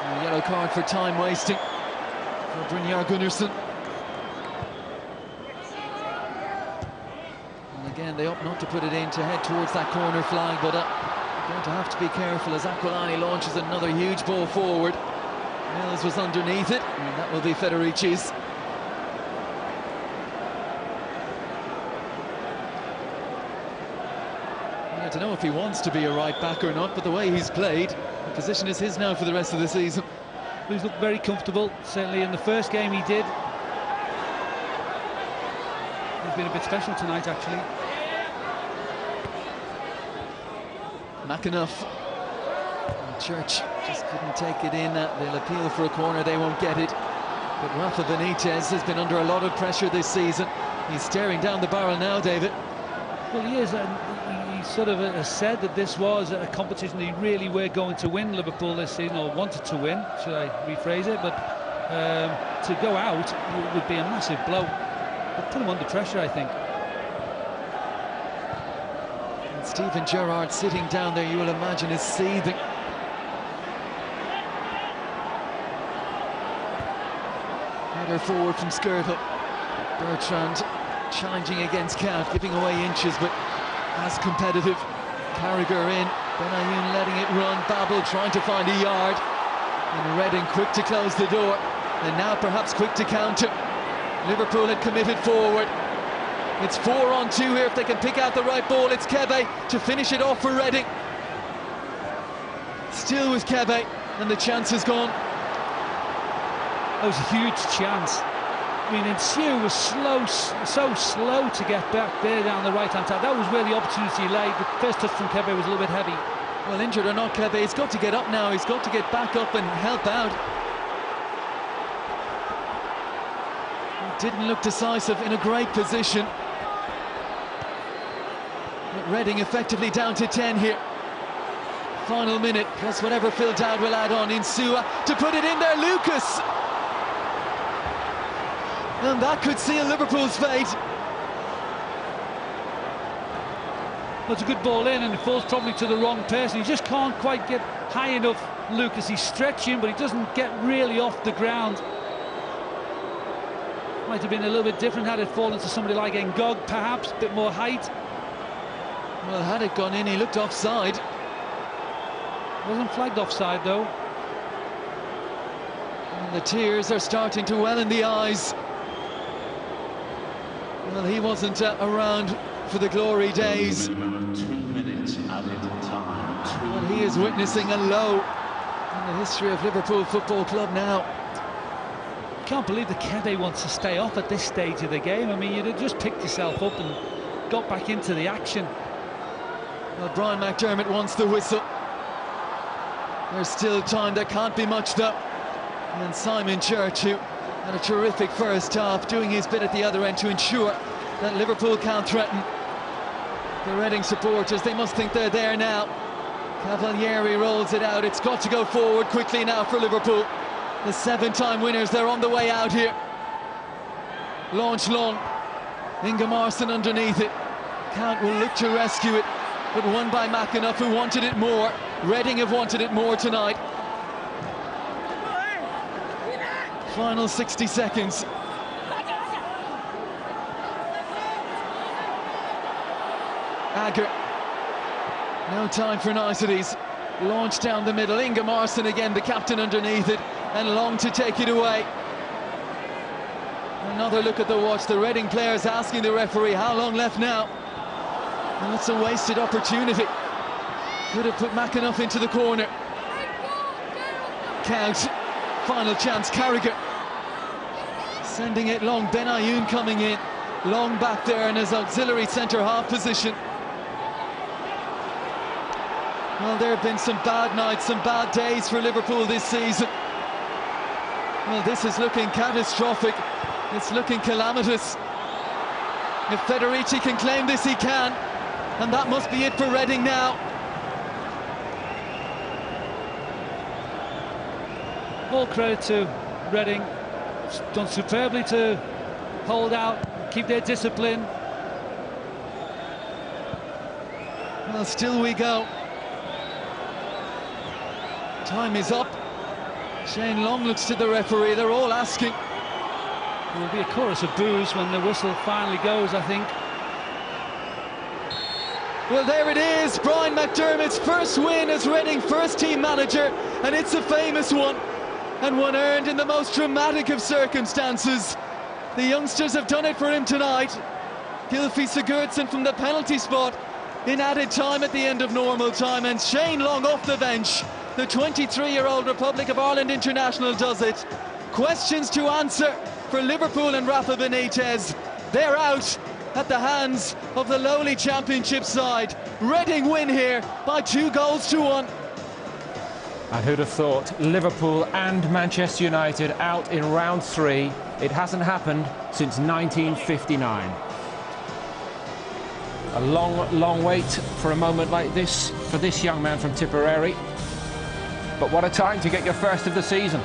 A yellow card for time wasting for Brynjar Gunnarsson. And again, they opt not to put it in to head towards that corner flag, but going to have to be careful as Aquilani launches another huge ball forward. Mills was underneath it, and that will be Federici's. I don't know if he wants to be a right back or not, but the way he's played, the position is his now for the rest of the season. He's looked very comfortable, certainly in the first game he did. He's been a bit special tonight, actually. McAnuff. Church just couldn't take it in. They'll appeal for a corner, they won't get it. But Rafa Benitez has been under a lot of pressure this season. He's staring down the barrel now, David. Well, he is, and he sort of has said that this was a competition they really were going to win, Liverpool, this season, or wanted to win, should I rephrase it, but to go out would be a massive blow. But put him under pressure, I think. And Steven Gerrard sitting down there, you will imagine, is seething. Header forward from Skirtle. Bertrand challenging against Count, giving away inches, but as competitive. Carragher in, Benayoun letting it run, Babel trying to find a yard, and Reading quick to close the door, and now perhaps quick to counter. Liverpool had committed forward. It's 4-on-2 here if they can pick out the right ball. It's Kebe to finish it off for Reading. Still with Kebe, and the chance is gone. That was a huge chance. I mean, Nsue was so slow to get back there down the right-hand side. That was where the opportunity lay. The first touch from Kebe was a little bit heavy. Well, injured or not, Kebe, he's got to get up now. He's got to get back up and help out. He didn't look decisive, in a great position. But Reading effectively down to 10 here. Final minute, plus whatever Phil Dowd will add on. Nsue to put it in there, Lucas! And that could seal Liverpool's fate. Well, it's a good ball in, and it falls probably to the wrong person. He just can't quite get high enough, Lucas. He's stretching, but he doesn't get really off the ground. Might have been a little bit different had it fallen to somebody like Ngog, perhaps, a bit more height. Well, had it gone in, he looked offside. Wasn't flagged offside, though. And the tears are starting to well in the eyes. Well, he wasn't around for the glory days. 2 minutes added time. Well, he is witnessing a low in the history of Liverpool Football Club now. I can't believe that Kebe wants to stay off at this stage of the game. I mean, you'd have just picked yourself up and got back into the action. Well, Brian McDermott wants the whistle. There's still time, there can't be much though. And Simon Church, who had a terrific first half, doing his bit at the other end to ensure that Liverpool can't threaten. The Reading supporters, they must think they're there now. Cavalieri rolls it out, it's got to go forward quickly now for Liverpool. The 7-time winners, they're on the way out here. Launch long, Ingemarson underneath it. Count will look to rescue it, but won by McAnuff, who wanted it more. Reading have wanted it more tonight. Final 60 seconds. Agger. No time for niceties. Launch down the middle. Ingemarson again, the captain underneath it, and Long to take it away. Another look at the watch. The Reading players asking the referee how long left now. And that's a wasted opportunity. Could have put McAnuff into the corner. Count. Final chance, Carragher. Sending it long, Benayoun coming in. Long back there in his auxiliary centre-half position. Well, there have been some bad nights, some bad days for Liverpool this season. Well, this is looking catastrophic. It's looking calamitous. If Federici can claim this, he can. And that must be it for Reading now. All credit to Reading. Done superbly to hold out, keep their discipline. Well, still we go. Time is up. Shane Long looks to the referee. They're all asking. There will be a chorus of boos when the whistle finally goes, I think. Well, there it is. Brian McDermott's first win as Reading first team manager, and it's a famous one, and one earned in the most dramatic of circumstances. The youngsters have done it for him tonight. Gylfi Sigurdsson from the penalty spot in added time at the end of normal time, and Shane Long off the bench. The 23-year-old Republic of Ireland international does it. Questions to answer for Liverpool and Rafa Benitez. They're out at the hands of the lowly championship side. Reading win here by 2-1. And who'd have thought Liverpool and Manchester United out in round 3? It hasn't happened since 1959. A long, long wait for a moment like this for this young man from Tipperary. But what a time to get your first of the season.